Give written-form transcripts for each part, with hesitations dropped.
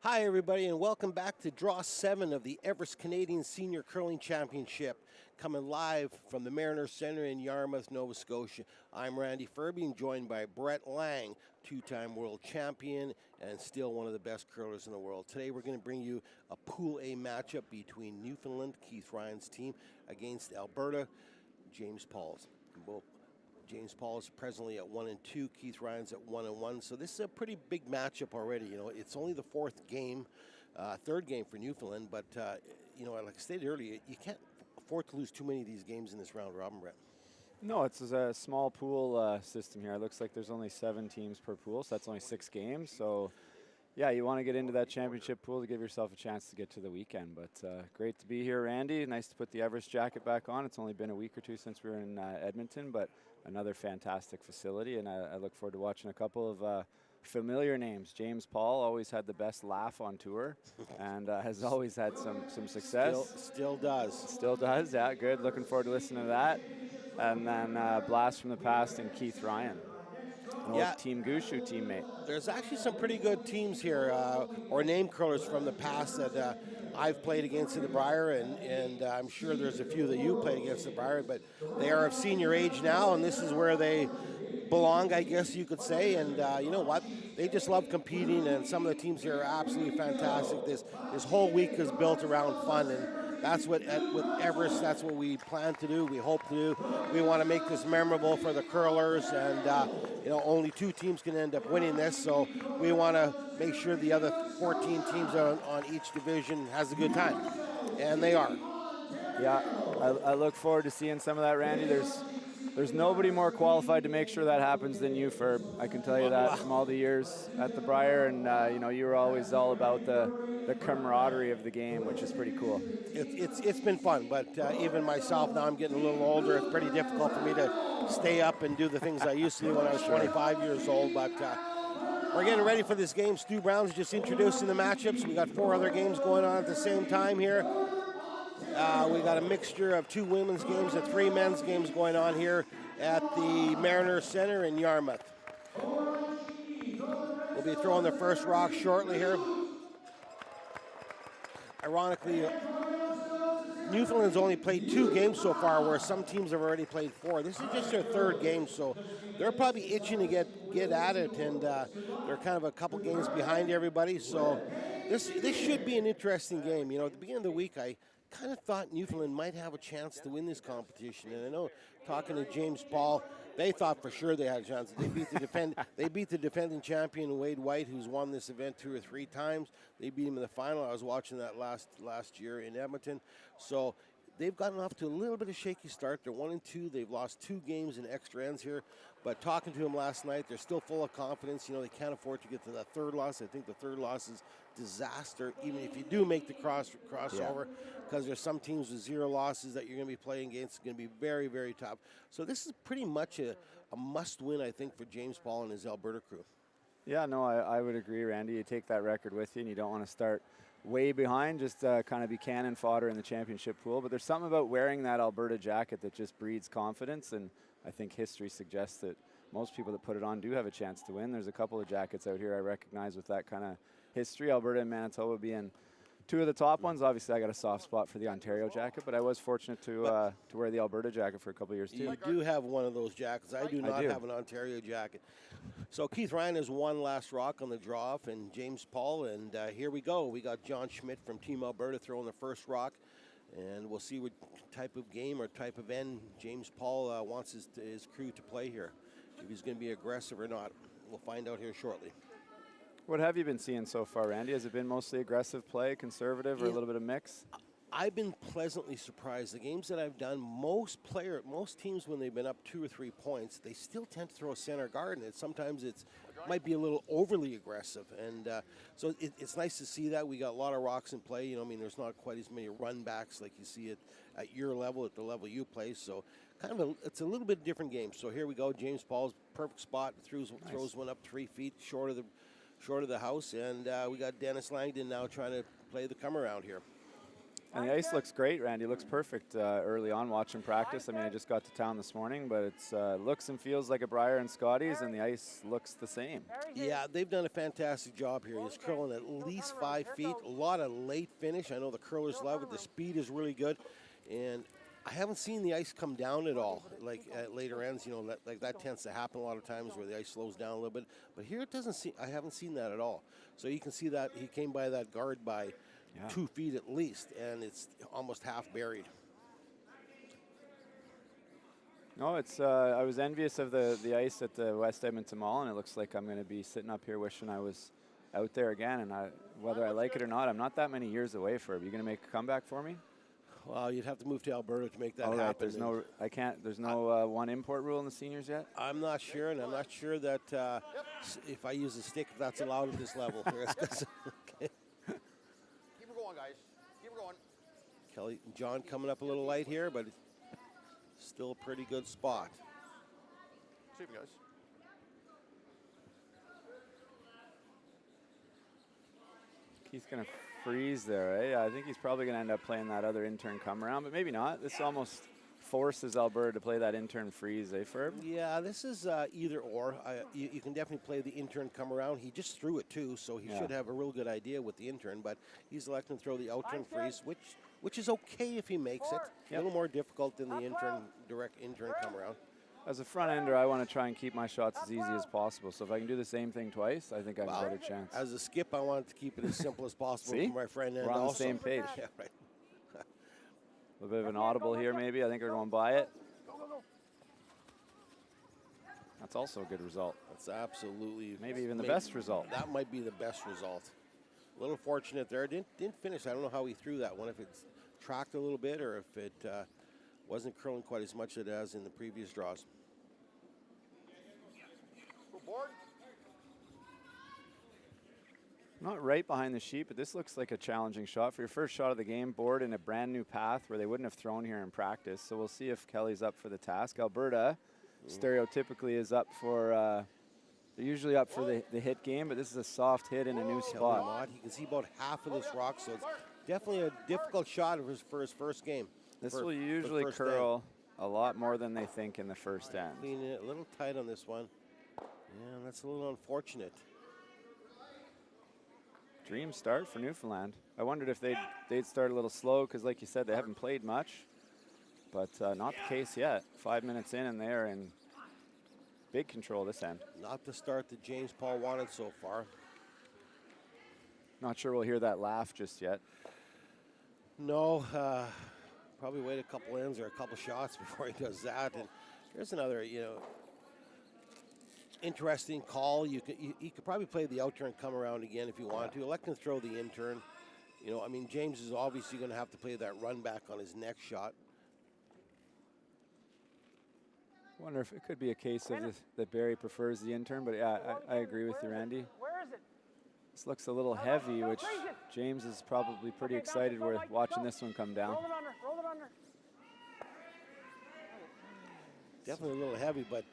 Hi, everybody, and welcome back to Draw 7 of the Everest Canadian Senior Curling Championship, coming live from the Mariners Centre in Yarmouth, Nova Scotia. I'm Randy Ferbey, joined by Brett Lang, two-time world champion and still one of the best curlers in the world. Today we're going to bring you a Pool A matchup between Newfoundland, Keith Ryan's team, against Alberta, James Paul's. James Paul is presently at 1-2. Keith Ryan's at 1-1. So this is a pretty big matchup already. You know, it's only the fourth game, third game for Newfoundland. But like I stated earlier, you can't afford to lose too many of these games in this round robin, Brett. No, it's a small pool system here. It looks like there's only 7 teams per pool, so that's only 6 games. So, yeah, you want to get into that championship pool to give yourself a chance to get to the weekend. But great to be here, Randy. Nice to put the Everest jacket back on. It's only been a week or two since we were in Edmonton, but another fantastic facility, and I look forward to watching a couple of familiar names. James Paul always had the best laugh on tour and has always had some success. Still does. Still does, yeah, good. Looking forward to listening to that. And then Blast from the Past and Keith Ryan, an old Team Gushu teammate. There's actually some pretty good teams here, or name curlers from the past that I've played against in the Brier, and I'm sure there's a few that you played against the Brier, but they are of senior age now, and this is where they belong, I guess you could say. And you know what? They just love competing, and some of the teams here are absolutely fantastic. This whole week is built around fun, and that's what with Everest. That's what we plan to do. We hope to do. We want to make this memorable for the curlers, and only 2 teams can end up winning this. So we want to make sure the other 14 teams on each division has a good time, and they are. Yeah, I look forward to seeing some of that, Randy. There's nobody more qualified to make sure that happens than you, Ferb. I can tell you that from all the years at the Brier, and you were always all about the camaraderie of the game, which is pretty cool. It's been fun, but even myself, now I'm getting a little older. It's pretty difficult for me to stay up and do the things I used to do when I was 25 years old, but we're getting ready for this game. Stu Brown's just introducing the matchups. We got 4 other games going on at the same time here. We got a mixture of 2 women's games and 3 men's games going on here at the Mariners Centre in Yarmouth. We'll be throwing the first rock shortly here. Ironically, Newfoundland's only played 2 games so far, where some teams have already played 4. This is just their 3rd game, so they're probably itching to get at it, and they're kind of a couple games behind everybody. So this should be an interesting game. You know, at the beginning of the week, I kind of thought Newfoundland might have a chance to win this competition, and I know talking to James Paul, they thought for sure they had a chance. They beat the defending champion Wade White, who's won this event 2 or 3 times. They beat him in the final. I was watching that last year in Edmonton. So they've gotten off to a little bit of shaky start. They're 1-2. They've lost 2 games in extra ends here. But talking to them last night, they're still full of confidence. You know, they can't afford to get to that 3rd loss. I think the 3rd loss is disaster, even if you do make the crossover, because there's some teams with 0 losses that you're going to be playing against. It's going to be very, very tough. So this is pretty much a must-win, I think, for James Paul and his Alberta crew. Yeah, no, I would agree, Randy. You take that record with you, and you don't want to start way behind, just kind of be cannon fodder in the championship pool. But there's something about wearing that Alberta jacket that just breeds confidence, and I think history suggests that most people that put it on do have a chance to win. There's a couple of jackets out here I recognize with that kind of history, Alberta and Manitoba being 2 of the top ones. Obviously, I got a soft spot for the Ontario jacket, but I was fortunate to wear the Alberta jacket for a couple of years, too. You do have one of those jackets. I do not have an Ontario jacket. So Keith Ryan has 1 last rock on the draw-off, and James Paul, and here we go. We got John Schmidt from Team Alberta throwing the first rock, and we'll see what type of game or type of end James Paul wants his crew to play here, if he's going to be aggressive or not. We'll find out here shortly. What have you been seeing so far, Randy? Has it been mostly aggressive play, conservative, or a little bit of mix? I've been pleasantly surprised. The games that I've done, most teams, when they've been up 2 or 3 points, they still tend to throw a center guard, and sometimes it might be a little overly aggressive. And so it's nice to see that. We got a lot of rocks in play. There's not quite as many run backs like you see at your level, at the level you play. So it's a little bit different game. So here we go. James Paul's perfect spot, throws one up 3 feet short of the house, and we got Dennis Langdon now trying to play the come around here. And the ice looks great, Randy. Looks perfect early on watching practice. I mean, I just got to town this morning, but it looks and feels like a Briar and Scotty's, and the ice looks the same. Yeah, they've done a fantastic job here. He's curling at least 5 feet. A lot of late finish. I know the curlers love it. The speed is really good. And I haven't seen the ice come down at all, like at later ends. You know, like that tends to happen a lot of times where the ice slows down a little bit. But here it doesn't seem. I haven't seen that at all. So you can see that he came by that guard by 2 feet at least, and it's almost half buried. No, it's. I was envious of the ice at the West Edmonton Mall, and it looks like I'm going to be sitting up here wishing I was out there again. And whether I like it or not, I'm not that many years away for it. Are you going to make a comeback for me? Well, you'd have to move to Alberta to make that happen. Right, there's no. I can't. There's no one import rule in the seniors yet. I'm not sure, and I'm not sure that if I use a stick, if that's allowed at this level. Okay. Keep her going, guys. Keep her going. Kelly, John coming up a little light here, but still a pretty good spot. See you guys. He's going to freeze there, eh? I think he's probably going to end up playing that other intern come around, but maybe not. This almost forces Alberta to play that intern freeze, eh, Ferb? Yeah, this is either or. You can definitely play the intern come around. He just threw it too, so he should have a real good idea with the intern, but he's electing to throw the outturn freeze, which is okay if he makes it. A little more difficult than the direct intern come around. As a front ender, I want to try and keep my shots as easy as possible. So if I can do the same thing twice, I think I have a better chance. As a skip, I want to keep it as simple as possible See? for my friend. We're on the same page. Yeah, right. A little bit of an audible here, maybe. I think we're going by it. That's also a good result. That's absolutely maybe even the best result. That might be the best result. A little fortunate there. Didn't finish. I don't know how he threw that one. If it's tracked a little bit or if it wasn't curling quite as much as it has in the previous draws. Board. Not right behind the sheet, but this looks like a challenging shot. For your first shot of the game, board in a brand new path where they wouldn't have thrown here in practice. So we'll see if Kelly's up for the task. Alberta stereotypically is up for, they're usually up for the hit game, but this is a soft hit in a new spot. You can see about half of this rock, so it's definitely a difficult shot for his first game. This will usually curl a lot more than they think in the first end. Clean it, a little tight on this one. Yeah, that's a little unfortunate. Dream start for Newfoundland. I wondered if they'd start a little slow because, like you said, they haven't played much, but not the case yet. 5 minutes in, and they are in big control this end. Not the start that James Paul wanted so far. Not sure we'll hear that laugh just yet. No, probably wait a couple ends or a couple shots before he does that. And here's another, interesting call. You could probably play the outturn come around again if you want to. Elect to throw the intern. James is obviously going to have to play that run back on his next shot. I wonder if it could be a case of that Barry prefers the intern, but yeah, I agree with you, Randy. Where is it? This looks a little heavy, which James is probably pretty excited with watching this one come down. Roll it under, roll it under. Definitely a little heavy, but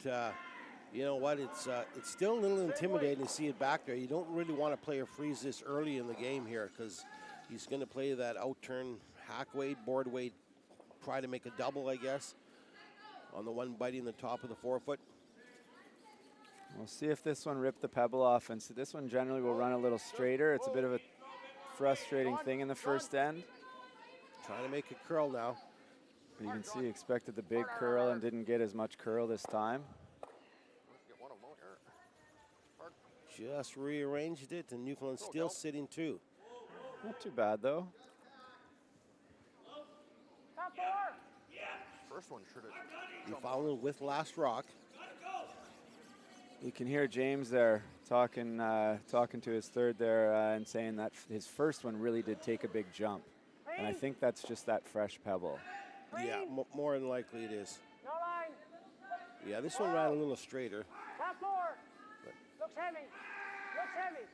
you know what? It's still a little intimidating to see it back there. You don't really want to play a freeze this early in the game here because he's going to play that outturn hack weight, board weight, try to make a double, I guess, on the one biting the top of the forefoot. We'll see if this one ripped the pebble off, and so this one generally will run a little straighter. It's a bit of a frustrating thing in the first end. Trying to make it curl now. But you can see he expected the big curl and didn't get as much curl this time. Just rearranged it, and Newfoundland's still sitting too. Not too bad, though. First one should have. Newfoundland with last rock. You can hear James there talking to his third there and saying that his first one really did take a big jump. And I think that's just that fresh pebble. Yeah, more than likely it is. No line. Yeah, this one ran a little straighter. Top four. Looks heavy. Looks heavy.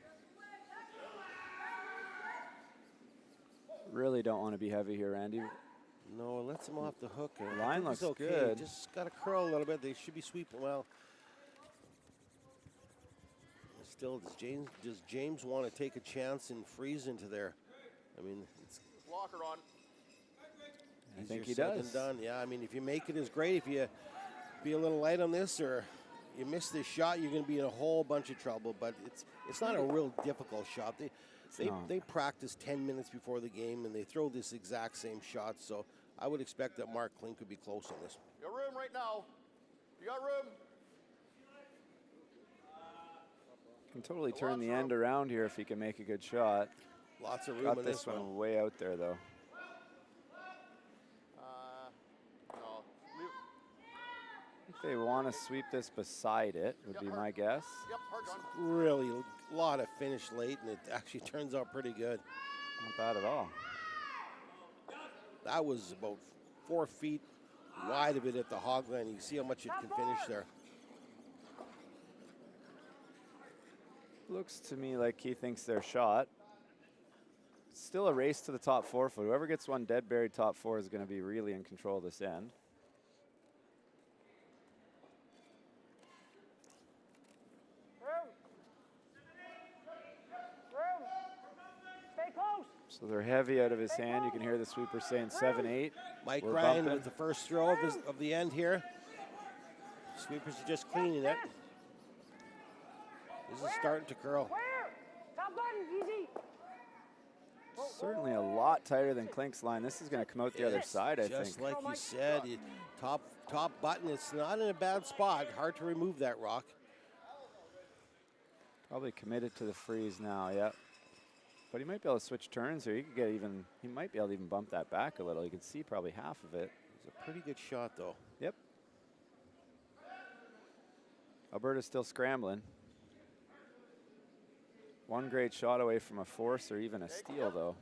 Really don't want to be heavy here, Randy. No, it lets him off the hook. The line looks okay. good. Just got to curl a little bit. They should be sweeping well. Still, does James want to take a chance and freeze into there? I mean, it's Locker on. I think he Easier said does. than done. Yeah, I mean, if you make it, it's great. If you be a little light on this or you miss this shot, you're going to be in a whole bunch of trouble. But it's not a real difficult shot. They practice 10 minutes before the game, and they throw this exact same shot. So I would expect that Mark Klink could be close on this. You got room right now. You got room. Can totally turn the end around here if he can make a good shot. Lots of room Got in this this one way out there, though. No. Leave. I think they want to sweep this beside it, would be my guess. Yep, hard John. Really a lot of finish late, and it actually turns out pretty good. Not bad at all. That was about 4 feet wide of it at the hog line. You see how much it can finish there. Looks to me like he thinks they're shot. Still a race to the top 4 foot. Whoever gets one dead buried top 4 is going to be really in control of this end. Room. Stay close. So they're heavy out of his hand. You can hear the sweeper saying 7-8. Mike We're Ryan bumping. with the first throw of the end here. Sweepers are just cleaning it. This is starting to curl. Where? Top button, easy. Certainly a lot tighter than Klink's line. This is going to come out the other side, I Just think. like you said, top button. It's not in a bad spot. Hard to remove that rock. Probably committed to the freeze now, yep. But he might be able to switch turns here. He might be able to even bump that back a little. You can see probably half of it. It's a pretty good shot, though. Yep. Alberta's still scrambling. One great shot away from a force or even a steal, though.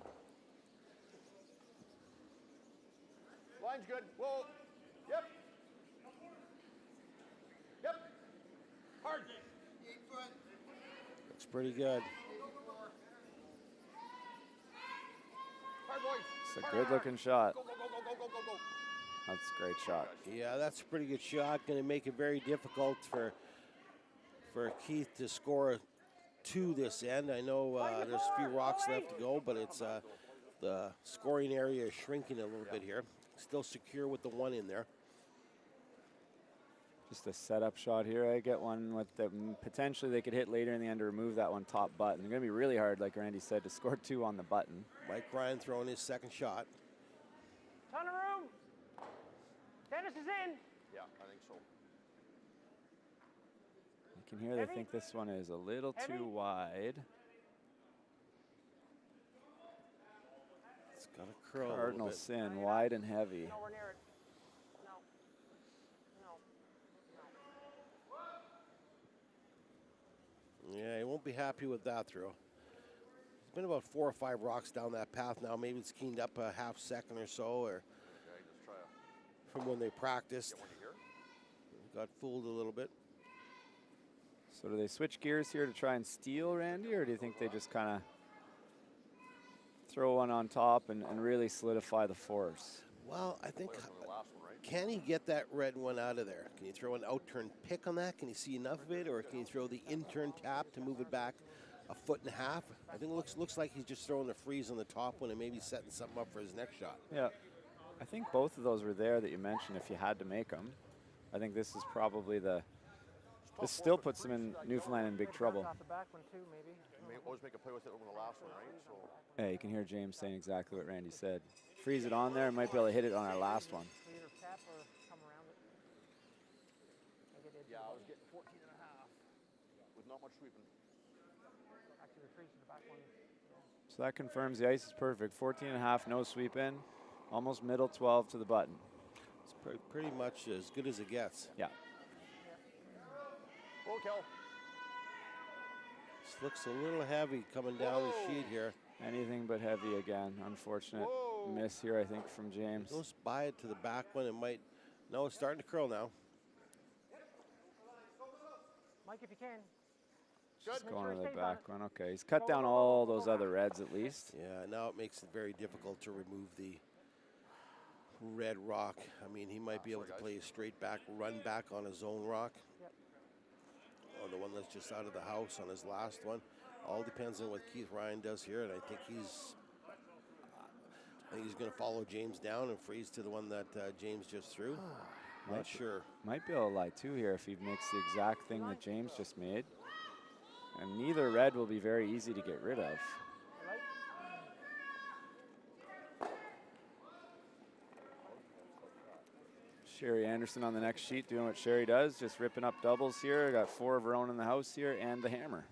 Line's good. Whoa. Yep. Yep. Hard. Looks pretty good. Hard, boys. It's a good-looking shot. Go, go, go, go, go, go, go. That's a great shot. Yeah, that's a pretty good shot. Going to make it very difficult for Keith to score 2 this end. I know there's a few rocks left to go, but it's the scoring area is shrinking a little bit here. Still secure with the 1 in there. Just a setup shot here. I get one with the potentially they could hit later in the end to remove that one top button. It's going to be really hard, like Randy said, to score 2 on the button. Mike Ryan throwing his second shot. Ton of room. Dennis is in. Yeah, I think so. You can hear they think this one is a little too wide. It's got to curl a little Cardinal bit. sin, wide and heavy. Nowhere near it. No. Yeah, he won't be happy with that throw. There's been about 4 or 5 rocks down that path now. Maybe it's keened up a half second or so, or Okay, just try from when they practiced. get one here. Got fooled a little bit. So do they switch gears here to try and steal, Randy, or do you think they just kind of throw one on top and really solidify the force? Well, I think, Play from the last one, right? can he get that red one out of there? Can you throw an out-turn pick on that? Can you see enough of it, or can you throw the in-turn tap to move it back 1.5 feet? I think it looks like he's just throwing the freeze on the top one and maybe setting something up for his next shot. Yeah, I think both of those were there that you mentioned if you had to make them. I think this is probably this still puts them in Newfoundland in big trouble. Off the back one too, maybe. Always make a play with it over the last one, right? So Yeah, you can hear James saying exactly what Randy said. Freeze it on there, might be able to hit it on our last one. Either tap or come around it. Make it yeah, I was getting 14 and a half with not much sweeping. Actually, the freeze in the back one. So that confirms the ice is perfect. 14.5, no sweep in. Almost middle 12 to the button. It's pretty much as good as it gets. Yeah. Whoa, Kel. This looks a little heavy coming down the sheet here. Anything but heavy again. Unfortunate miss here, I think, from James. Goes by it to the back one. It might. No, it's starting to curl now. Mike, if you can. Just Make going sure to he the stays on back it. one. Okay, he's cut down all those other reds at least. Yeah, now it makes it very difficult to remove the red rock. I mean, he might be able to play a straight back, run back on his own rock. Yep. Or the one that's just out of the house on his last one. All depends on what Keith Ryan does here, and I think he's I think he's going to follow James down and freeze to the one that James just threw. Not sure. Might be able to lie two here if he makes the exact thing that James just made. And neither red will be very easy to get rid of. Sherry Anderson on the next sheet doing what Sherry does, just ripping up doubles here. Got 4 of her own in the house here and the hammer.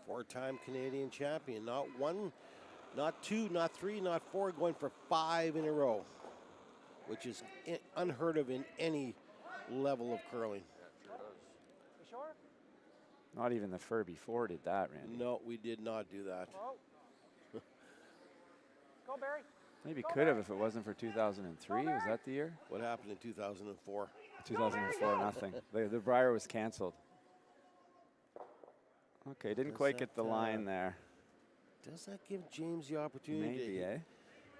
4-time Canadian champion. Not 1, not 2, not 3, not 4, going for 5 in a row, which is unheard of in any level of curling. You sure? Not even the Furby 4 did that, Randy. No, we did not do that. Go, Barry. Maybe could have if it wasn't for 2003. Was that the year? What happened in 2004? 2004, nothing. The Briar was canceled. Okay, didn't quite get the line there. Does that give James the opportunity? Maybe, eh?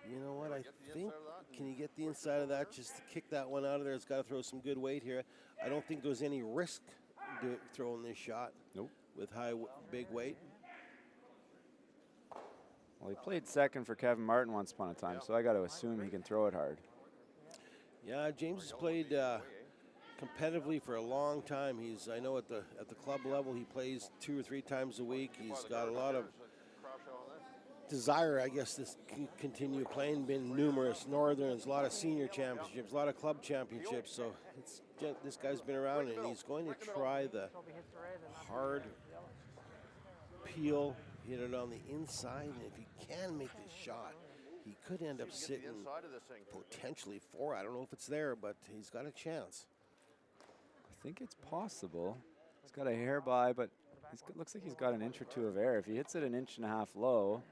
You know what, I think, can you get the inside of that just to kick that one out of there? It's got to throw some good weight here. I don't think there's any risk throwing this shot. Nope. With big weight. Well, he played second for Kevin Martin once upon a time, so I got to assume he can throw it hard. Yeah, James has played competitively for a long time. I know at the club level he plays 2 or 3 times a week. He's got a lot of desire, I guess, to continue playing. Been numerous Northerns, a lot of senior championships, a lot of club championships. So this guy's been around, and he's going to try the hard peel, hit it on the inside, and if he can make this shot, he could end up sitting potentially 4. I don't know if it's there, but he's got a chance. I think it's possible. He's got a hair by, but looks like he's got an inch or 2 of air. If he hits it an inch and a half low,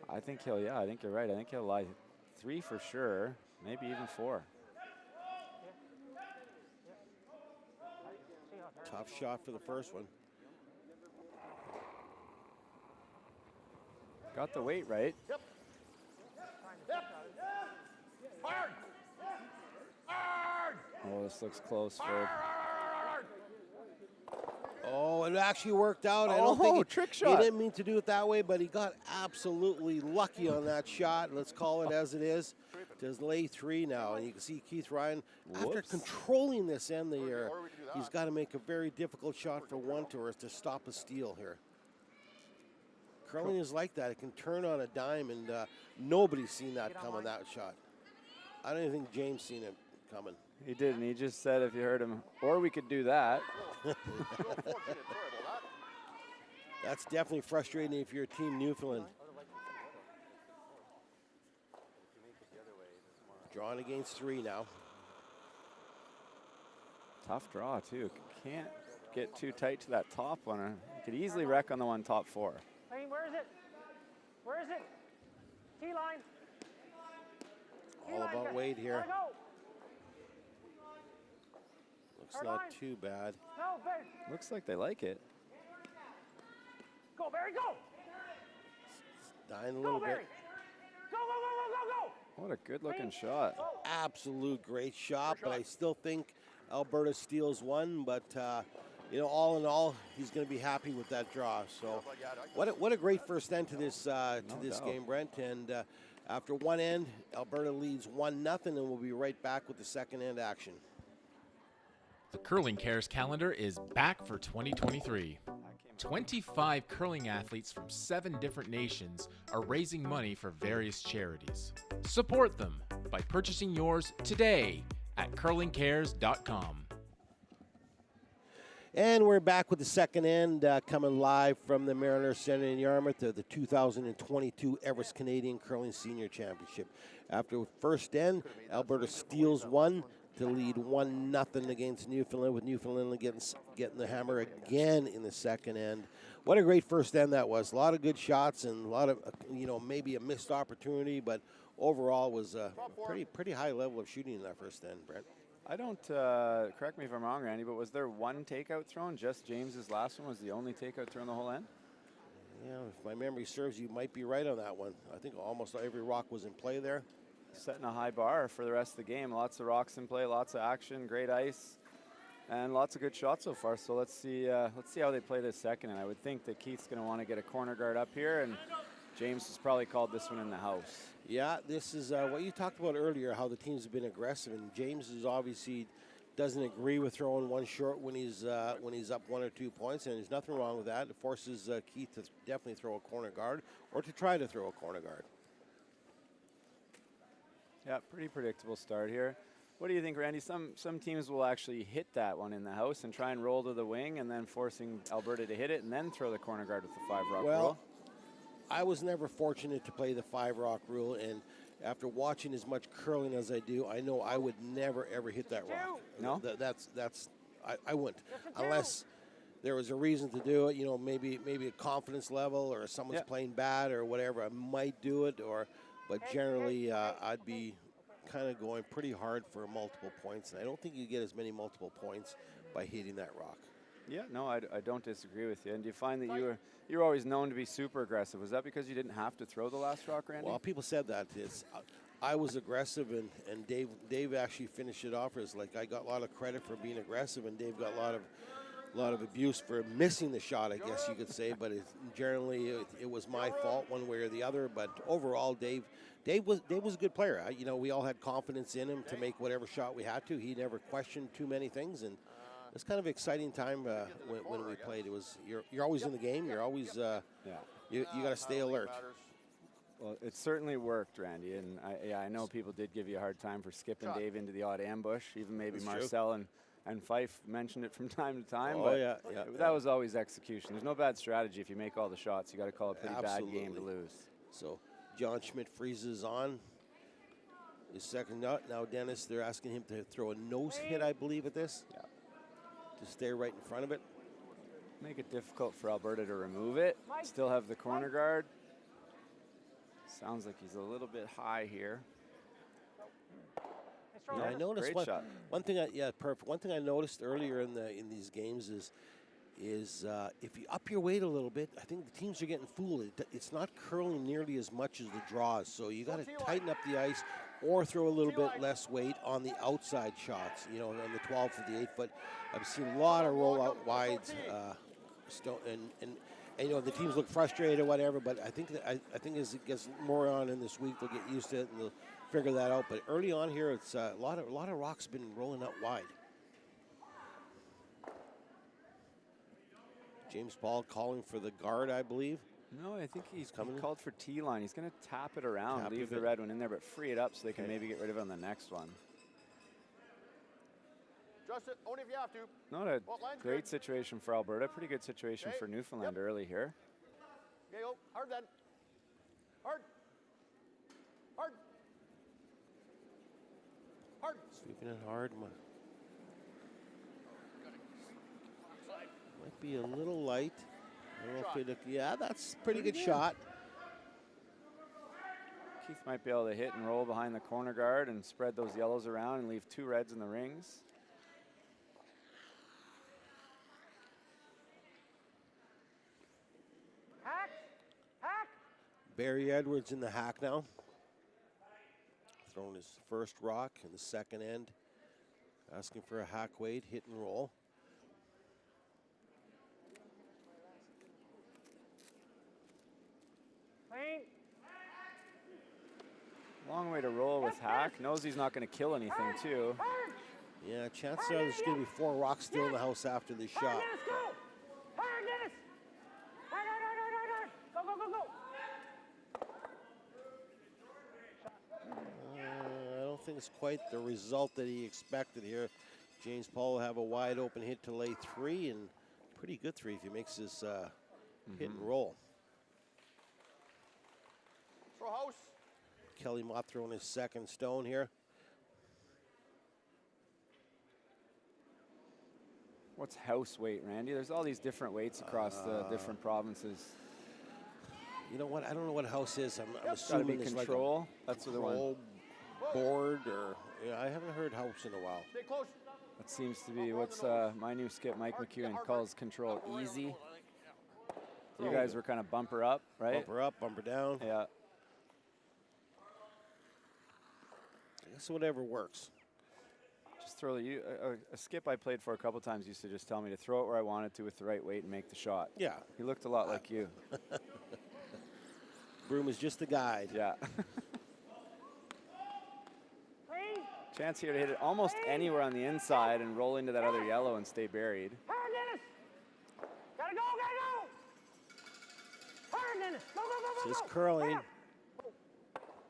I think he'll, I think you're right. I think he'll lie 3 for sure, maybe even 4. Tough shot for the first one. Got the weight right. Yep. Yep. Hard. Hard. Oh, this looks close, Ferb. Oh, it actually worked out. I don't think trick he shot. didn't mean to do it that way, but he got absolutely lucky on that shot. Let's call it as it is. Just lay 3 now, and you can see Keith Ryan, after controlling this end of the year, he's got to make a very difficult shot for one tour to stop a steal here. Curling is like that. It can turn on a dime, and nobody's seen that coming, that shot. I don't even think James seen it coming. He didn't. He just said if you heard him, or we could do that. That's definitely frustrating if you're Team Newfoundland. Drawing against 3 now. Tough draw, too. Can't get too tight to that top one. You could easily wreck on the one top 4. Hey, where is it? Where is it? T-line. All about weight here. Go. Looks not too bad. No, Barry. Looks like they like it. Go, Barry, go. Dying a little Go, Barry. bit. Go, go, go, go, go, go. What a good looking shot. Absolute great shot, but I still think Alberta steals one. But you know, all in all, he's going to be happy with that draw. So, what a great first end to this game, Brent. And after one end, Alberta leads 1-0, and we'll be right back with the second end action. The Curling Cares calendar is back for 2023. 25 curling athletes from 7 different nations are raising money for various charities. Support them by purchasing yours today at curlingcares.com. And we're back with the second end, coming live from the Mariners Center in Yarmouth to the 2022 Everest Canadian Curling Senior Championship. After first end, Alberta steals one to lead 1-0 against Newfoundland, with Newfoundland getting the hammer again in the second end. What a great first end that was. A lot of good shots and a lot of, maybe a missed opportunity, but overall was a pretty high level of shooting in that first end, Brent. I don't, correct me if I'm wrong, Randy, but was there one takeout thrown? Just James's last one was the only takeout thrown the whole end? Yeah, if my memory serves, you might be right on that one. I think almost every rock was in play there. Setting a high bar for the rest of the game. Lots of rocks in play, lots of action, great ice, and lots of good shots so far. So let's see how they play this second. And I would think that Keith's going to want to get a corner guard up here and James has probably called this one in the house. Yeah, this is what you talked about earlier, how the teams have been aggressive, and James is obviously doesn't agree with throwing one short when he's up 1 or 2 points, and there's nothing wrong with that. It forces Keith to definitely throw a corner guard or to try to throw a corner guard. Yeah, pretty predictable start here. What do you think, Randy? Some teams will actually hit that one in the house and try and roll to the wing, and then forcing Alberta to hit it and then throw the corner guard with the 5-rock rule. I was never fortunate to play the 5-rock rule, and after watching as much curling as I do, I know I would never ever hit that rock. No, I wouldn't unless there was a reason to do it. You know, maybe a confidence level or someone's playing bad or whatever. I might do it, but generally I'd be kind of going pretty hard for multiple points, and I don't think you get as many multiple points by hitting that rock. Yeah, no, I don't disagree with you. And do you find that you were always known to be super aggressive? Was that because you didn't have to throw the last rock, Randy? Well, people said that. I was aggressive, and Dave actually finished it off as like I got a lot of credit for being aggressive, and Dave got a lot of abuse for missing the shot, I guess you could say. But generally, it was my fault one way or the other. But overall, Dave was a good player. You know, we all had confidence in him to make whatever shot we had to. He never questioned too many things, and it's kind of an exciting time when we played. It was you're always in the game. You're always you got to stay alert. Well, it certainly worked, Randy, and I know people did give you a hard time for skipping Dave into the odd ambush. Even maybe Marcel and Fife mentioned it from time to time. That was always execution. There's no bad strategy if you make all the shots. You got to call a pretty bad game to lose. So John Schmidt freezes on his second nut. Now Dennis, they're asking him to throw a nose hit, I believe, at this. Yeah. To stay right in front of it. Make it difficult for Alberta to remove it. Still have the corner guard. Sounds like he's a little bit high here. Yeah, I noticed one thing. Perfect. One thing I noticed earlier in these games is if you up your weight a little bit, I think the teams are getting fooled. It's not curling nearly as much as the draws, so you got to tighten up the ice or throw a little bit less weight on the outside shots. You know, on the 12 to the 8 foot. I've seen a lot of rollout wides, and you know the teams look frustrated or whatever. But I think as it gets more on in this week, they'll get used to it and they'll figure that out. But early on here, it's a lot of rocks been rolling out wide. James Paul calling for the guard, I believe. No, I think he called for T-line. He's going to tap it around, leave the red one in there, but free it up so they can maybe get rid of it on the next one. Just it, only if you have to. Not a great situation for Alberta. Pretty good situation for Newfoundland early here. Okay, go. Hard then. Hard. Hard. Hard. Sweeping it hard. Might be a little light. I don't know if yeah, that's a pretty good shot. Keith might be able to hit and roll behind the corner guard and spread those yellows around and leave 2 reds in the rings. Hack! Hack! Barry Edwards in the hack now. Throwing his first rock in the second end. Asking for a hack weight, hit and roll. Long way to roll with Hack. Knows he's not going to kill anything, too. Yeah, chances are there's going to be 4 rocks still in the house after this shot. Dennis, go! Hard, Dennis! Hard! Go, go, go, go! I don't think it's quite the result that he expected here. James Paul will have a wide open hit to lay 3, and pretty good 3 if he makes this hit and roll. Throw house. Kelly Mott throwing his second stone here. What's house weight, Randy? There's all these different weights across the different provinces. You know what? I don't know what house is. I'm assuming it's control. Like that's what the one board or I haven't heard house in a while. Stay close. That seems to be what's my new skip Mike McEwen calls control easy. You guys were kind of bumper up, right? Bumper up, bumper down. Yeah. I guess whatever works. Just throw a skip I played for a couple times used to just tell me to throw it where I wanted to with the right weight and make the shot. Yeah. He looked a lot like you. Broom is just a guide. Yeah. Clean. Chance here to hit it almost anywhere on the inside and roll into that other yellow and stay buried. Hard, Dennis. Gotta go, gotta go. Hard, Dennis. Go, go, go, go, Just go. curling. Hard.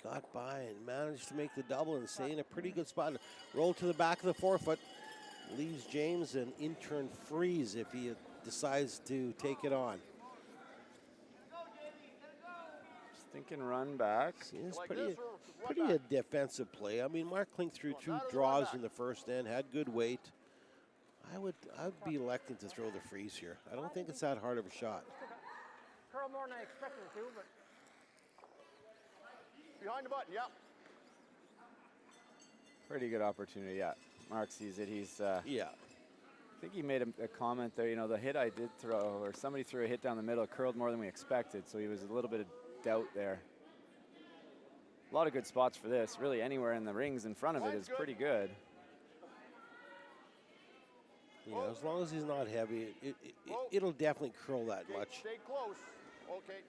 Got by and managed to make the double and stay in a pretty good spot. Roll to the back of the forefoot. Leaves James an intern freeze if he decides to take it on. Just thinking run back. See, it's pretty a defensive play. I mean, Mark Klink threw 2 draws in the first end, had good weight. I'd be electing to throw the freeze here. I don't think it's that hard of a shot. Curl more than I expected it to, but Behind the button, yep. Pretty good opportunity, yeah. Mark sees it. He's, Yeah. I think he made a comment there. You know, the hit I did throw, or somebody threw a hit down the middle, curled more than we expected, so he was a little bit of doubt there. A lot of good spots for this. Really, anywhere in the rings in front of it is pretty good. Yeah, as long as he's not heavy, it'll definitely curl that much. Stay close. Okay.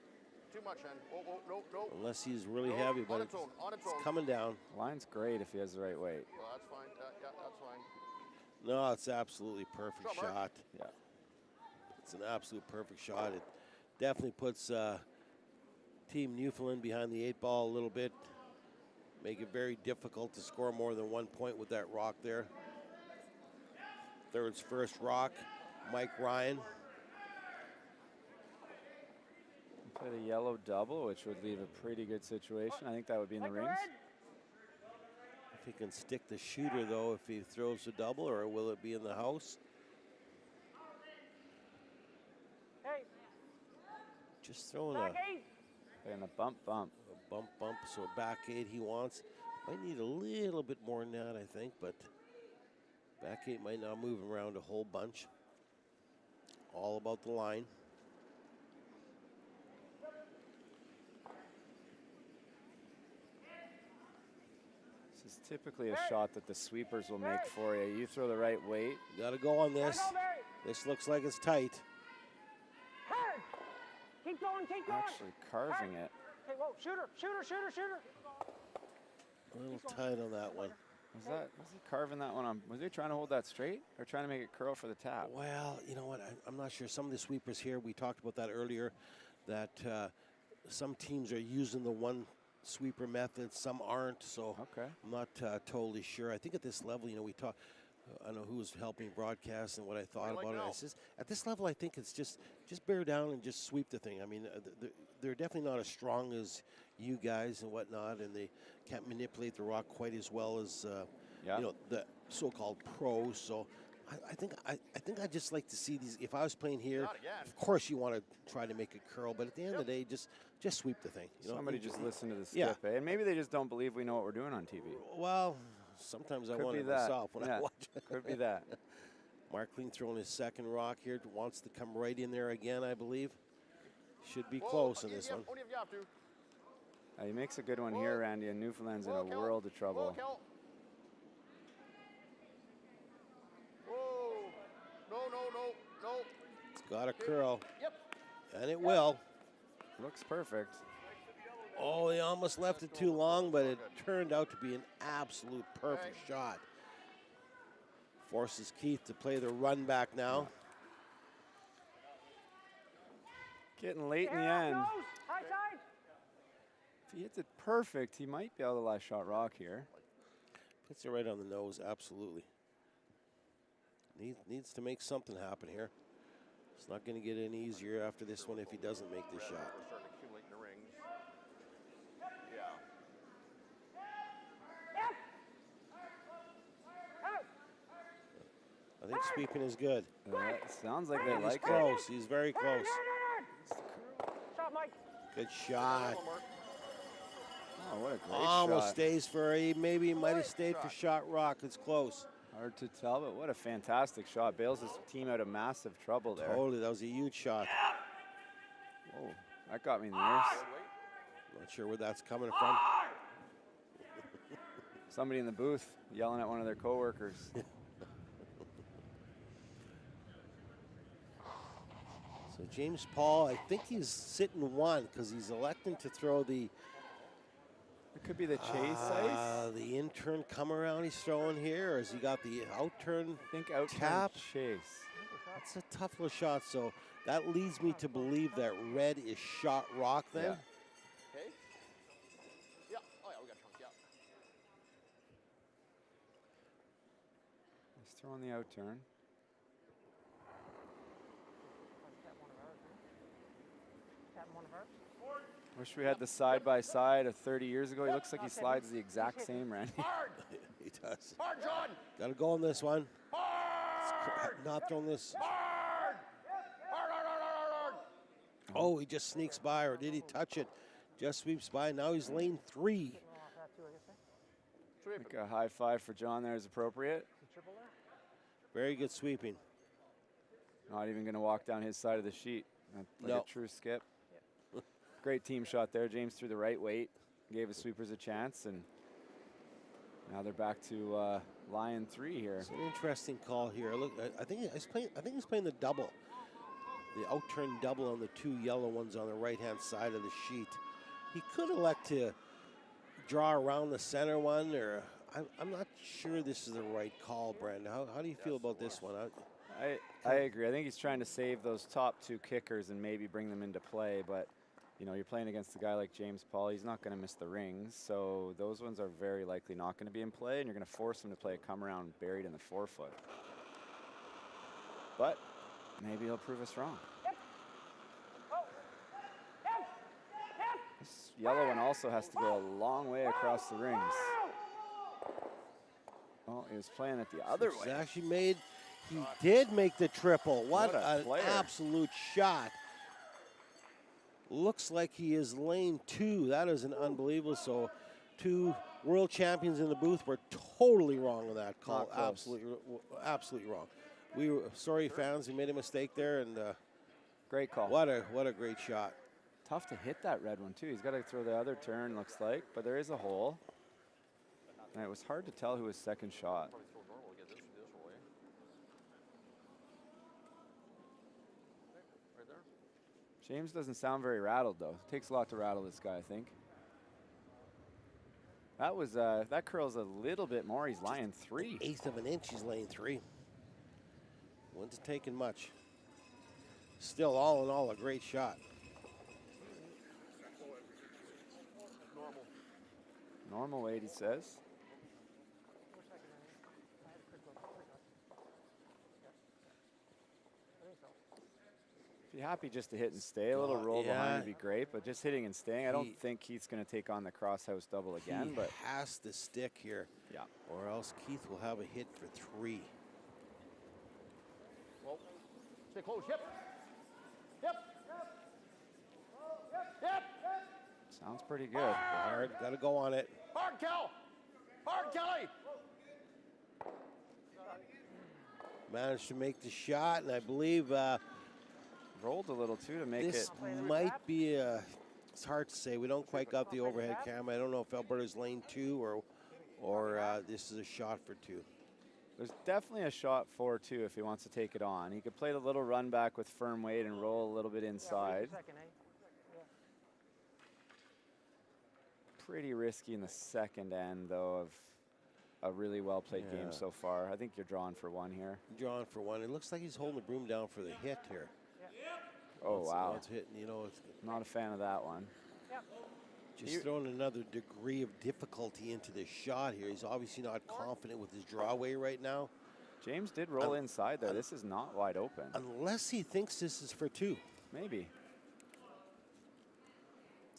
Too much, Hen. Oh, oh, no, no. Unless he's really No, heavy, but on it's, its own, on its own. coming down. Line's great if he has the right weight. Well, that's fine. Yeah, that's fine. No, it's absolutely perfect Shot, Mark. shot. Yeah. It's an absolute perfect shot. It definitely puts Team Newfoundland behind the 8 ball a little bit. Make it very difficult to score more than 1 point with that rock there. Third's first rock, Mike Ryan. Play the yellow double, which would leave a pretty good situation. I think that would be in the rings. If he can stick the shooter, though, if he throws a double, or will it be in the house? hey, Just throwing back a 8. And a bump. bump, so back 8 he wants. Might need a little bit more than that, I think, but back 8 might not move him around a whole bunch. All about the line. This is typically a shot that the sweepers will make for you. You throw the right weight. Got to go on this. Gotta go, Barry. This looks like it's tight. Hard. Keep going, keep going. Actually carving it. Okay, whoa, shooter. A little tight on that one. Was he carving that one on? Was he trying to hold that straight or trying to make it curl for the tap? Well, you know what? I'm not sure. Some of the sweepers here, we talked about that earlier, that some teams are using the one sweeper method, some aren't. So Okay. I'm not totally sure. I think at this level, you know, we talk. I don't know who was helping broadcast and what I thought about it. It's just, at this level, I think it's just bear down and just sweep the thing. I mean, they're definitely not as strong as you guys and whatnot, and they can't manipulate the rock quite as well as you know, the so-called pros. So I think I just like to see these. If I was playing here, of course you want to try to make it curl, but at the end of the day, just sweep the thing. You know? Somebody just listen to the Yeah. skip, eh? And maybe they just don't believe we know what we're doing on TV. Well, sometimes I Could want be it that. myself when I Yeah. watch it. Could be that. Mark Klink throwing his second rock here. Wants to come right in there again, I believe. Should be close in this one. Only if you have to. He makes a good one here, Randy, and Newfoundland's in a Kel. world of trouble. Kel. Whoa. No. It's got to curl, Yep. and it will. Looks perfect. Oh, they almost left it too long, but it turned out to be an absolute perfect shot. Forces Keith to play the run back now. Getting late in the Air end. nose, high side. If he hits it perfect, he might be able to last shot rock here. Hits it right on the nose, absolutely. Needs to make something happen here. It's not going to get any easier after this one if he doesn't make this shot. We're starting to accumulate in the rings. Yeah. Yep. Out. I think sweeping is good. It sounds like they He's like it. close. He's very close. Shot, Mike. Good shot. Oh, what a great Almost shot. stays for maybe might have stayed for shot rock. It's close. Hard to tell, but what a fantastic shot. Bails his team out of massive trouble there. Totally, that was a huge shot. Whoa, that got me in the ears. Not sure where that's coming from. Somebody in the booth yelling at one of their coworkers. So So James Paul, I think he's sitting one because he's electing to throw the It could be the chase ice. the in-turn come around he's throwing here, or has he got the out-turn I think out tap? chase. That's a tough little shot. So that leads me to believe that red is shot rock then. Yeah. Okay. Yeah. Oh, yeah, we got chunk. Yeah. He's throwing the out turn. Wish we had the side-by-side of 30 years ago. He looks like he slides the exact same, Randy. Hard. He does. Hard, John. Got to go on this one. Hard. Not throwing this. Hard. Hard, hard, hard, hard, hard. Oh, he just sneaks by, or did he touch it? Just sweeps by. Now he's lane 3. I think a high five for John there is appropriate. Very good sweeping. Not even going to walk down his side of the sheet. Like No. a true skip. Great team shot there. James threw the right weight, gave his sweepers a chance, and now they're back to line 3 here. It's an interesting call here. Look, I think he's playing the double, the out-turn double on the 2 yellow ones on the right-hand side of the sheet. He could elect to draw around the center one, or I'm not sure this is the right call, Brandon. How do you feel about this one? I agree. I think he's trying to save those top 2 kickers and maybe bring them into play, but you know, you're playing against a guy like James Paul. He's not going to miss the rings, so those ones are very likely not going to be in play, and you're going to force him to play a come around buried in the 4-foot. But maybe he'll prove us wrong. This yellow one also has to go a long way across the rings. Oh, he was playing it the other He's way. actually he did make the triple. What What a an player. absolute shot. Looks like he is lane 2. That is an unbelievable. So 2 world champions in the booth were totally wrong with that call. Not close. Absolutely wrong. We were sorry, fans. We made a mistake there, and Great call. what a great shot. Tough to hit that red one, too. He's got to throw the other turn, looks like, but there is a hole. And it was hard to tell who his second shot. Probably throw normal. Get this way. Right there. James doesn't sound very rattled, though. It takes a lot to rattle this guy, I think. That was that curls a little bit more. He's lying 3. 1/8 of an inch. He's lane 3. Wasn't taking much. Still, all in all, a great shot. Normal. Normal weight, he says. If you're happy just to hit and stay, a little roll behind would be great, but just hitting and staying, I don't think Keith's going to take on the crosshouse double again. He But has to stick here. yeah, Or else Keith will have a hit for 3. Well, stay close. Yep. Yep. Yep. sounds pretty good. Hard, got to go on it. Hard, Cal. Hard, Kelly. Managed to make the shot, and I believe Rolled a little, too, to make this it. might be it's hard to say. We don't quite got the overhead camera. I don't know if Alberta's lane 2 or this is a shot for 2. There's definitely a shot for 2 if he wants to take it on. He could play the little run back with firm weight and roll a little bit inside. Pretty risky in the second end, though, of a really well-played game so far. I think you're drawing for 1 here. Drawn for 1. It looks like he's holding the broom down for the hit here. Oh, wow. It's hitting, you know, it's Not a fan of that one. just throwing another degree of difficulty into this shot here. He's obviously not confident with his draw weight right now. James did roll inside there. This is not wide open. Unless he thinks this is for 2. Maybe.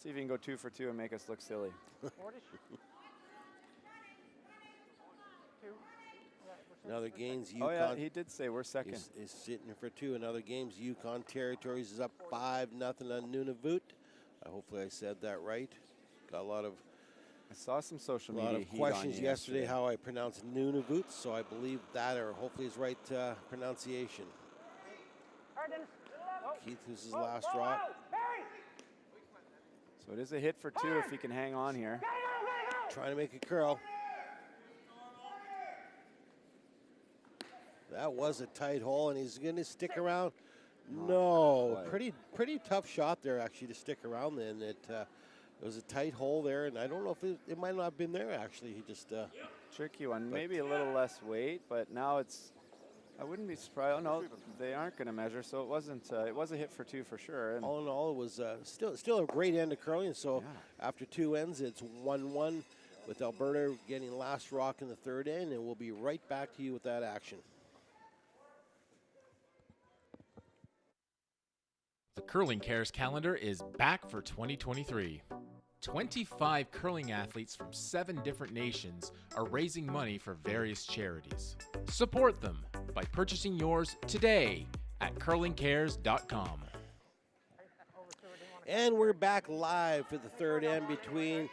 See if you can go 2 for 2 and make us look silly. Another game's Oh, yeah, Yukon he did say we're second. is sitting for 2. Another game's Yukon Territories is up 5-0 on Nunavut. Hopefully I said that right. Got a lot of I saw some social A lot media of heat on questions you yesterday how I pronounce Nunavut, so I believe that, or hopefully is right pronunciation. Keith, this is his last drop. So it is a hit for 2 if he can hang on here. Trying to make a curl. That was a tight hole, and he's going to stick around. No, quite. pretty tough shot there actually to stick around. Then it was a tight hole there, and I don't know if it might not have been there actually. He just Tricky one. Maybe a little less weight, but now it's. I wouldn't be surprised. Oh no, they aren't going to measure, so it wasn't. It was a hit for 2 for sure. And all in all, it was still a great end of curling. So after 2 ends, it's 1-1 with Alberta getting last rock in the third end, and we'll be right back to you with that action. The Curling Cares calendar is back for 2023. 25 curling athletes from 7 different nations are raising money for various charities. Support them by purchasing yours today at curlingcares.com. And we're back live for the third end between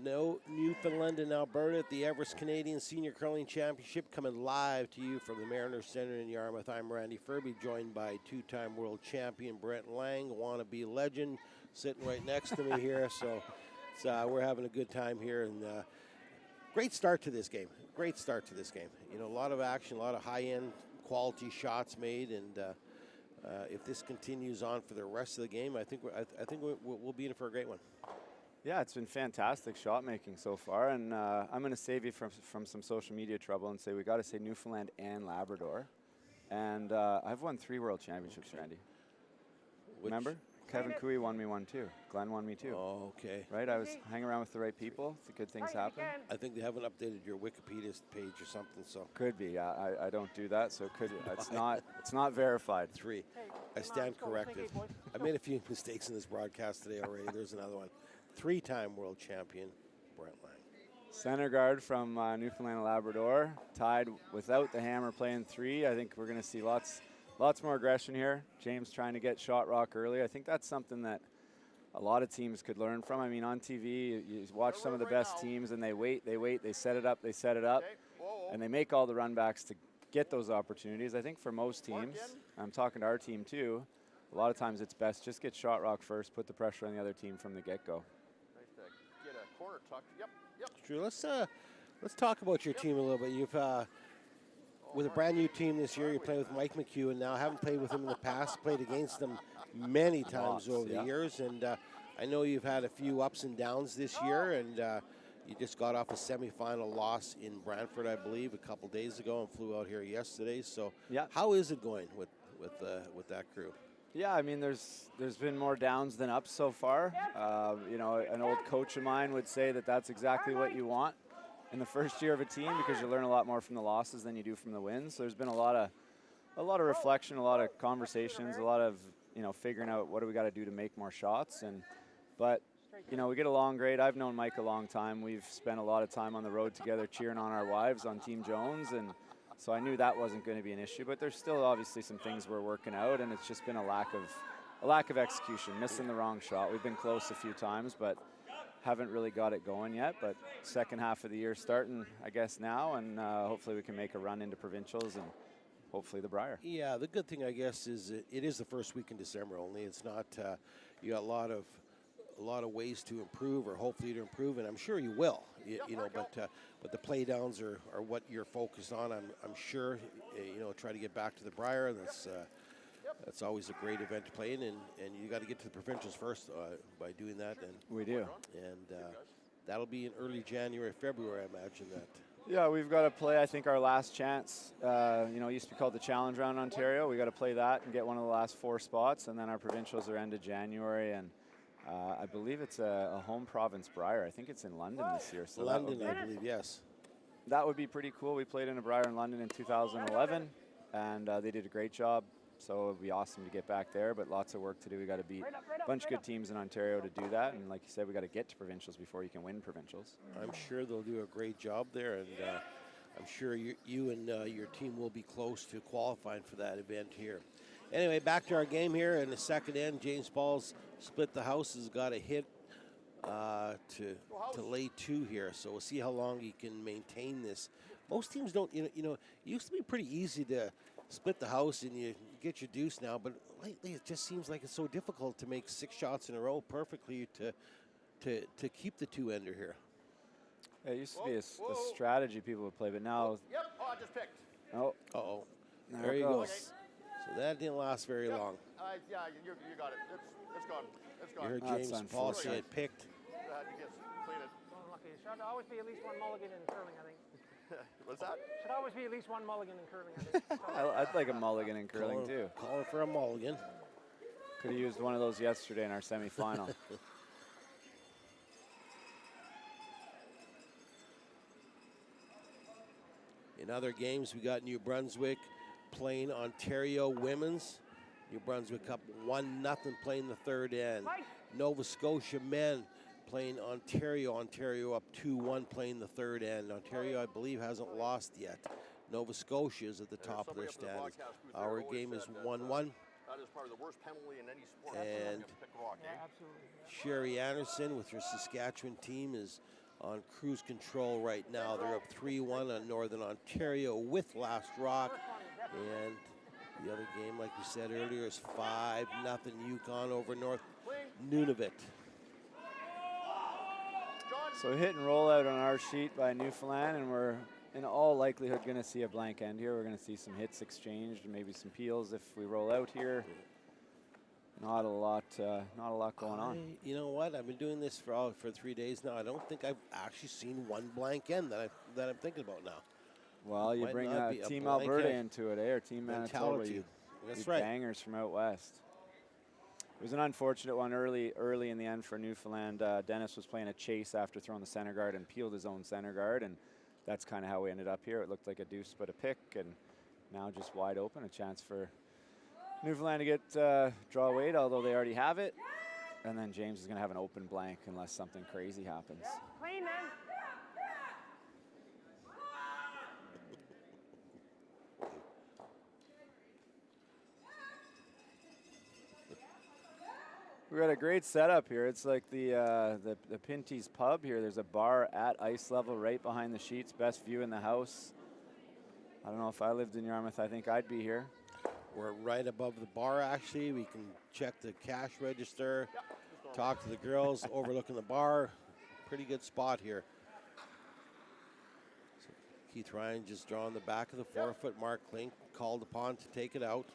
Newfoundland and Alberta at the Everest Canadian Senior Curling Championship, coming live to you from the Mariners Center in Yarmouth. I'm Randy Furby, joined by 2-time world champion Brent Lang, wannabe legend, sitting right next to me here. So we're having a good time here, and great start to this game. Great start to this game. You know, a lot of action, a lot of high-end quality shots made, and if this continues on for the rest of the game, I think we'll be in for a great one. yeah, it's been fantastic shot making so far, and I'm going to save you from some social media trouble and say we got to say Newfoundland and Labrador, and I've won 3 world championships, Randy. Remember? Kevin Cooey won me 1 too. Glenn won me 2. Oh, okay. Right? I was hanging around with the right people. The good things happen. I think they haven't updated your Wikipedia page or something. So Could be. I don't do that, so it could. It's not verified. 3. I stand corrected. I made a few mistakes in this broadcast today already. There's another one. 3-time world champion Brent Lang. Center guard from Newfoundland and Labrador, tied without the hammer, playing 3. I think we're going to see lots more aggression here. James trying to get shot rock early. I think that's something that a lot of teams could learn from. I mean, on TV, you watch some of the best teams, and they wait, they set it up, and they make all the run backs to get those opportunities. I think for most teams, I'm talking to our team too, a lot of times it's best just get shot rock first, put the pressure on the other team from the get-go. Nice to get a corner tuck. Yep. It's true. Let's talk about your team a little bit. You've with a brand new team this year, you're playing with Mike McHugh, and now haven't played with him in the past, played against him many times over the years, and I know you've had a few ups and downs this year, and you just got off a semifinal loss in Brantford, I believe, a couple days ago, and flew out here yesterday. So how is it going with that crew? Yeah, I mean, there's been more downs than ups so far. You know, an old coach of mine would say that that's exactly what you want in the first year of a team, because you learn a lot more from the losses than you do from the wins. So there's been a lot of reflection, a lot of conversations, a lot of, you know, figuring out what do we got to do to make more shots. But you know, we get along great. I've known Mike a long time. We've spent a lot of time on the road together, cheering on our wives on Team Jones, and so I knew that wasn't going to be an issue. But there's still obviously some things we're working out, and it's just been a lack of execution, missing the wrong shot. We've been close a few times, but haven't really got it going yet. But second half of the year starting, I guess, now, and hopefully we can make a run into provincials and hopefully the Brier. Yeah, the good thing, I guess, is it is the first week in December only. It's not you got a lot of ways to improve, or hopefully to improve, and I'm sure you will. You know, but the play downs are what you're focused on. I'm sure. You know, try to get back to the Brier. That's always a great event to play in, and you got to get to the provincials first by doing that. And we do. And that'll be in early January, February, I imagine that. Yeah, we've got to play, I think, our last chance. You know, it used to be called the Challenge Round Ontario. We got to play that and get one of the last 4 spots, and then our provincials are end of January, and I believe it's a home province Brier. I think it's in London this year. So London, I believe, yes. That would be pretty cool. We played in a Brier in London in 2011, and they did a great job. So it would be awesome to get back there, but lots of work to do. We got to beat a bunch of good teams in Ontario to do that, and like you said, we got to get to provincials before you can win provincials. I'm sure they'll do a great job there, and I'm sure you and your team will be close to qualifying for that event here. Anyway, back to our game here in the second end. James Paul's split the house, has got a hit to lay 2 here, so we'll see how long he can maintain this. Most teams don't, you know, it used to be pretty easy to split the house and you get your deuce now, but lately it just seems like it's so difficult to make 6 shots in a row perfectly to keep the 2-ender here. Yeah, it used to be a strategy people would play, but now. Yep. Oh, I just picked. Oh. Uh-oh. There There he goes. So That didn't last very long. Yeah, you got it. It's gone. It's gone. You heard That's James Paul say unfortunate. it picked. You just clean it. Unlucky. Should always be at least one mulligan in curling, I think. What's that? Should always be at least one mulligan in curling, I think. I'd like a mulligan in curling too. Calling for a mulligan. Could have used one of those yesterday in our semifinal. In other games, we got New Brunswick playing Ontario women's. New Brunswick up 1-0 playing the third end. Nova Scotia men playing Ontario. Ontario up 2-1 playing the third end. Ontario, I believe, hasn't lost yet. Nova Scotia is at the top of their standings. Our game is 1-1. That is probably the worst penalty in any sport. And Sherry Anderson with her Saskatchewan team is on cruise control right now. They're up 3-1 on Northern Ontario with Last Rock. And the other game, like we said earlier, is 5-0 Yukon over North Nunavut. So hit and roll out on our sheet by Newfoundland, and we're in all likelihood going to see a blank end here. We're going to see some hits exchanged, and maybe some peels if we roll out here. Not a lot going on. You know what? I've been doing this for 3 days now. I don't think I've actually seen one blank end that I'm thinking about now. Well, you bring Team Alberta into it, or Team Manitoba. That's right. Bangers from out west. It was an unfortunate one early in the end for Newfoundland. Dennis was playing a chase after throwing the center guard and peeled his own center guard, and that's kind of how we ended up here. It looked like a deuce but a pick, and now just wide open, a chance for Newfoundland to get draw weight, although they already have it. And then James is going to have an open blank unless something crazy happens. Clean then. We got a great setup here. It's like the Pinty's Pub here. There's a bar at ice level right behind the sheets. Best view in the house. I don't know if I lived in Yarmouth. I think I'd be here. We're right above the bar, actually. We can check the cash register, talk to the girls, overlooking the bar. Pretty good spot here. So Keith Ryan just drawing the back of the 4-foot mark. Klink called upon to take it out.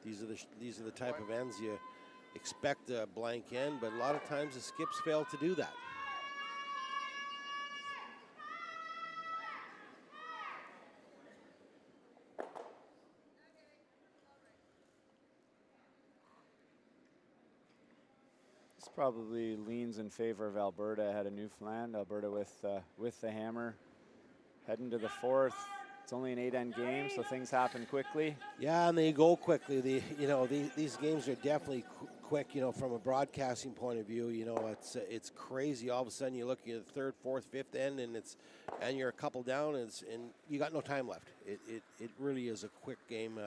These are the type of ends you expect a blank end, but a lot of times the skips fail to do that. This probably leans in favor of Alberta ahead of Newfoundland. Alberta with the hammer, heading to the fourth. It's only an 8-end game, so things happen quickly. Yeah, and they go quickly. These games are definitely quick. From a broadcasting point of view, it's crazy. All of a sudden, you're looking at the third, fourth, fifth end, and you're a couple down, and you got no time left. It really is a quick game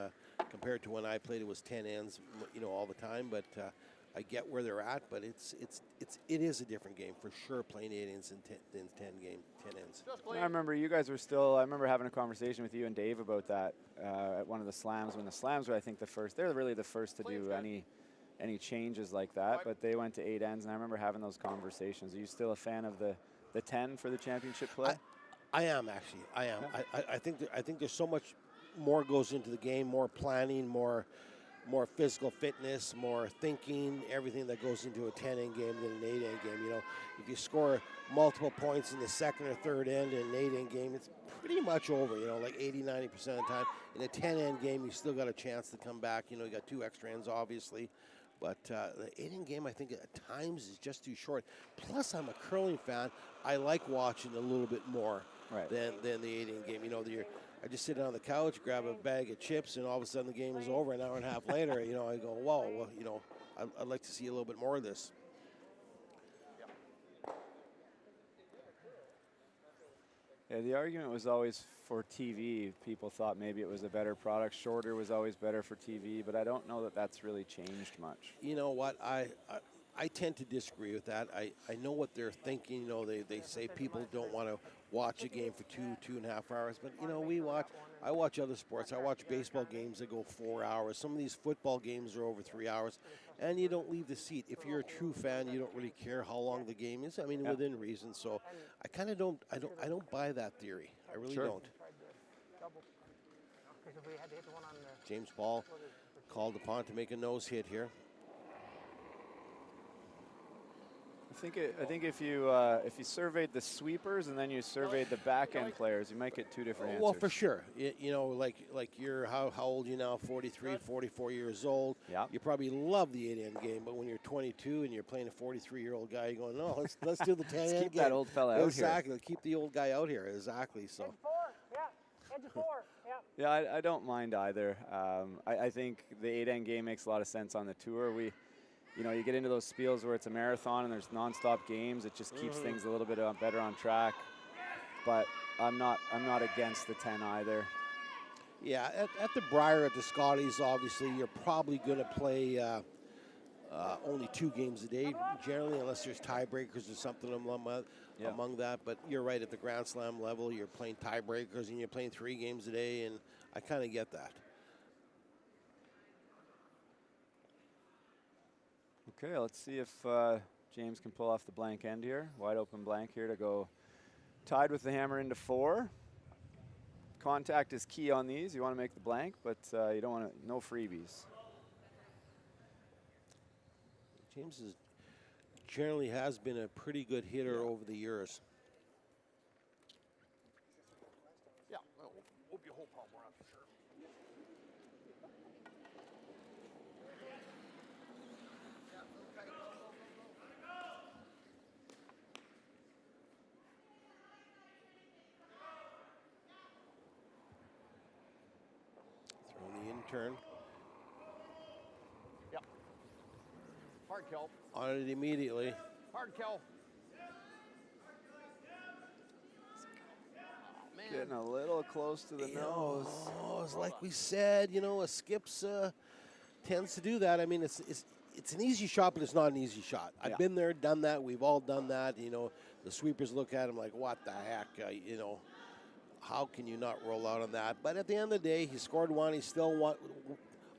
compared to when I played. It was 10 ends, all the time. But I get where they're at, but it is a different game for sure. Playing 8 ends and 10 ends. I remember you guys were still. I remember having a conversation with you and Dave about that at one of the slams. When the slams were, I think, the first. They're really the first to do any changes like that. But they went to 8 ends, and I remember having those conversations. Are you still a fan of the 10 for the championship play? I am actually. I am. Yeah. I think there's so much more goes into the game, more planning, more physical fitness, more thinking, everything that goes into a 10-end game than an 8-end game. If you score multiple points in the second or third end in an 8-end game, it's pretty much over, like 80-90% of the time. In a 10-end game, you still got a chance to come back. You got 2 extra ends, obviously. But the 8-end game, I think at times is just too short. Plus, I'm a curling fan. I like watching a little bit more than the 8-end game. I just sit on the couch, grab a bag of chips, and all of a sudden the game is over. An hour and a half later, I go, whoa, well, I'd like to see a little bit more of this. Yeah, the argument was always for TV. People thought maybe it was a better product. Shorter was always better for TV, but I don't know that that's really changed much. You know what? I tend to disagree with that. I know what they're thinking. They say people don't want to watch a game for 2.5 hours. But, I watch other sports. I watch baseball games that go 4 hours. Some of these football games are over 3 hours. And you don't leave the seat. If you're a true fan, you don't really care how long the game is. I mean, within reason. So I kind of don't buy that theory. I really Sure. don't. Tried to double. Because if we had to hit the one on the James Paul called upon to make a nose hit here. I think if you surveyed the sweepers and then you surveyed the back end players, you might get two different answers. Well, for sure. You know, like you're how old are you now? 43, 44 years old. Yeah. You probably love the 8-end game, but when you're 22 and you're playing a 43-year-old guy, you're going, no, let's do the 10-end game. Keep that old fella out here. Exactly. Keep the old guy out here. Exactly. So. edge 4. Yeah. Edge 4. Yeah. Yeah, I don't mind either. I think the 8-end game makes a lot of sense on the tour. You know, you get into those spiels where it's a marathon and there's nonstop games. It just keeps things a little bit better on track. But I'm not against the 10 either. Yeah, at the Briar, at the Scotties, obviously, you're probably going to play only 2 games a day, generally, unless there's tiebreakers or something among that. But you're right, at the Grand Slam level, you're playing tiebreakers and you're playing 3 games a day, and I kind of get that. Okay, let's see if James can pull off the blank end here. Wide open blank here to go tied with the hammer into 4. Contact is key on these. You want to make the blank, but you don't want to, no freebies. James generally has been a pretty good hitter over the years. Yeah, well, we'll be a whole pile more, that's for sure. Throwing the in-turn. Yeah. Hard kill. On it immediately. Hard kill. Getting a little close to the nose. Oh, it's like we said, you know, a skips tends to do that. I mean, it's an easy shot, but it's not an easy shot. I've been there, done that. We've all done that. You know, the sweepers look at him like, what the heck? You know, how can you not roll out on that? But at the end of the day, he scored 1. He's still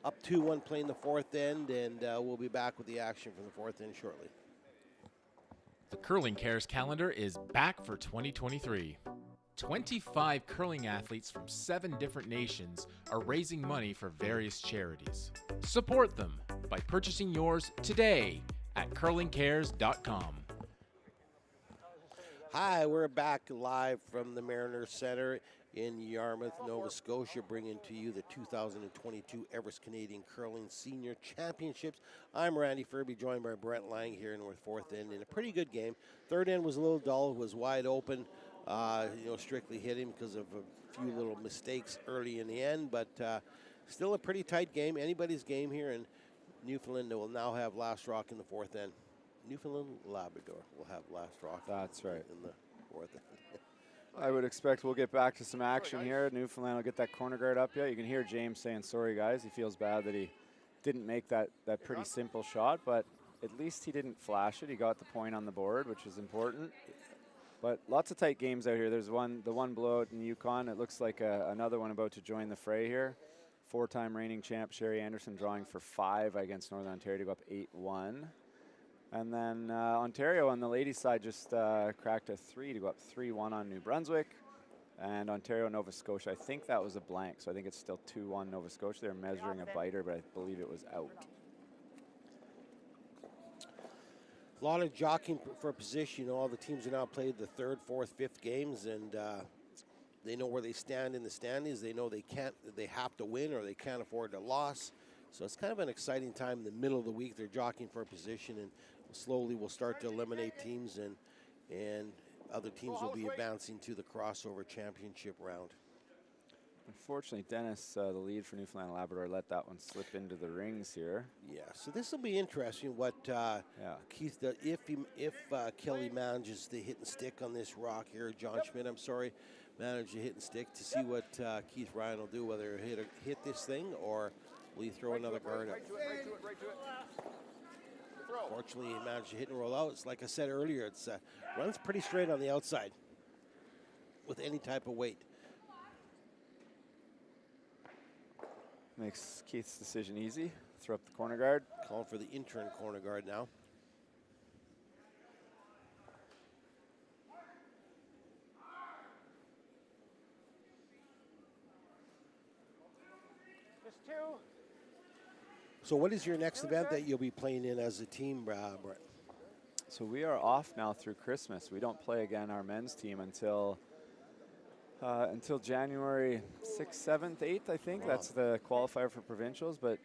up 2-1 playing the 4th end, and we'll be back with the action from the 4th end shortly. The Curling Cares calendar is back for 2023. 25 curling athletes from 7 different nations are raising money for various charities. Support them by purchasing yours today at curlingcares.com. Hi, we're back live from the Mariners Center in Yarmouth, Nova Scotia, bringing to you the 2022 Everest Canadian Curling Senior Championships. I'm Randy Furby, joined by Brent Lang here in the 4th end in a pretty good game. 3rd end was a little dull, was wide open. You know, strictly hit him because of a few little mistakes early in the end, but still a pretty tight game. Anybody's game here, and Newfoundland will now have last rock in the 4th end. Newfoundland, Labrador will have last rock. That's right. In the 4th end. I would expect we'll get back to some action here. Newfoundland will get that corner guard up. Yeah, you can hear James saying, sorry, guys. He feels bad that he didn't make that pretty simple shot, but at least he didn't flash it. He got the point on the board, which is important. But lots of tight games out here. There's the one blowout in the Yukon. It looks like another one about to join the fray here. 4-time reigning champ Sherry Anderson drawing for 5 against Northern Ontario to go up 8-1. And then Ontario on the ladies' side just cracked a 3 to go up 3-1 on New Brunswick. And Ontario, Nova Scotia, I think that was a blank. So I think it's still 2-1 Nova Scotia. They're measuring a biter, but I believe it was out. A lot of jockeying for position. You know, all the teams are now played the 3rd, 4th, 5th games, and they know where they stand in the standings. They know they have to win or they can't afford a loss. So it's kind of an exciting time in the middle of the week. They're jockeying for a position, and slowly we'll start to eliminate teams, and other teams will be advancing to the crossover championship round. Unfortunately, Dennis, the lead for Newfoundland and Labrador, let that one slip into the rings here. Yeah, so this will be interesting. What Keith does if Kelly manages to hit and stick on this rock here. John Schmidt, I'm sorry, managed to hit and stick to see what Keith Ryan will do. Whether he'll hit this thing or will he throw another guard up. Right to it. Throw. Fortunately, he managed to hit and roll out. It's like I said earlier. It's runs pretty straight on the outside with any type of weight. Makes Keith's decision easy. Throw up the corner guard. Calling for the intern corner guard now. 2. So what is your next event that you'll be playing in as a team, Brett? So we are off now through Christmas. We don't play again our men's team until January 6th, 7th, 8th, I think. Wow. That's the qualifier for provincials. But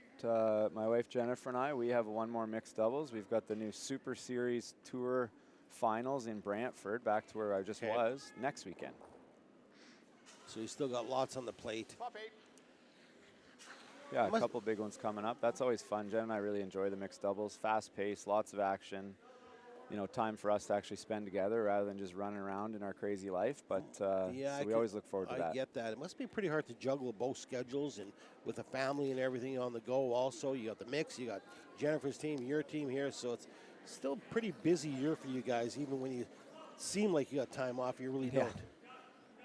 my wife Jennifer and I, we have one more mixed doubles. We've got the new Super Series Tour Finals in Brantford, back to where I just was, next weekend. So you still got lots on the plate. Top 8. Yeah, a couple big ones coming up. That's always fun. Jen and I really enjoy the mixed doubles. Fast pace, lots of action. You know, time for us to actually spend together rather than just running around in our crazy life. But yeah, so we always look forward to that. I get that. It must be pretty hard to juggle both schedules and with a family and everything on the go. Also, you got the mix. You got Jennifer's team, your team here. So it's still a pretty busy year for you guys. Even when you seem like you got time off, you really don't.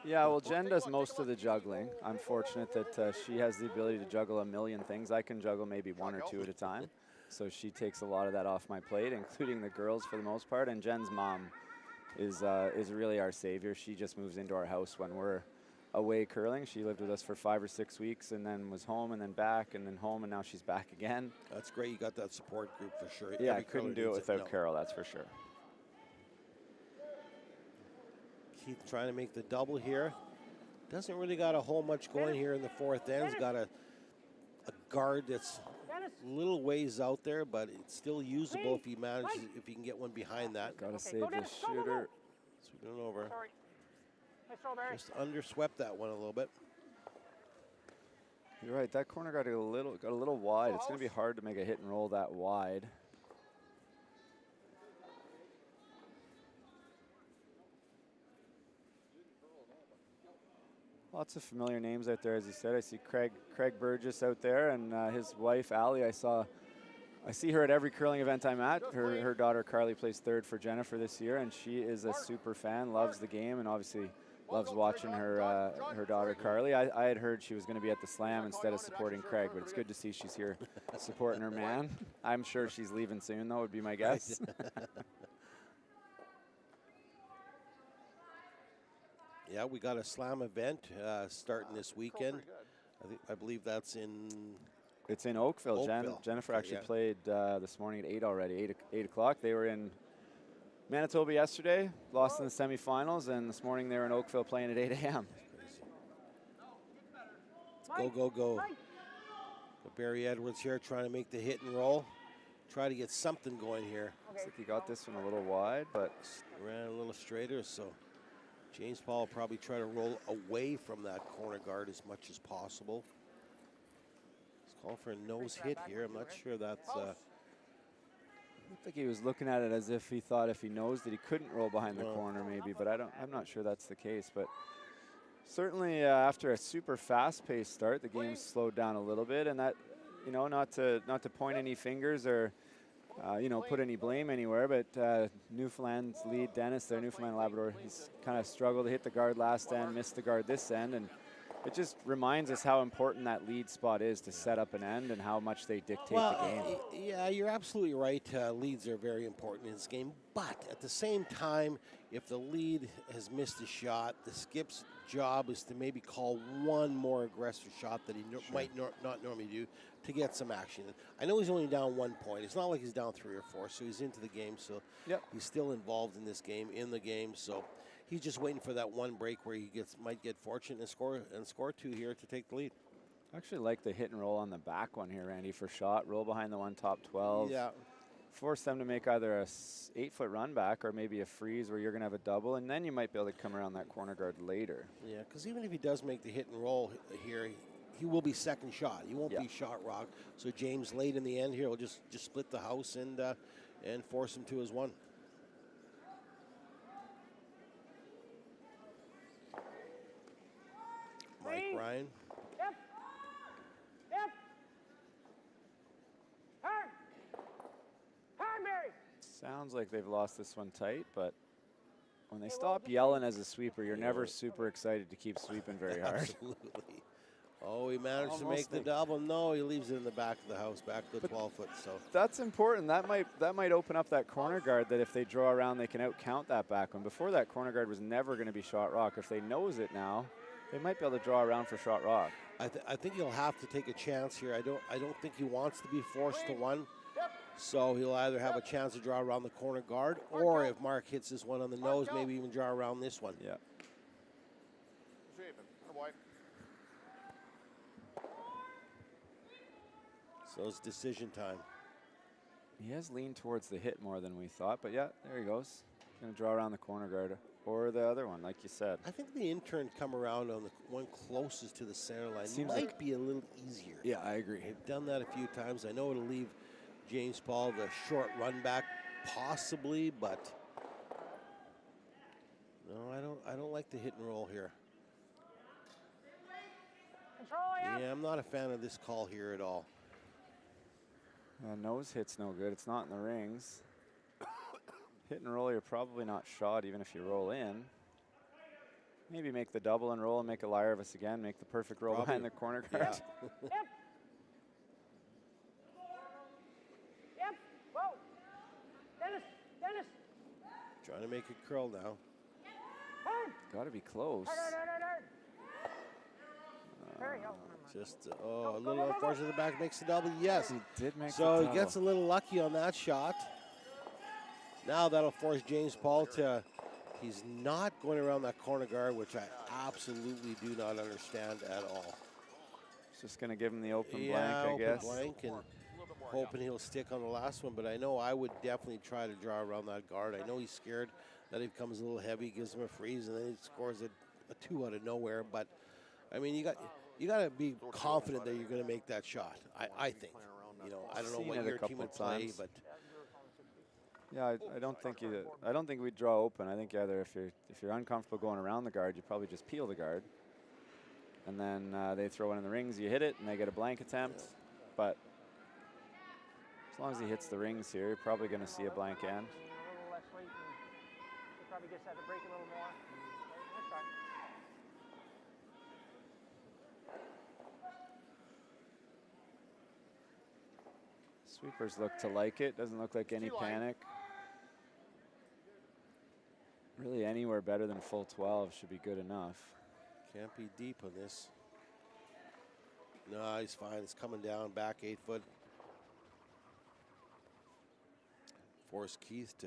Yeah, well, Jen does most of the juggling. I'm fortunate that she has the ability to juggle a million things. I can juggle maybe one or two at a time. So she takes a lot of that off my plate, including the girls for the most part. And Jen's mom is really our savior. She just moves into our house when we're away curling. She lived with us for 5 or 6 weeks and then was home and then back and then home, and now she's back again. That's great. You got that support group for sure. Yeah, Every I couldn't curler do it needs without Carol, that's for sure. Keith trying to make the double here. Doesn't really got a whole much going here in the fourth end. He's got a guard that's a little ways out there, but it's still usable if he manages, if he can get one behind that. Gotta save the shooter. Sweeping it over. Sorry. Nice throw, Barry. Just underswept that one a little bit. You're right, that corner got a little wide. It's gonna be hard to make a hit and roll that wide. Lots of familiar names out there, as you said. I see Craig Burgess out there, and his wife Allie. I see her at every curling event I'm at. Her daughter Carly plays third for Jennifer this year, and she is a super fan, loves the game, and obviously loves watching her daughter Carly. I had heard she was going to be at the Slam instead of supporting Craig, but it's good to see she's here supporting her man. I'm sure she's leaving soon, though, would be my guess. Yeah, we got a Slam event starting this weekend. I believe that's in. It's in Oakville. Jennifer actually played this morning at 8 already. 8 o'clock. They were in Manitoba yesterday, lost in the semifinals, and this morning they were in Oakville playing at 8 a.m. Go, go, go. Barry Edwards here trying to make the hit and roll. Try to get something going here. Looks like he got this one a little wide, but ran a little straighter, so James Paul will probably try to roll away from that corner guard as much as possible. He's calling for a nose hit here. I'm not sure that's. I think he was looking at it as if he thought if he nosed that he couldn't roll behind the corner, maybe. But I'm not sure that's the case. But certainly after a super fast-paced start, the game slowed down a little bit, and that, you know, not to point any fingers or you know, put any blame anywhere, but Newfoundland's lead, Dennis, their Newfoundland Labrador, he's kind of struggled to hit the guard last end, missed the guard this end, and it just reminds us how important that lead spot is to set up an end and how much they dictate the game. Yeah, you're absolutely right. Leads are very important in this game, but at the same time, if the lead has missed a shot, the skip's job is to maybe call one more aggressive shot that he might not normally do to get some action. I know he's only down 1 point. It's not like he's down 3 or 4, so he's into the game. So he's still involved in this game, So he's just waiting for that one break where he might get fortunate and score 2 here to take the lead. I actually like the hit and roll on the back one here, Randy, for shot. Roll behind the one, top 12. Yeah. Force them to make either a 8-foot run back or maybe a freeze where you're going to have a double, and then you might be able to come around that corner guard later. Yeah, because even if he does make the hit and roll here, he will be second shot. He won't be shot rock. So James, late in the end here, will just split the house and force him to his one. Mike Ryan. Yep. Turn, Barry. Sounds like they've lost this one tight, but when they stop yelling as a sweeper, you're never super excited to keep sweeping very hard. Absolutely. Oh, he managed to make the double. No, he leaves it in the back of the house, back to the 12-foot. So that's important. That might open up that corner guard that if they draw around, they can out-count that back one. Before, that corner guard was never going to be shot rock. If they nose it now, they might be able to draw around for shot rock. I think he'll have to take a chance here. I don't think he wants to be forced to one. So he'll either have a chance to draw around the corner guard, or if Mark hits this one on the nose, maybe even draw around this one. Yeah. So it's decision time. He has leaned towards the hit more than we thought, but yeah, there he goes. Going to draw around the corner guard or the other one, like you said. I think the intern come around on the one closest to the center line. Seems might like be a little easier. Yeah, I agree. They've done that a few times. I know it'll leave James Paul the short run back, possibly, but no, I don't like the hit and roll here. Yeah, I'm not a fan of this call here at all. Nose hit's no good. It's not in the rings. Hit and roll, you're probably not shot even if you roll in. Maybe make the double and roll and make a liar of us again. Make the perfect roll behind the corner guard. Yeah. Yep. Whoa. Dennis. Trying to make it curl now. Got to be close. Just a little unfortunate. The back makes the double. Yes, He did make the so he double. gets a little lucky on that shot. Now that'll force James Paul to. He's not going around that corner guard, which I absolutely do not understand at all. It's just going to give him the open Yeah, blank, I open guess. blank, and hoping he'll stick on the last one. But I know I would definitely try to draw around that guard. I know he's scared that he becomes a little heavy, gives him a freeze, and then he scores a two out of nowhere. But I mean, you got to be confident that you're going to make that shot. I think. You know, I don't know Seen what it a your team couple would play, times. but Yeah, I don't think we'd draw open. I think either if you're uncomfortable going around the guard, you probably just peel the guard, and then they throw it in the rings. You hit it, and they get a blank attempt. But as long as he hits the rings here, you're probably going to see a blank end. A little less weight, and he probably gets that to break a little more. Let's try. Sweepers look to like it. Doesn't look like any panic. Really, anywhere better than full 12 should be good enough. can't be deep on this. No, he's fine. It's coming down, back 8 foot. Force Keith to,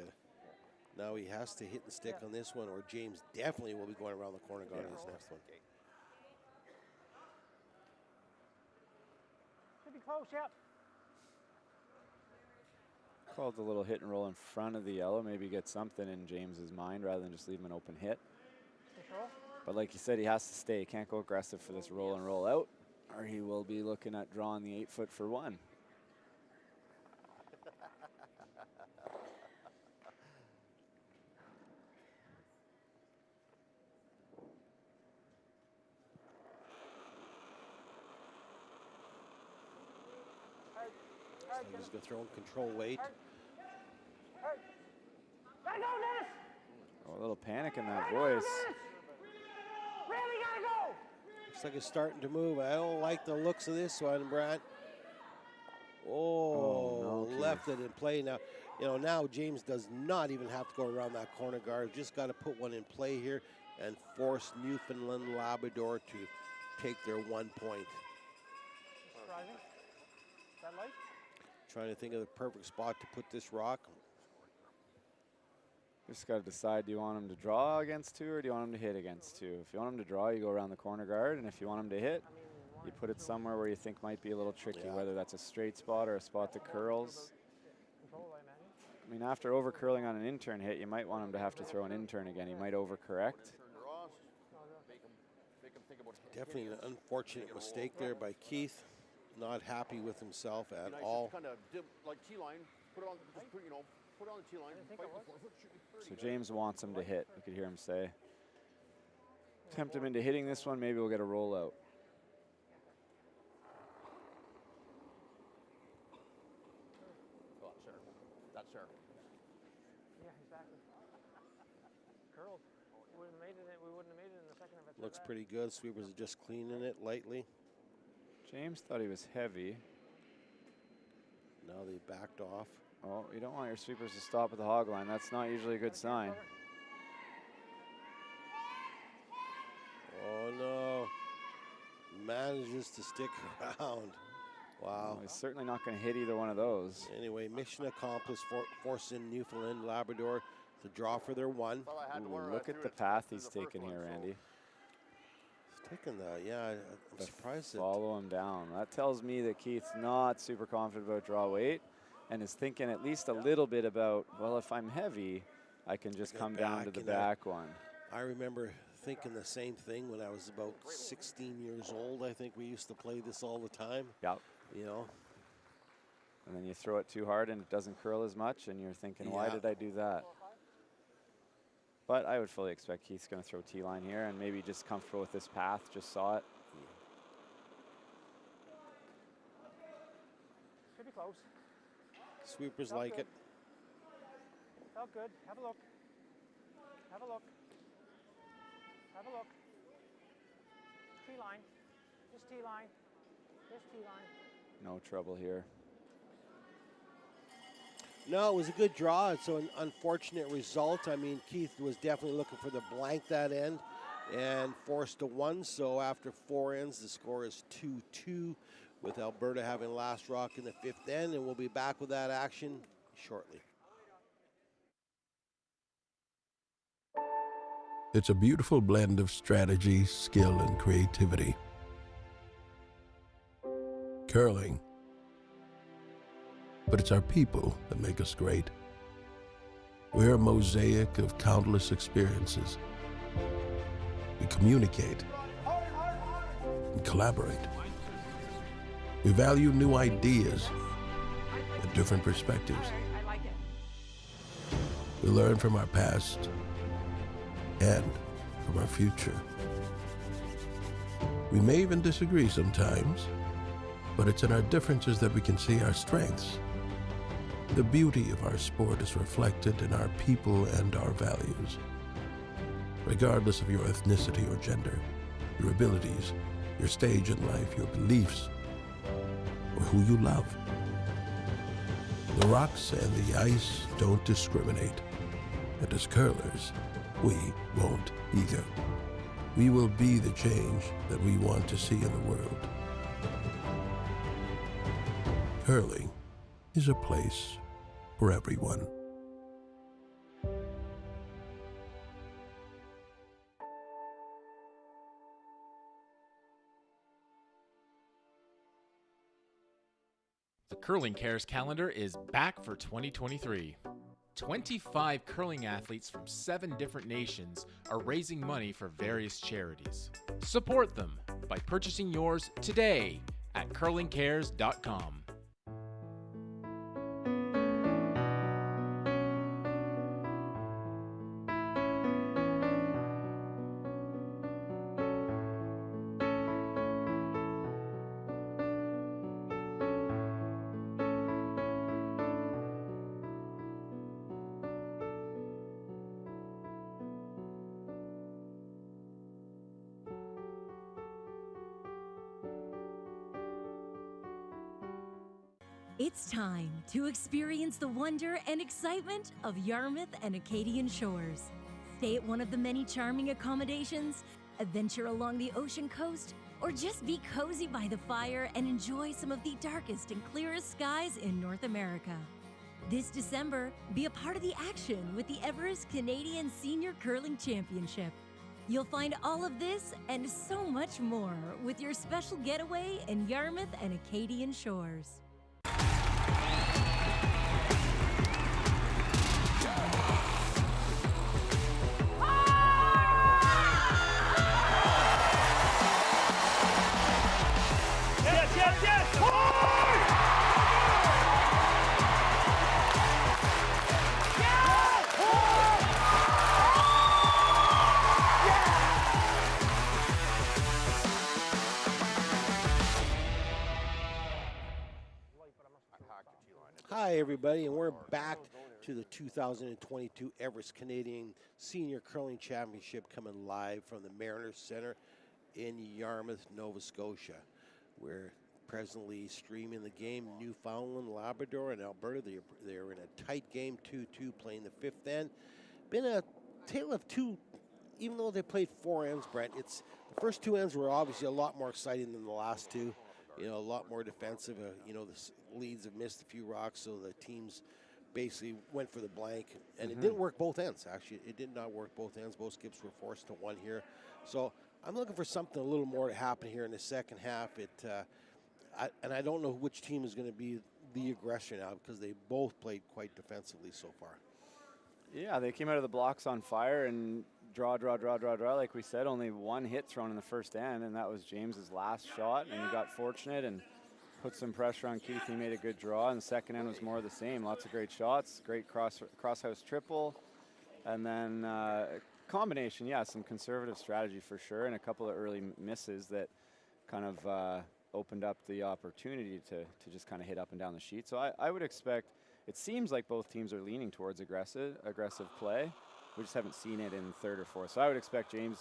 now he has to hit and stick on this one, or James definitely will be going around the corner guard on this next one. Should be close, yep. Called the little hit and roll in front of the yellow. Maybe get something in James's mind rather than just leave him an open hit. Control. But like you said, he has to stay. He can't go aggressive for this roll and roll out, or he will be looking at drawing the 8 foot for one. So he's going to throw in control weight. Gotta go, Dennis! Oh, a little panic in that voice. Really gotta go! Looks like it's starting to move. I don't like the looks of this one, Brad. Oh, no, left it in play now. You know, now James does not even have to go around that corner guard. Just got to put one in play here and force Newfoundland Labrador to take their 1 point. Driving. That light? Trying to think of the perfect spot to put this rock. Just got to decide, do you want him to draw against two or do you want him to hit against two? If you want him to draw, you go around the corner guard, and if you want him to hit, you put it somewhere where you think might be a little tricky, whether that's a straight spot or a spot that curls. Control, I imagine. I mean, after over curling on an intern hit, you might want him to have to throw an intern again. He might overcorrect. Definitely an unfortunate mistake there by Keith. Not happy with himself at all. Kind of dip, like T-line, put it on, just put, put it on the T-line. Fight the 4 foot, shoot me So James wants him to hit. You could hear him say. Tempt him into hitting this one. Maybe we'll get a rollout. Oh, sir. That's sir. Yeah, exactly. Curled. We wouldn't have made it. We wouldn't have made it in the second if it's Looks pretty good. Sweepers are just cleaning it lightly. James thought he was heavy. Now they backed off. Oh, you don't want your sweepers to stop at the hog line. That's not usually a good sign. Oh no. manages to stick around. Wow. Well, he's certainly not going to hit either one of those. Anyway, mission accomplished, forcing Newfoundland Labrador to draw for their one. Ooh, look at the path he's taking here, Randy. He's taking the, yeah, I'm surprised. Follow him down. That tells me that Keith's not super confident about draw weight and is thinking at least a little bit about, well, if I'm heavy, I can just come down to the back one. I remember thinking the same thing when I was about 16 years old. I think we used to play this all the time. Yep. You know. And then you throw it too hard and it doesn't curl as much and you're thinking, why did I do that? But I would fully expect Keith's going to throw T-line here and maybe just comfortable with this path, just saw it. Should be close. Sweepers like it. Felt good. Have a look. Have a look. Have a look. T-line. Just T-line. Just T-line. No trouble here. No, it was a good draw. It's an unfortunate result. I mean, Keith was definitely looking for the blank that end and forced a one. So after 4 ends, the score is 2-2 with Alberta having last rock in the 5th end. And we'll be back with that action shortly. It's a beautiful blend of strategy, skill, and creativity. Curling. But it's our people that make us great. We're a mosaic of countless experiences. We communicate and collaborate. We value new ideas and different perspectives. We learn from our past and from our future. We may even disagree sometimes, but it's in our differences that we can see our strengths. The beauty of our sport is reflected in our people and our values. Regardless of your ethnicity or gender, your abilities, your stage in life, your beliefs, or who you love. The rocks and the ice don't discriminate. And as curlers, we won't either. We will be the change that we want to see in the world. Curling is a place for everyone. The Curling Cares calendar is back for 2023. 25 curling athletes from 7 different nations are raising money for various charities. Support them by purchasing yours today at curlingcares.com. It's time to experience the wonder and excitement of Yarmouth and Acadian shores. Stay at one of the many charming accommodations, adventure along the ocean coast, or just be cozy by the fire and enjoy some of the darkest and clearest skies in North America. This December, be a part of the action with the Everest Canadian Senior Curling Championship. You'll find all of this and so much more with your special getaway in Yarmouth and Acadian shores. Hi, everybody, and we're back to the 2022 Everest Canadian Senior Curling Championship coming live from the Mariners Center in Yarmouth, Nova Scotia. We're presently streaming the game. Newfoundland, Labrador, and Alberta. They're in a tight game, 2-2, playing the 5th end. Been a tale of two, even though they played 4 ends, Brent. It's the first two ends were obviously a lot more exciting than the last two. You know, a lot more defensive. You know, the leads have missed a few rocks, so the teams basically went for the blank. And it didn't work both ends, actually. It did not work both ends. Both skips were forced to one here. So I'm looking for something a little more to happen here in the second half. And I don't know which team is going to be the aggressor now because they both played quite defensively so far. Yeah, they came out of the blocks on fire and draw, like we said. Only one hit thrown in the first end, and that was James's last shot, and he got fortunate and put some pressure on Keith. He made a good draw, and the second end was more of the same. Lots of great shots, great cross-house triple, and then combination, yeah, some conservative strategy for sure, and a couple of early misses that kind of opened up the opportunity to just kind of hit up and down the sheet. So I would expect, it seems like both teams are leaning towards aggressive play. We just haven't seen it in third or fourth. So I would expect James,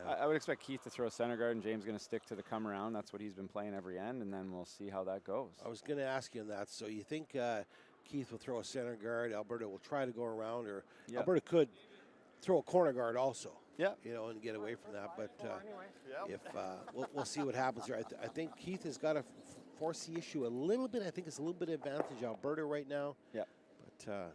I would expect Keith to throw center guard, and James going to stick to the come around. That's what he's been playing every end, and then we'll see how that goes. I was going to ask you on that. So you think Keith will throw a center guard, Alberta will try to go around, or Alberta could throw a corner guard also? Yeah, you know, and get away from that. But if we'll see what happens here. I think Keith has got to force the issue a little bit. I think it's a little bit of advantage Alberta right now. Yeah, but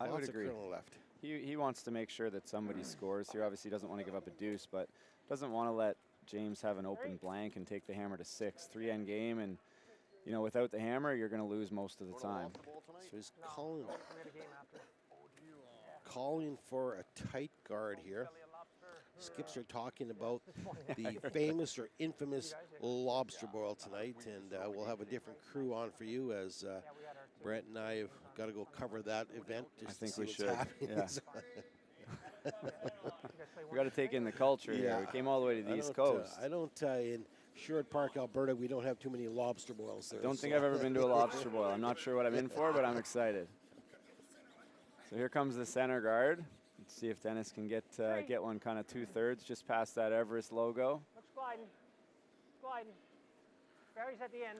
I would agree. Left. He wants to make sure that somebody scores here. Obviously, he doesn't want to give up a deuce, but doesn't want to let James have an open blank and take the hammer to 6. 3-end game, and you know, without the hammer, you're going to lose most of the time. So he's calling for a tight guard here. Skips are talking about the famous or infamous lobster boil tonight, and we'll have a different crew on for you as Brent and I have got to go cover that event. Just I think to we see should. What's Yeah. We got to take in the culture here. We came all the way to the East Coast. I don't. In Sherwood Park, Alberta, we don't have too many lobster boils there. Don't think I've ever been to a lobster boil. I'm not sure what I'm in for, but I'm excited. So here comes the center guard. Let's see if Dennis can get one kind of 2/3 just past that Everest logo. Looks gliding. Barry's at the end.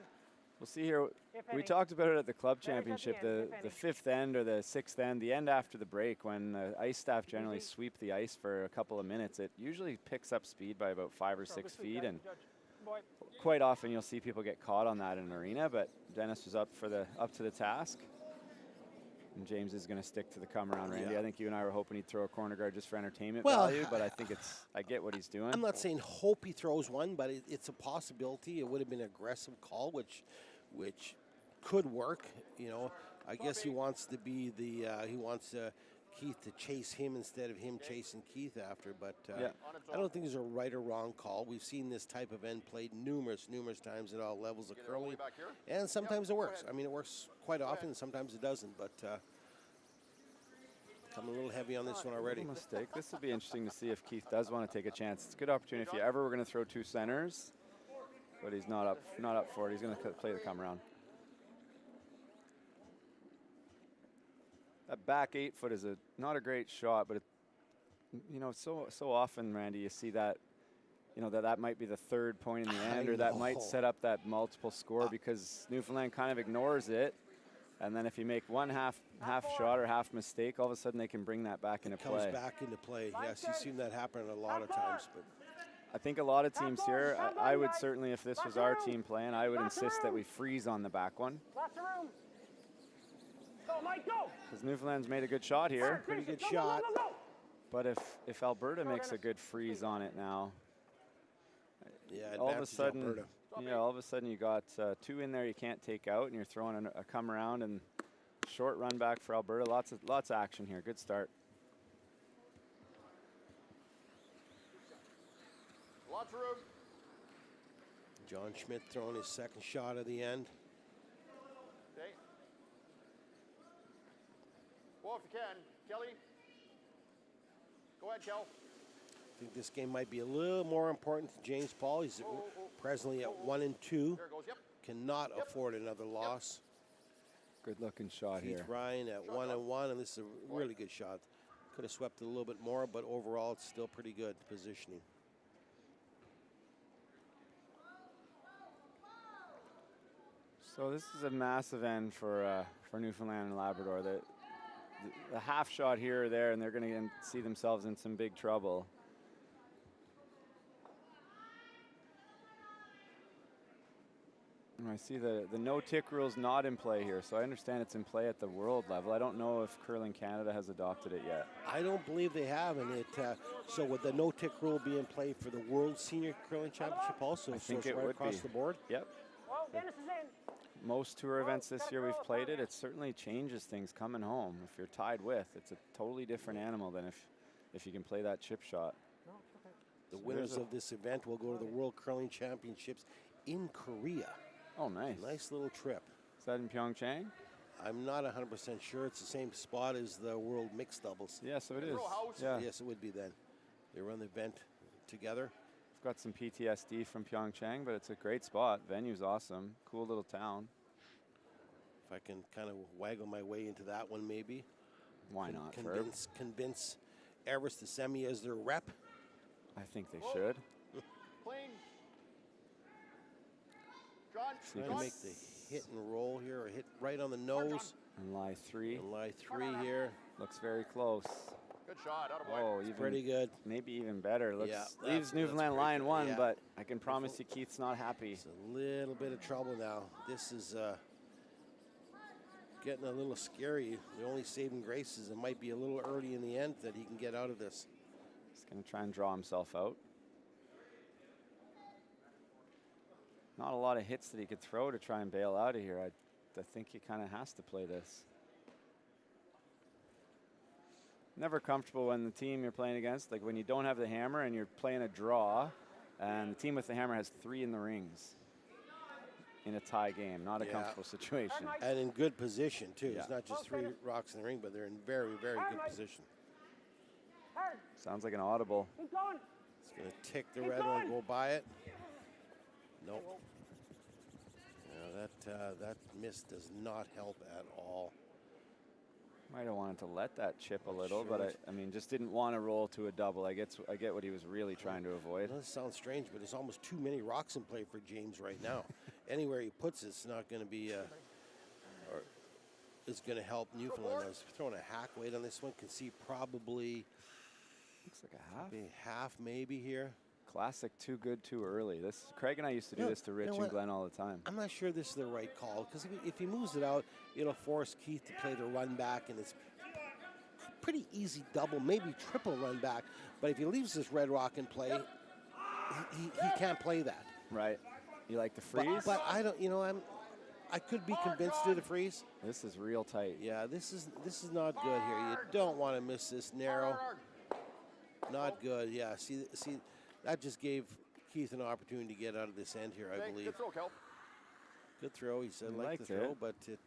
We'll see here. We talked about it at the club championship, the 5th end or the 6th end, the end after the break, when the ice staff generally sweep the ice for a couple of minutes. It usually picks up speed by about 5 or 6 feet, and quite often you'll see people get caught on that in an arena, but Dennis was up to the task. And James is going to stick to the come around, Randy. I think you and I were hoping he'd throw a corner guard just for entertainment value, but I think I get what he's doing. I'm not saying hope he throws one, but it's a possibility. It would have been an aggressive call, which could work. You know, I guess he wants to be he wants Keith to chase him instead of him chasing Keith after. But I don't think there's a right or wrong call. We've seen this type of end played numerous times at all levels of curling, and sometimes it works. I mean, it works quite often, and sometimes it doesn't. But come a little heavy on this one already. Mistake. This will be interesting to see if Keith does want to take a chance. It's a good opportunity if you ever were going to throw 2 centers, but he's not up for it. He's going to play the come around. That back 8-foot is not a great shot, but you know, so often, Randy, you see that, you know, that might be the 3rd point in the end, or that might set up that multiple score because Newfoundland kind of ignores it, and then if you make one half shot or half mistake, all of a sudden they can bring that back into play. Comes back into play. Yes, you've seen that happen a lot of times, but. I think a lot of teams here, I would certainly, if this was our team playing, I would insist that we freeze on the back one. Lots of room. Go, Mike, go. Because Newfoundland's made a good shot here. Pretty good shot. But if Alberta makes a good freeze on it now, all of a sudden, Alberta. all of a sudden you got 2 in there you can't take out, and you're throwing a come around and short run back for Alberta. Lots of action here. Good start. Lots of room. John Schmidt throwing his second shot of the end. Okay. Well, if you can, Kelly. Go ahead, Kel. I think this game might be a little more important to James Paul. He's presently at 1 and 2. There it goes. Yep. Cannot afford another loss. Good looking shot Keith here. Ryan at 1 and 1, and this is a really good shot. Could have swept it a little bit more, but overall it's still pretty good positioning. So this is a massive end for Newfoundland and Labrador. The half shot here or there, and they're going to see themselves in some big trouble. I see the no-tick rule's not in play here, so I understand it's in play at the world level. I don't know if Curling Canada has adopted it yet. I don't believe they have, and so would the no-tick rule be in play for the World Senior Curling Championship also? I think it's it right would across be. the board? Yep. Well, Dennis is in. Most tour events this year we've played it. It certainly changes things coming home. If you're tied with, it's a totally different animal than if you can play that chip shot. No, it's okay. The winners of this event will go to the World Curling Championships in Korea. Oh, nice. Nice little trip. Is that in Pyeongchang? I'm not 100% sure. It's the same spot as the World Mixed Doubles. Yeah, so it is. Yeah. Yes, it would be then. They run the event together. I've got some PTSD from Pyeongchang, but it's a great spot. Venue's awesome. Cool little town. If I can kind of waggle my way into that one, maybe. Why not? Convince Everest to send me as their rep. I think they should. Clean. John, Trying to make the hit and roll here, or hit right on the nose. And lie 3. And lie 3 here. Looks very close. good shot. Out of Oh, even pretty good. Maybe even better. Looks, Yeah, leaves Newfoundland pretty lying good. 1, Yeah. but I can promise you Keith's not happy. It's a little bit of trouble now. This is getting a little scary. The only saving grace is it might be a little early in the end that he can get out of this. He's going to try and draw himself out. Not a lot of hits that he could throw to try and bail out of here. I think he kind of has to play this. Never comfortable when the team you're playing against, like when you don't have the hammer and you're playing a draw, and the team with the hammer has 3 in the rings in a tie game. Not a comfortable situation. And in good position, too. Yeah. It's not just 3 rocks in the ring, but they're in very, very good position. Sounds like an audible. Keep going. It's going to tick the red one and go by it. Nope. No, that miss does not help at all. Might have wanted to let that chip a little, but I mean, just didn't want to roll to a double. I get what he was really trying to avoid. It does sound strange, but it's almost too many rocks in play for James right now. Anywhere he puts it's not going to be, or it's going to help Newfoundland. I was throwing a hack weight on this one. Can see probably looks like a half. Half maybe here. Classic too good too early. This Craig and I used to do this to Rich and Glenn all the time. I'm not sure this is the right call because if he moves it out, it'll force Keith to play the run back, and it's pretty easy double, maybe triple run back. But if he leaves this red rock in play, he can't play that. Right. You like the freeze? But I don't. I could be convinced to the freeze. This is real tight. Yeah, this is not good here. You don't want to miss this narrow. Not good. Yeah. See. That just gave Keith an opportunity to get out of this end here, I believe. Good throw, Kel. Good throw. He said like the throw, but it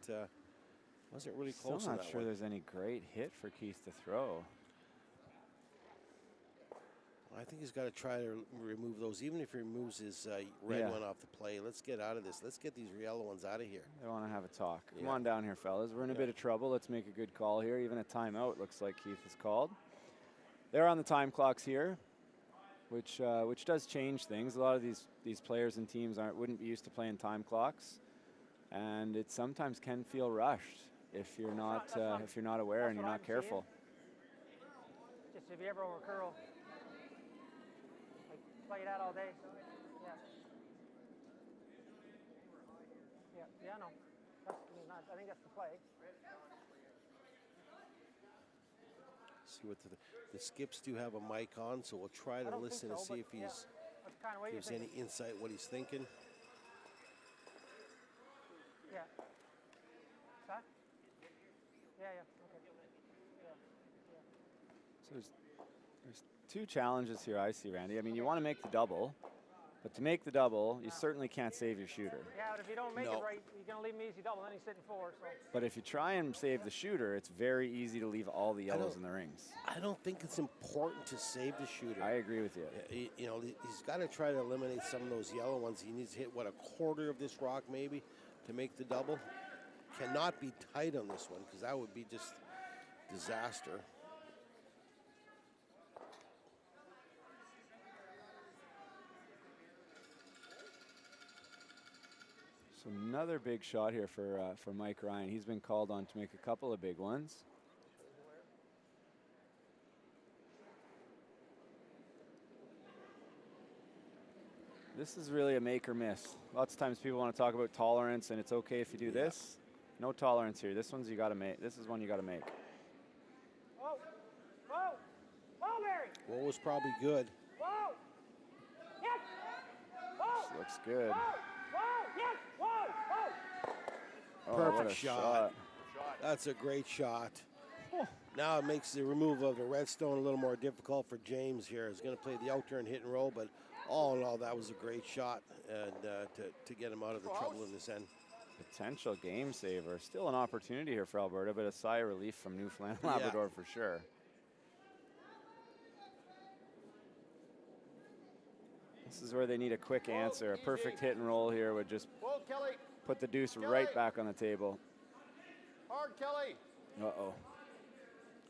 wasn't really close. Still not sure there's any great hit for Keith to throw. I think he's got to try to remove those, even if he removes his red one off the play. Let's get out of this. Let's get these yellow ones out of here. I want to have a talk. Come on down here, fellas. We're in a bit of trouble. Let's make a good call here. Even a timeout looks like Keith has called. They're on the time clocks here, which does change things. A lot of these players and teams wouldn't be used to playing time clocks, and it sometimes can feel rushed if you're not aware and you're not careful. Just if you ever over curl, like play that all day. Yeah, no. I think that's the play. See what the skips do have a mic on, so we'll try to listen and see if he's gives any insight what he's thinking. Yeah. Huh? Yeah. Okay. So there's 2 challenges here I see, Randy. I mean, you want to make the double, but to make the double, you certainly can't save your shooter. Yeah, but if you don't make it right, you're going to leave him easy double, then he's sitting 4. So. But if you try and save the shooter, it's very easy to leave all the yellows in the rings. I don't think it's important to save the shooter. I agree with you. He's got to try to eliminate some of those yellow ones. He needs to hit, what, a quarter of this rock maybe to make the double. Cannot be tight on this one because that would be just disaster. So another big shot here for Mike Ryan. He's been called on to make a couple of big ones. This is really a make or miss. Lots of times people want to talk about tolerance, and it's okay if you do this. No tolerance here. This one's you got to make. This is one you got to make. Whoa! Whoa! Whoa, Barry! What was probably good. Whoa! Yes! Whoa! This looks good. Whoa! Whoa! Yes! Whoa! Whoa! Oh, Perfect what a shot. That's a great shot. Now it makes the removal of the red stone a little more difficult for James here. He's going to play the out turn, hit and roll, but all in all, that was a great shot and to get him out of the trouble in this end. Potential game saver. Still an opportunity here for Alberta, but a sigh of relief from Newfoundland and Labrador for sure. This is where they need a quick answer. A perfect hit and roll here would just put the deuce right back on the table. Hard, Kelly. Uh-oh.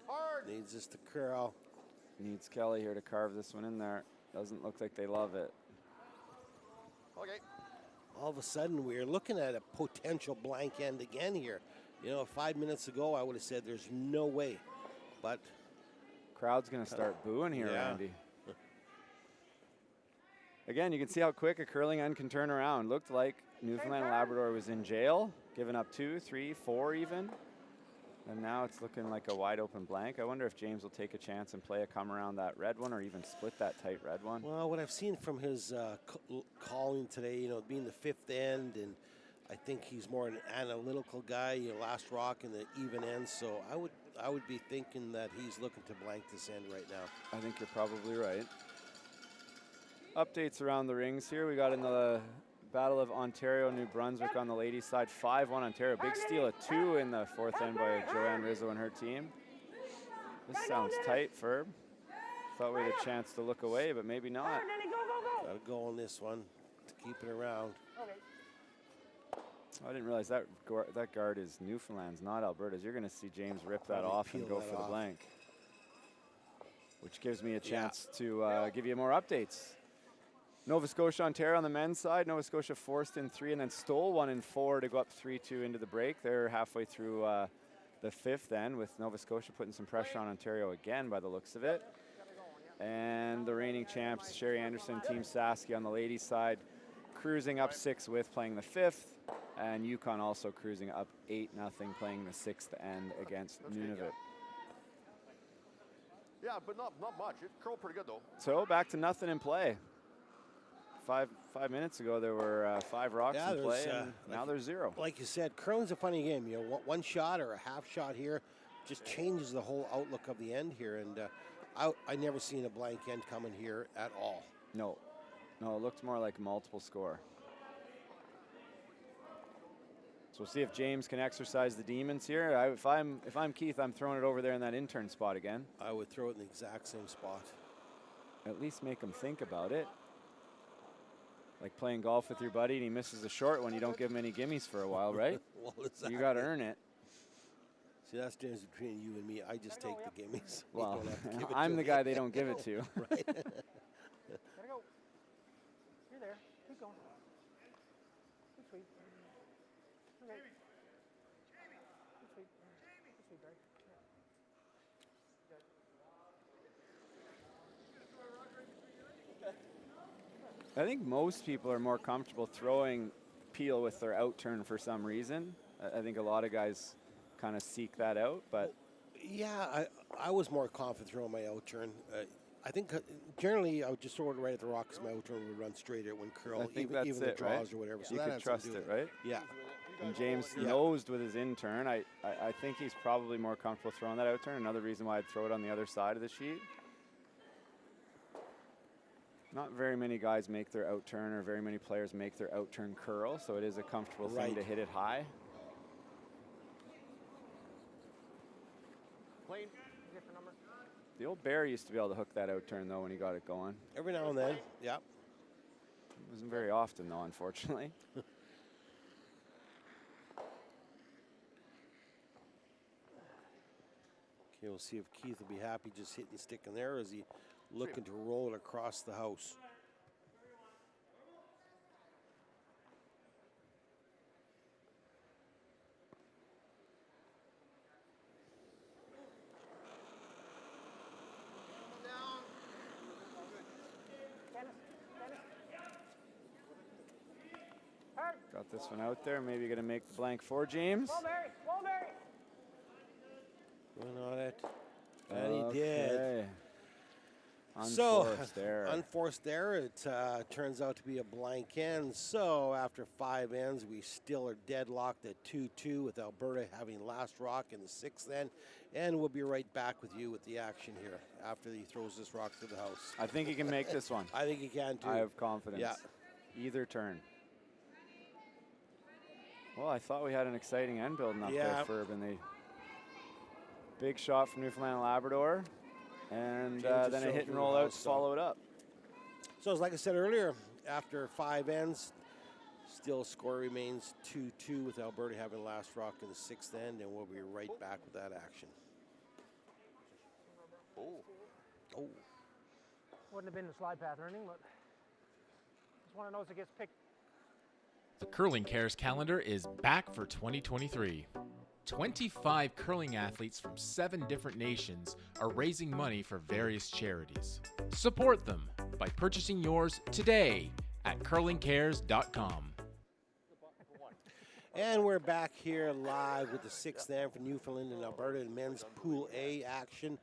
Hard. Needs this to curl. Needs Kelly here to carve this one in there. Doesn't look like they love it. Okay. All of a sudden, we're looking at a potential blank end again here. You know, 5 minutes ago, I would have said there's no way. But crowd's going to start booing here, Randy. Again, you can see how quick a curling end can turn around. Looked like Newfoundland and Labrador was in jail, giving up 2, 3, 4 even. And now it's looking like a wide open blank. I wonder if James will take a chance and play a come around that red one or even split that tight red one. Well, what I've seen from his calling today, you know, being the fifth end, and I think he's more an analytical guy, you know, last rock in the even end. So I would be thinking that he's looking to blank this end right now. I think you're probably right. Updates around the rings here. We got in the Battle of Ontario, New Brunswick on the ladies' side, 5-1 Ontario. Big steal of 2 in the fourth end by Joanne Rizzo and her team. This sounds tight, Ferb. Thought we had a chance to look away, but maybe not. Got to go on this one to keep it around. I didn't realize that guard is Newfoundland's, not Alberta's. You're going to see James rip that off and go for the blank, which gives me a chance to give you more updates. Nova Scotia, Ontario on the men's side. Nova Scotia forced in 3 and then stole 1 in 4 to go up 3-2 into the break. They're halfway through the fifth end with Nova Scotia putting some pressure on Ontario again by the looks of it. And the reigning champs, Sherry Anderson, Team Sasky on the ladies' side, cruising up 6 with playing the fifth. And Yukon also cruising up 8-0 playing the sixth end against Nunavut. Yeah, but not much. It curled pretty good though. So back to nothing in play. Five minutes ago, there were 5 rocks in play, and now there's 0. Like you said, curling's a funny game. You know, one shot or a half shot here just changes the whole outlook of the end here. And I never seen a blank end coming here at all. No, it looked more like a multiple score. So we'll see if James can exercise the demons here. If I'm Keith, I'm throwing it over there in that intern spot again. I would throw it in the exact same spot. At least make him think about it. Like playing golf with your buddy and he misses a short one, you don't give him any gimmies for a while, right? Well, exactly. You got to earn it. See, that's the difference between you and me. I just take the gimmies. Well, I'm the guy they don't give it to. Right. Gotta go. You're there. Keep going. Good sweep. Okay. Good sweep. Good sweep, Barry. I think most people are more comfortable throwing peel with their out turn for some reason. I think a lot of guys kind of seek that out, but yeah, I was more confident throwing my out turn. I think generally I would just throw it right at the rock because my out turn would run straight. It wouldn't curl, I think that's even it, the draws right? or whatever. So You that could had trust something it, to do with right? Yeah. And James nosed with his in turn. I think he's probably more comfortable throwing that out turn. Another reason why I'd throw it on the other side of the sheet. Not very many guys make their out turn, or very many players make their out turn curl, so it is a comfortable thing to hit it high. Plane. Different number. The old Bear used to be able to hook that out turn though when he got it going. Every now and then, yeah. It wasn't very often though, unfortunately. Okay, we'll see if Keith will be happy just hitting stick in there, or is he looking to roll it across the house? Got this one out there. Maybe going to make the blank for James. Whoa, Barry. Whoa, Barry. Went on it. And he did. Unforced error. Unforced error. It turns out to be a blank end. So after 5 ends, we still are deadlocked at 2-2 with Alberta having last rock in the 6th end. And we'll be right back with you with the action here after he throws this rock to the house. I think he can make this one. I think he can too. I have confidence. Yeah. Either turn. Well, I thought we had an exciting end building up there, Ferb, and they big shot from Newfoundland and Labrador, and then a hit and roll out to follow it up. So as like I said earlier, after 5 ends, still score remains 2-2 with Alberta having last rock in the 6th end, and we'll be right back with that action. Oh. Wouldn't have been the slide path or anything, but just want to know if it gets picked. The Curling Cares calendar is back for 2023. 25 curling athletes from 7 different nations are raising money for various charities. Support them by purchasing yours today at curlingcares.com. And we're back here live with the 6th end for Newfoundland and Alberta in men's Pool A action.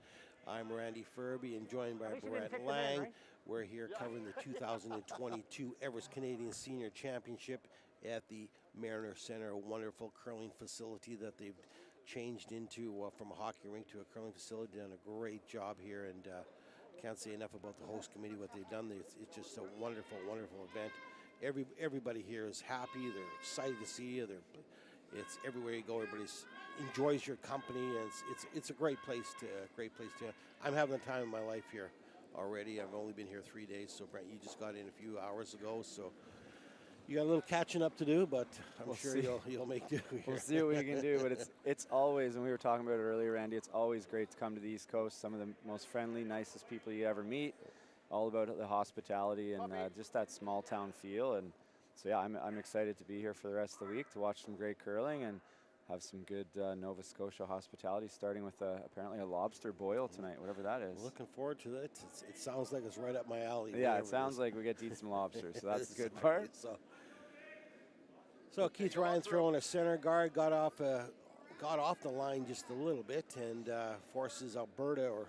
I'm Randy Furby and joined by Brett Lang. Right? We're here covering the 2022 Everest Canadian Senior Championship at the Mariner Center, a wonderful curling facility that they've changed into from a hockey rink to a curling facility. Done a great job here, and can't say enough about the host committee, what they've done. It's just a wonderful, wonderful event. Everybody here is happy. They're excited to see you. It's everywhere you go. Everybody enjoys your company, and it's a great place to I'm having the time of my life here already. I've only been here 3 days, so Brent, you just got in a few hours ago, so you got a little catching up to do, but I'm sure you'll make do here. We'll see what we can do, but it's always, and we were talking about it earlier, Randy, it's always great to come to the East Coast. Some of the most friendly, nicest people you ever meet, all about the hospitality and just that small town feel. And so yeah, I'm excited to be here for the rest of the week to watch some great curling and have some good Nova Scotia hospitality, starting with apparently a lobster boil tonight, whatever that is. Looking forward to that. It sounds like it's right up my alley. Yeah, it sounds like we get to eat some lobster, so that's the good part. So Keith Ryan throwing a center guard, got off the line just a little bit, and forces Alberta, or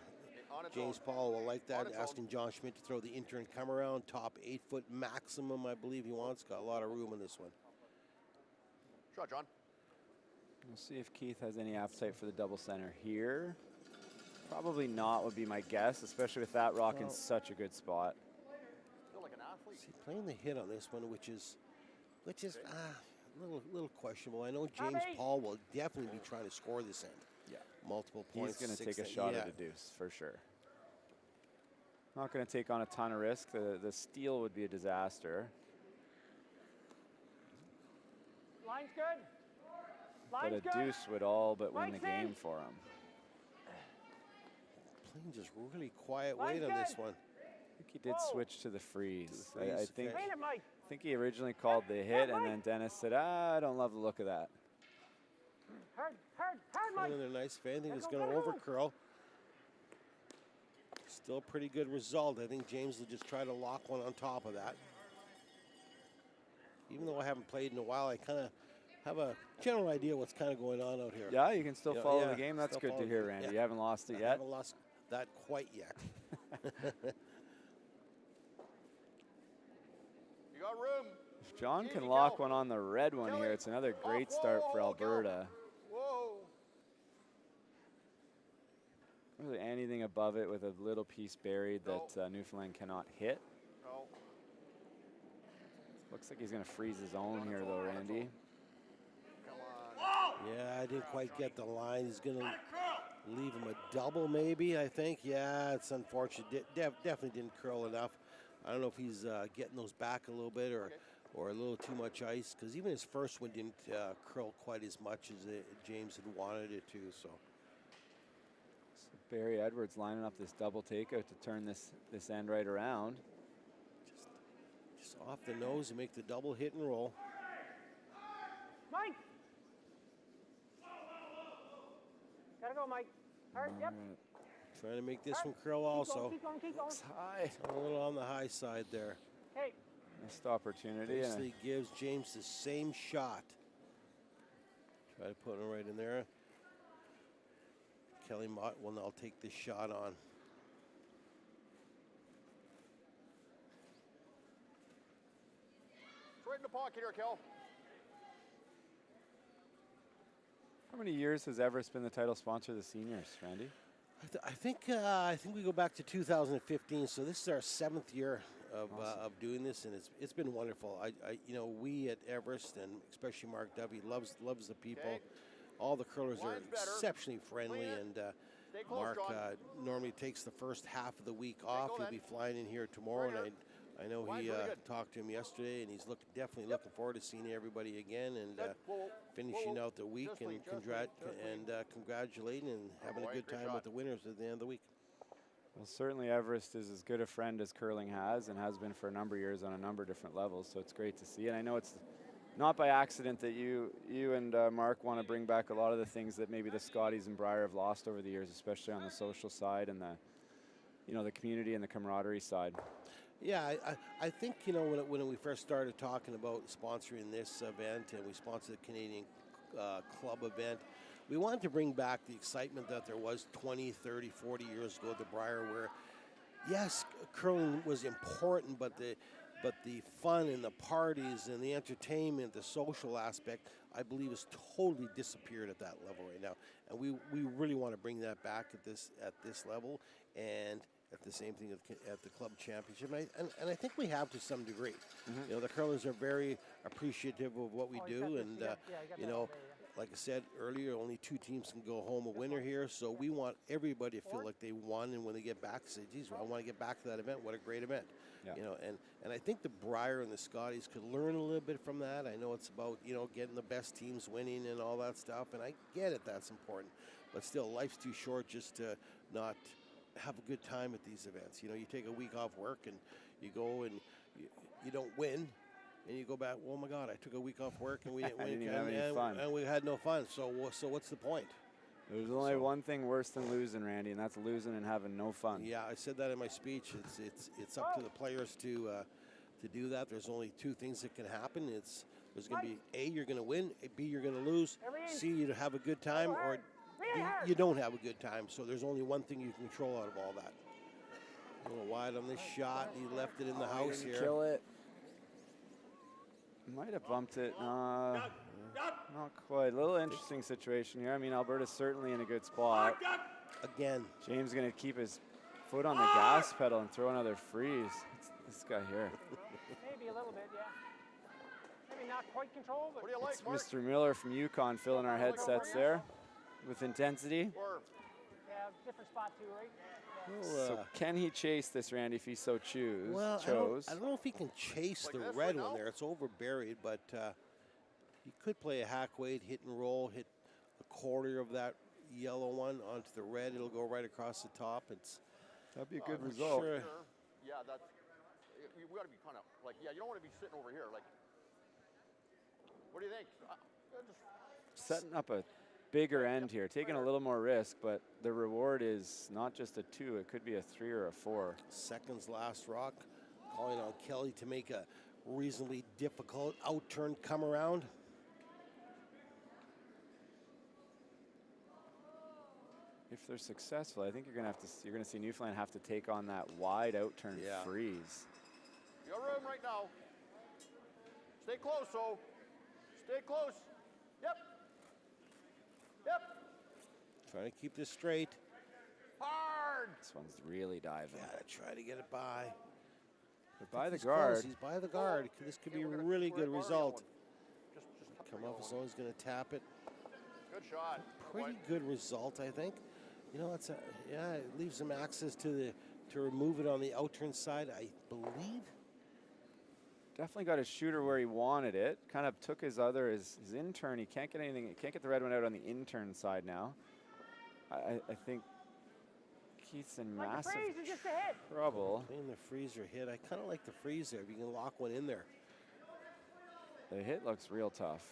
James Paul will like that, asking John Schmidt to throw the intern come around, top 8-foot maximum, I believe he wants. Got a lot of room in this one. Shot, John. We'll see if Keith has any appetite for the double center here. Probably not would be my guess, especially with that rock in such a good spot. Feel like an athlete. See, playing the hit on this one, which is a little questionable. I know James Paul will definitely be trying to score this end. Yeah. Multiple points. He's going to take a shot at a deuce, for sure. Not going to take on a ton of risk. The steal would be a disaster. Line's good. But a deuce would all but win the game for him. Playing just really quiet weight on this one. I think he did switch to the freeze. I think he originally called the hit, and then Dennis said, I don't love the look of that. Hard, Mike. Another nice fan. I think it's going to overcurl. Still a pretty good result. I think James will just try to lock one on top of that. Even though I haven't played in a while, I kind of have a general idea what's kind of going on out here. Yeah, you can still follow the game. That's good to hear, Randy. You haven't lost it yet? I haven't lost that quite yet. You got room. If John can lock one on the red one here, it's another great start for Alberta. Whoa. Really anything above it with a little piece buried that Newfoundland cannot hit. No. Looks like he's going to freeze his own here, though, Randy. Yeah, I didn't quite get the line. He's going to leave him a double, maybe, I think. Yeah, it's unfortunate. Definitely didn't curl enough. I don't know if he's getting those back a little bit or a little too much ice, because even his first one didn't curl quite as much as James had wanted it to. So Barry Edwards lining up this double takeout to turn this end right around. Just off the nose and make the double hit and roll. Mike. Gotta go, Mike. Hard, yep. Trying to make this one curl also. Keep going. It's high. A little on the high side there. Hey. Missed opportunity. Basically gives James the same shot. Try to put it right in there. Kelly Mott will now take this shot on. It's right in the pocket here, Kel. How many years has Everest been the title sponsor of the seniors, Randy? I think we go back to 2015. So this is our 7th year of doing this, and it's been wonderful. We at Everest, and especially Mark Dovey, loves the people. Okay. All the curlers are Line's better. exceptionally friendly, Clean it. and Stay close, Mark John. normally takes the first half of the week off. go He'll then. be flying in here tomorrow, Right and I know Line's he really good. talked to him yesterday, and he's definitely looking forward to seeing everybody again and Good. Whoa, finishing whoa. out the week Just and lean, just lean. congratulating and having a boy, good great time shot. with the winners at the end of the week. Well, certainly Everest is as good a friend as curling has and has been for a number of years on a number of different levels, so it's great to see. And I know it's not by accident that you and Mark want to bring back a lot of the things that maybe the Scotties and Briar have lost over the years, especially on the social side and the community and the camaraderie side. Yeah, I think, when we first started talking about sponsoring this event, and we sponsored the Canadian Club event, we wanted to bring back the excitement that there was 20, 30, 40 years ago at the Briar, where, yes, curling was important, but the fun and the parties and the entertainment, the social aspect, I believe has totally disappeared at that level right now. And we really want to bring that back at this level, and at the same thing at the club championship. And I think we have to some degree. Mm-hmm. The curlers are very appreciative of what we do, and like I said earlier, only 2 teams can go home a winner here, so we want everybody to feel like they won, and when they get back, say, geez, I want to get back to that event. What a great event. Yeah. And I think the Briar and the Scotties could learn a little bit from that. I know it's about, getting the best teams winning and all that stuff, and I get it, that's important. But still, life's too short just to not have a good time at these events. You take a week off work and you go and you don't win, and you go back, oh my God, I took a week off work and we didn't win, Didn't have any fun. and we had no fun. So what's the point? There's only one thing worse than losing, Randy, and that's losing and having no fun. Yeah, I said that in my speech. It's up to the players to do that. There's only 2 things that can happen. There's going to be A, you're going to win, B, you're going to lose, C, you have a good time, or D, you don't have a good time. So there's only one thing you can control out of all that. A little wide on this shot. He left it in the house here. Kill it. Might have bumped it. Not quite. A little interesting situation here. I mean, Alberta's certainly in a good spot. Again. James going to keep his foot on the gas pedal and throw another freeze. It's this guy here. Maybe a little bit, yeah. Maybe not quite control, but... What do you like, Mark? Mr. Miller from Yukon filling our headsets there with intensity. Yeah, different spot too, right? Yeah. So can he chase this, Randy, if he so chose? Well, I don't know if he can chase the red one there. It's over buried, but he could play a hack weight, hit and roll, hit a quarter of that yellow one onto the red. It'll go right across the top. That'd be a good result. Sure. Yeah, we got to be kind of like, you don't want to be sitting over here. Like, what do you think? Setting up a bigger end here, taking a little more risk, but the reward is not just a 2, it could be a 3 or a 4. Seconds last rock, calling on Kelly to make a reasonably difficult out-turn come around. If they're successful, I think you're going to see Newfoundland have to take on that wide out-turn freeze. Your room right now. Stay close, so. Stay close. Yep. Yep. Trying to keep this straight. Hard. This one's really diving. Gotta try to get it by. But by the He's guard. close. He's by the guard. This could be a really good result. Come off as long as he's going to tap it. Good shot. Pretty good result, I think. It leaves him access to remove it on the out-turn side, I believe. Definitely got his shooter where he wanted it. Kind of took his in-turn. He can't get anything. He can't get the red one out on the in-turn side now. I think Keith's in massive trouble. Playing the freezer hit. I kind of like the freeze there. If you can lock one in there. The hit looks real tough.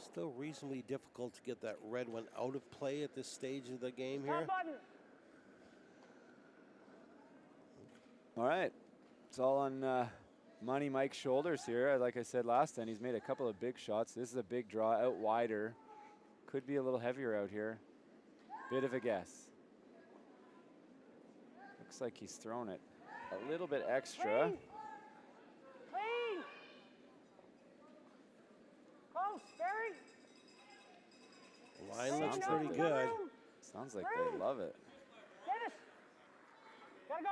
Still reasonably difficult to get that red one out of play at this stage of the game here. All right. It's all on Money Mike's shoulders here. Like I said last time, he's made a couple of big shots. This is a big draw out wider. Could be a little heavier out here. Bit of a guess. Looks like he's thrown it a little bit extra. Clean. Close, Barry. The line looks pretty good. Sounds like they love it. Dennis. Gotta go.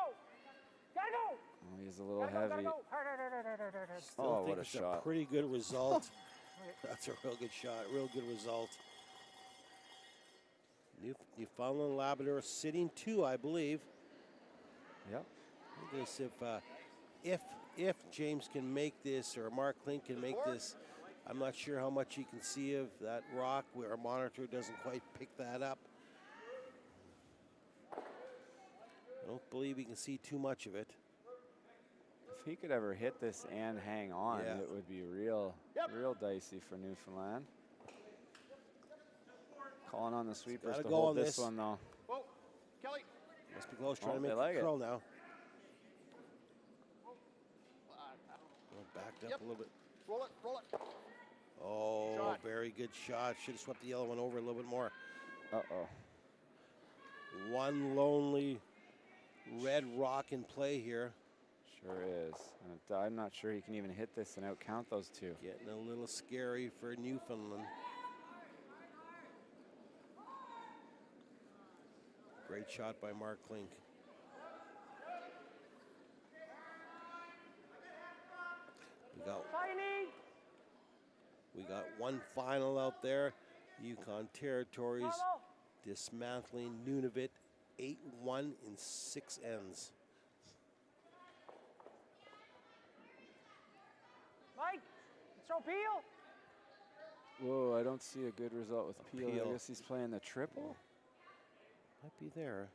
Gotta go. Oh, he's a little Gotta go, heavy. gotta go. Hard. Still think what a it's shot. a pretty good result. That's a real good shot, real good result. Newfoundland Labrador sitting 2, I believe. Yep. I guess if James can make this, or Mark Klink can make this, I'm not sure how much you can see of that rock where our monitor doesn't quite pick that up. I don't believe you can see too much of it. If he could ever hit this and hang on, Yeah. it would be real dicey for Newfoundland. Calling on the sweepers gotta to go hold on this this. one, though. Whoa, Kelly. Must be close, trying to they make like the it. curl now. Backed up a little bit. Roll it, roll it. Oh, Shot. very good shot. Should have swept the yellow one over a little bit more. Uh-oh. One lonely red rock in play here. Sure is. And I'm not sure he can even hit this and outcount those two. Getting a little scary for Newfoundland. Great shot by Mark Klink. We got one final out there. Yukon Territories dismantling Nunavut 8-1 in 6 ends. Mike, throw Peel. Whoa, I don't see a good result with Peel. Peel. I guess he's playing the triple. Might be there.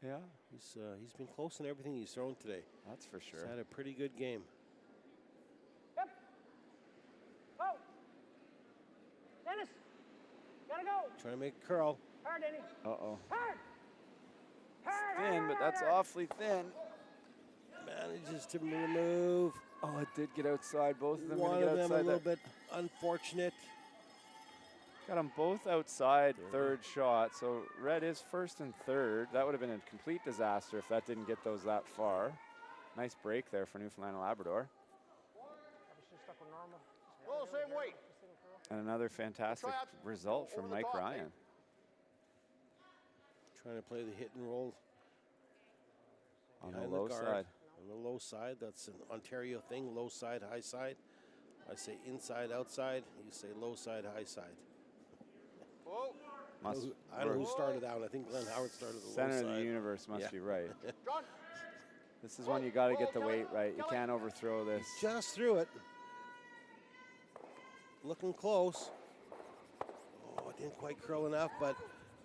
Yeah, He's been close in everything he's thrown today. that's for sure. He's had a pretty good game. Yep. Go. Dennis. Gotta go. Trying to make a curl. Hard, Denny. Uh-oh. Hard. Hard. Thin, but that's awfully thin. Manages to remove. Oh, it did get outside. Both of them One gonna of get them a outside little that. bit unfortunate. Got them both outside third shot. So red is first and third. That would have been a complete disaster if that didn't get those that far. Nice break there for Newfoundland and Labrador. Roll the same weight. And another fantastic result from Over the Mike top, Ryan. Trying to play the hit and roll On the behind low guard. side. On the low side. That's an Ontario thing. Low side, high side. I say inside, outside. You say low side, high side. Whoa. I know who started out. I think Glenn Howard started the low Center side. of the universe must be right. John. This is when you got to get the weight right. You can't overthrow this. Just threw it. Looking close. Oh, it didn't quite curl enough, but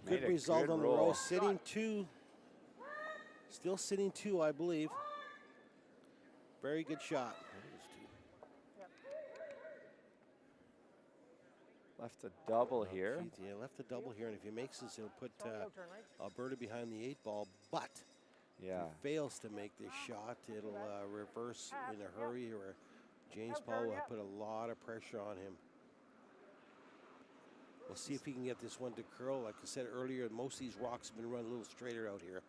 Made good a result good on the roll. row. Sitting 2. Still sitting 2, I believe. Very good shot. Left a double here. Yeah, left a double here, and if he makes this, he'll put Alberta behind the 8 ball. But Yeah. if he fails to make this shot, it'll reverse in a hurry, or James Paul will put a lot of pressure on him. We'll see if he can get this one to curl. Like I said earlier, most of these rocks have been run a little straighter out here.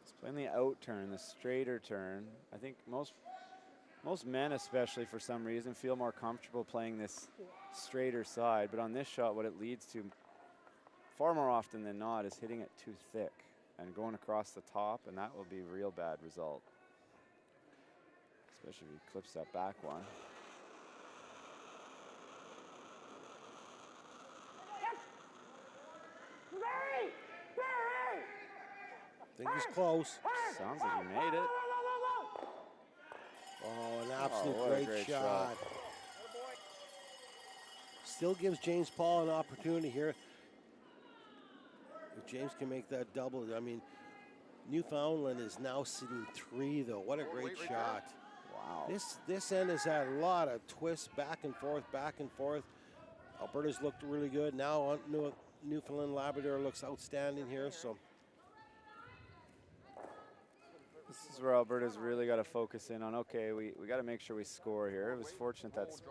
He's playing the out turn, the straighter turn. I think most men, especially for some reason, feel more comfortable playing this straighter side. But on this shot, what it leads to far more often than not is hitting it too thick and going across the top, and that will be a real bad result. Especially if he clips that back one. Barry! Barry! I think he's close. Sounds like he made it. Oh, an absolute what a great, great shot. shot. Still gives James Paul an opportunity here. If James can make that double, I mean, Newfoundland is now sitting 3, though. What a great shot. Wow. This end has had a lot of twists back and forth, back and forth. Alberta's looked really good. Now Newfoundland Labrador looks outstanding here. So This is where Alberta's really got to focus in on, okay, we got to make sure we score here. It was fortunate that's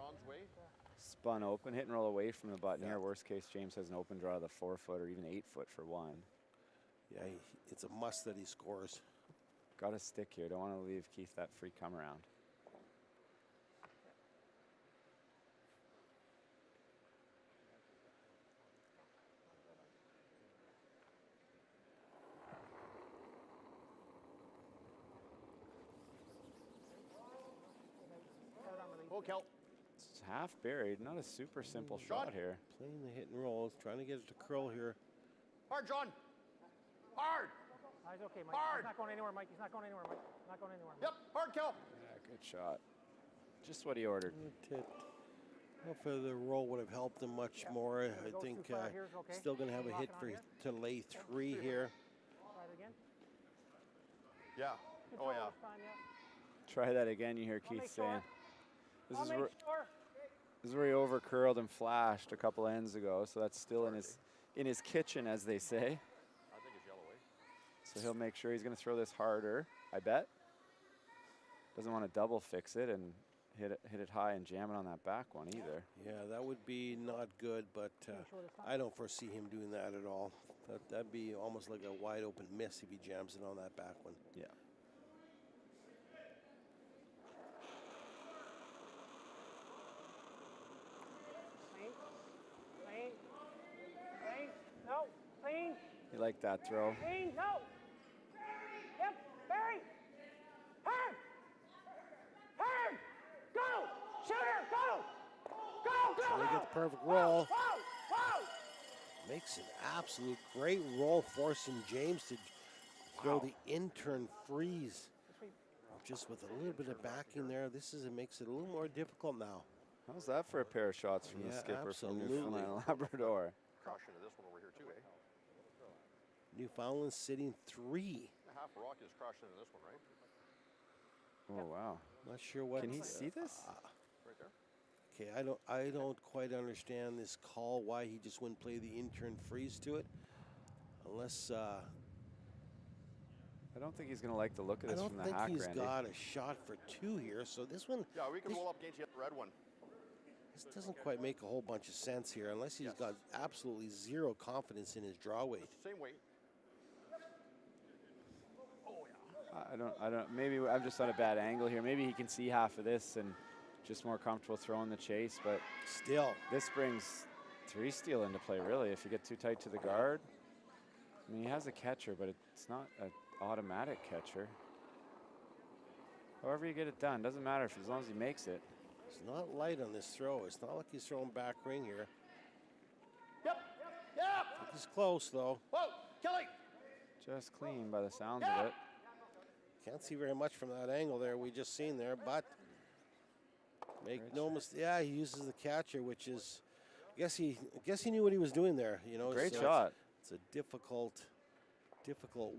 spun open. Hit and roll away from the button here. Worst case, James has an open draw of the 4-foot or even 8-foot for one. Yeah, it's a must that he scores. Got to stick here. Don't want to leave Keith that free come around. Oh, Kel. It's half buried. Not a super simple shot here. Playing the hit and roll, trying to get it to curl here. Hard, John. Hard. He's okay, Mike. Hard. He's not going anywhere, Mike. He's not going anywhere, Mike. Not going anywhere. Mike. Yep, hard, Kel. Yeah, good shot. Just what he ordered. Hopefully the roll would have helped him much more. I think still going to have a hit for to lay 3 here. Try it again. Yeah. Oh, yeah. Try that again, you hear Keith saying. This is where he over curled and flashed a couple ends ago, so that's still in his kitchen, as they say. I think it's yellow, eh? So he'll make sure he's going to throw this harder, I bet. Doesn't want to double fix it and hit it high and jam it on that back one either. Yeah, that would be not good, but I don't foresee him doing that at all. That'd be almost like a wide open miss if he jams it on that back one. Yeah. No, clean. You like that throw? Clean, no. Yep, Barry. Hard. Hard. Go. Shooter, go. Go, go, Trying to go. get the perfect roll. Whoa. Makes an absolute great roll, forcing James to throw the intern freeze. Just with a little bit of backing there, makes it a little more difficult now. How's that for a pair of shots from the skipper absolutely. from Newfoundland and Labrador? Crash into this one over here, too, eh? Newfoundland sitting 3. Half rock is crashed into this one, right? Oh, wow. Not sure what. Can he see this? Right there. Okay, I don't quite understand this call. Why he just wouldn't play the intern freeze to it, unless. I don't think he's going to like the look of this from the hack, I don't think he's Randy. got a shot for 2 here. So this one. Yeah, we can roll up against the red one. This doesn't quite make a whole bunch of sense here, unless he's got absolutely zero confidence in his draw weight. Same weight. I don't. Maybe I'm just on a bad angle here. Maybe he can see half of this and just more comfortable throwing the chase. But still, this brings 3 steal into play. Really, if you get too tight to the guard. I mean, he has a catcher, but it's not an automatic catcher. However you get it done, doesn't matter as long as he makes it. It's not light on this throw. It's not like he's throwing back ring here. Yep. He's close though. Whoa, Kelly. Just clean by the sounds of it. Can't see very much from that angle there we just seen there, but make no mistake. Yeah, he uses the catcher, which is, I guess he knew what he was doing there. You know, Great so shot. It's a difficult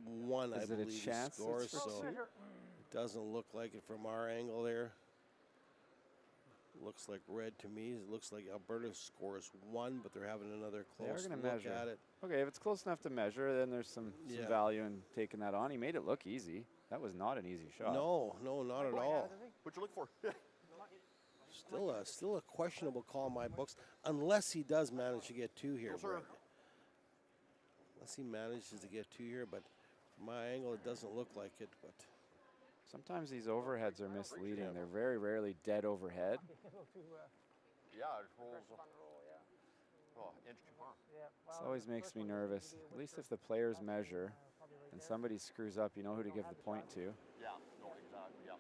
one. Is I it a believe chance he scores. it's for So 2? it doesn't look like it from our angle there. Looks like red to me. It looks like Alberta scores 1, but they're having another close They're going look to measure. at it. Okay, if it's close enough to measure, then there's some value in taking that on. He made it look easy. That was not an easy shot. No, not at all. What'd you look for? Still a questionable call in my books, unless he does manage to get 2 here. Sir. Unless he manages to get 2 here, but from my angle, it doesn't look like it. But sometimes these overheads are misleading. They're very rarely dead overhead. Yeah, it rolls. Oh, inch too far. This always makes me nervous. At least if the players measure and somebody screws up, you know who to give the point to. Yeah, no, exactly, yeah.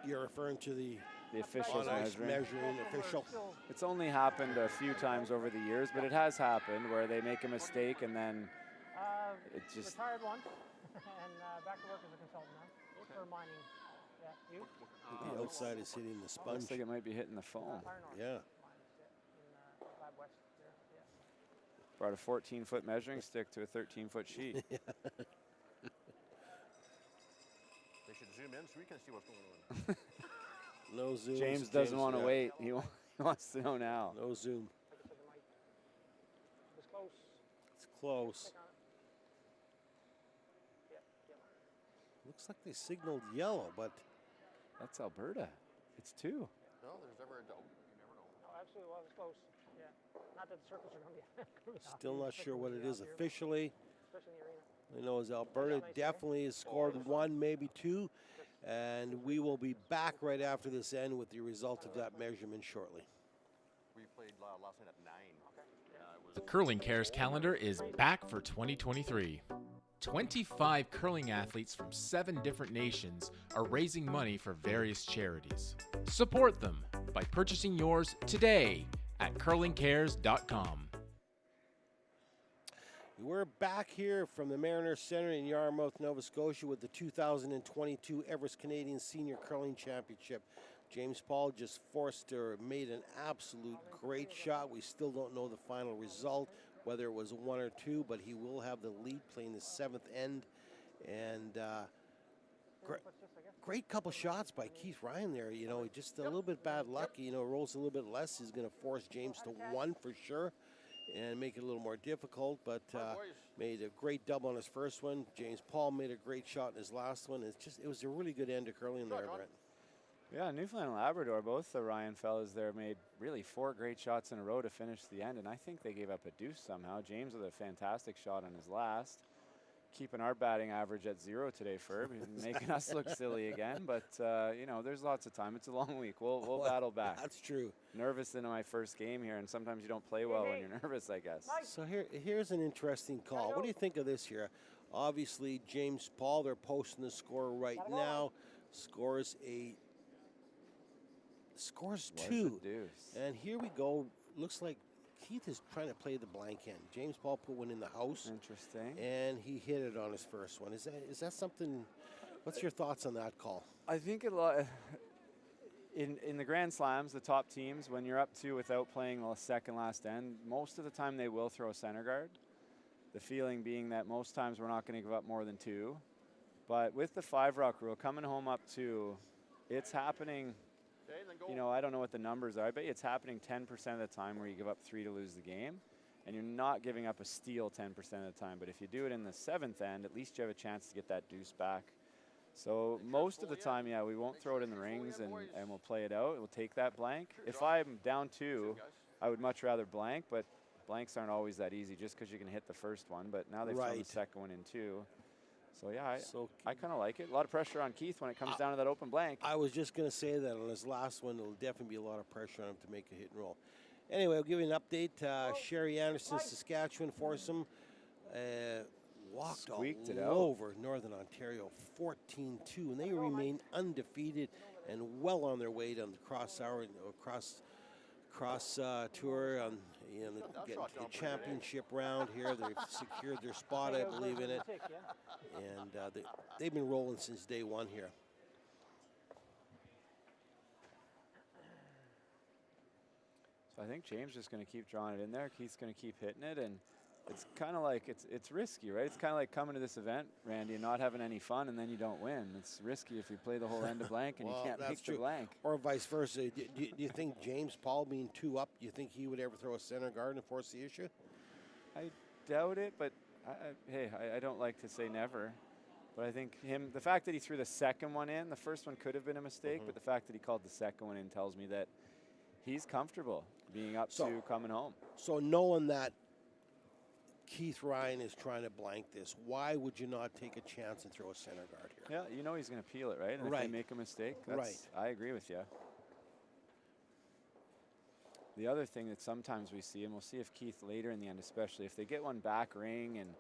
you're referring to the officials measuring official. It's only happened a few times over the years, but it has happened where they make a mistake and then it just. Retired once, and back to work as a consultant now for mining. Yeah, you? The outside is hitting the sponge. Looks like it might be hitting the foam. Yeah. Brought a 14-foot measuring stick to a 13-foot sheet. They should zoom in so we can see what's going on. No zoom. James doesn't want to wait. He wants to know now. No zoom. It's close. It's close. Looks like they signaled yellow, but That's Alberta. It's 2. No, there's never a doubt. You never know. Oh, actually, well, it was close. Yeah. Not that the circles are going to be. still not sure what it is officially. Especially in the arena. I know as Alberta definitely has scored 1, maybe 2, and we will be back right after this end with the result of that measurement shortly. We played last night at 9. The Curling Cares calendar is back for 2023. 25 curling athletes from 7 different nations are raising money for various charities. Support them by purchasing yours today at curlingcares.com. We're back here from the Mariners Center in Yarmouth, Nova Scotia with the 2022 Everest Canadian Senior Curling Championship. James Paul just made an absolute great shot. We still don't know the final result, whether it was a 1 or 2, but he will have the lead playing the 7th end. And great couple shots by Keith Ryan there. You know, just a little bit bad luck. You know, rolls a little bit less. He's going to force James to 1 for sure and make it a little more difficult, but made a great double on his first one. James Paul made a great shot in his last one. It was a really good end to curling there, Brent. Yeah, Newfoundland and Labrador, both the Ryan fellas there made really 4 great shots in a row to finish the end, and I think they gave up a deuce somehow. James with a fantastic shot on his last. Keeping our batting average at 0 today, Ferb, making us look silly again. But, you know, there's lots of time. It's a long week. We'll battle back. That's true. Nervous into my first game here, and sometimes you don't play well when you're nervous, I guess. So here's an interesting call. What do you think of this here? Obviously, James Paul, they're posting the score right now. Scores 2. And here we go. Looks like Keith is trying to play the blank end. James Paul put one in the house. Interesting. And he hit it on his first one. Is that something? What's your thoughts on that call? I think a lot in the Grand Slams, the top teams, when you're up 2 without playing the second last end, most of the time they will throw a center guard. The feeling being that most times we're not going to give up more than 2. But with the 5-rock rule, coming home up 2, it's happening. You know, I don't know what the numbers are. I bet you it's happening 10% of the time where you give up 3 to lose the game, and you're not giving up a steal 10% of the time. But if you do it in the 7th end, at least you have a chance to get that deuce back. So most of the time, yeah, we won't throw it in the rings, and we'll play it out. We'll take that blank. If I'm down 2, I would much rather blank, but blanks aren't always that easy just because you can hit the first one. But now they've thrown the second one in 2. So, yeah, I kind of like it. A lot of pressure on Keith when it comes down to that open blank. I was just going to say that on his last one, there'll definitely be a lot of pressure on him to make a hit and roll. Anyway, I'll give you an update. Sherry Anderson, Saskatchewan foursome, walked all over Northern Ontario, 14-2, and they remain undefeated and well on their way down the cross tour on the championship round here. They've secured their spot, I believe, in it, and they've been rolling since day 1 here. So I think James is going to keep drawing it in there. Keith's going to keep hitting it, and it's kind of like it's risky, right? It's kind of like coming to this event, Randy, and not having any fun, and then you don't win. It's risky if you play the whole end of blank and you can't make the blank. Or vice versa. Do you think James Paul being 2 up, do you think he would ever throw a center guard and force the issue? I doubt it, but I don't like to say never. But I think the fact that he threw the second one in, the first one could have been a mistake, but the fact that he called the second one in tells me that he's comfortable being up 2 coming home. So knowing that Keith Ryan is trying to blank this, why would you not take a chance and throw a center guard here? Yeah, you know he's going to peel it, right? And if they make a mistake, I agree with you. The other thing that sometimes we see, and we'll see if Keith later in the end, especially if they get one back ring, and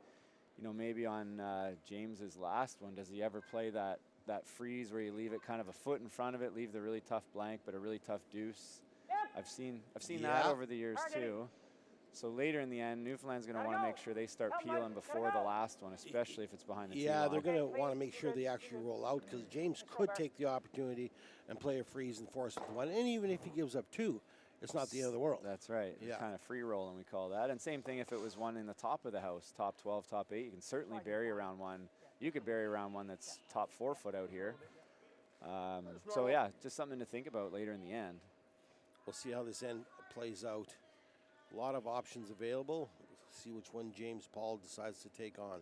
you know maybe on James's last one, does he ever play that freeze where you leave it kind of a foot in front of it, leave the really tough blank, but a really tough deuce? I've seen that over the years too. So later in the end, Newfoundland's going to want to make sure they start peeling before the last one, especially if it's behind the tee line. They're going to want to make sure they actually roll out, because James could take the opportunity and play a freeze and force it to 1. And even if he gives up 2, it's not the end of the world. That's right. Yeah. It's kind of free rolling, we call that. And same thing if it was one in the top of the house, top 12, top 8. You can certainly bury around one. You could bury around one that's top 4 foot out here. So, yeah, just something to think about later in the end. We'll see how this end plays out. A lot of options available. See which one James Paul decides to take on.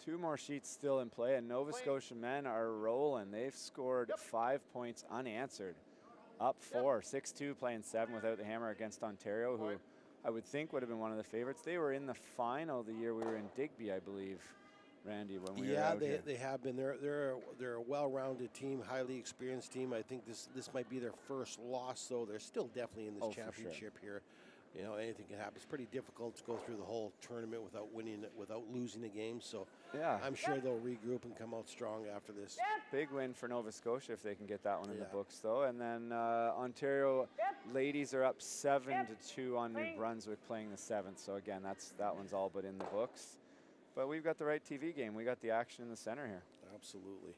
2 more sheets still in play, and Nova Scotia men are rolling. They've scored 5 points unanswered. Up 4, 6-2, playing 7 without the hammer against Ontario, who I would think would have been one of the favorites. They were in the final the year we were in Digby, I believe, Randy, when we were out here. They have been. They're a well-rounded team, highly experienced team. I think this might be their first loss, though. They're still definitely in this championship here. You know, anything can happen. It's pretty difficult to go through the whole tournament without losing a game. So yeah, I'm sure they'll regroup and come out strong after this. Big win for Nova Scotia if they can get that one in the books, though. And then Ontario ladies are up 7-2 on New Brunswick, playing the 7th. So again, that one's all but in the books. But we've got the right TV game. We got the action in the center here. Absolutely.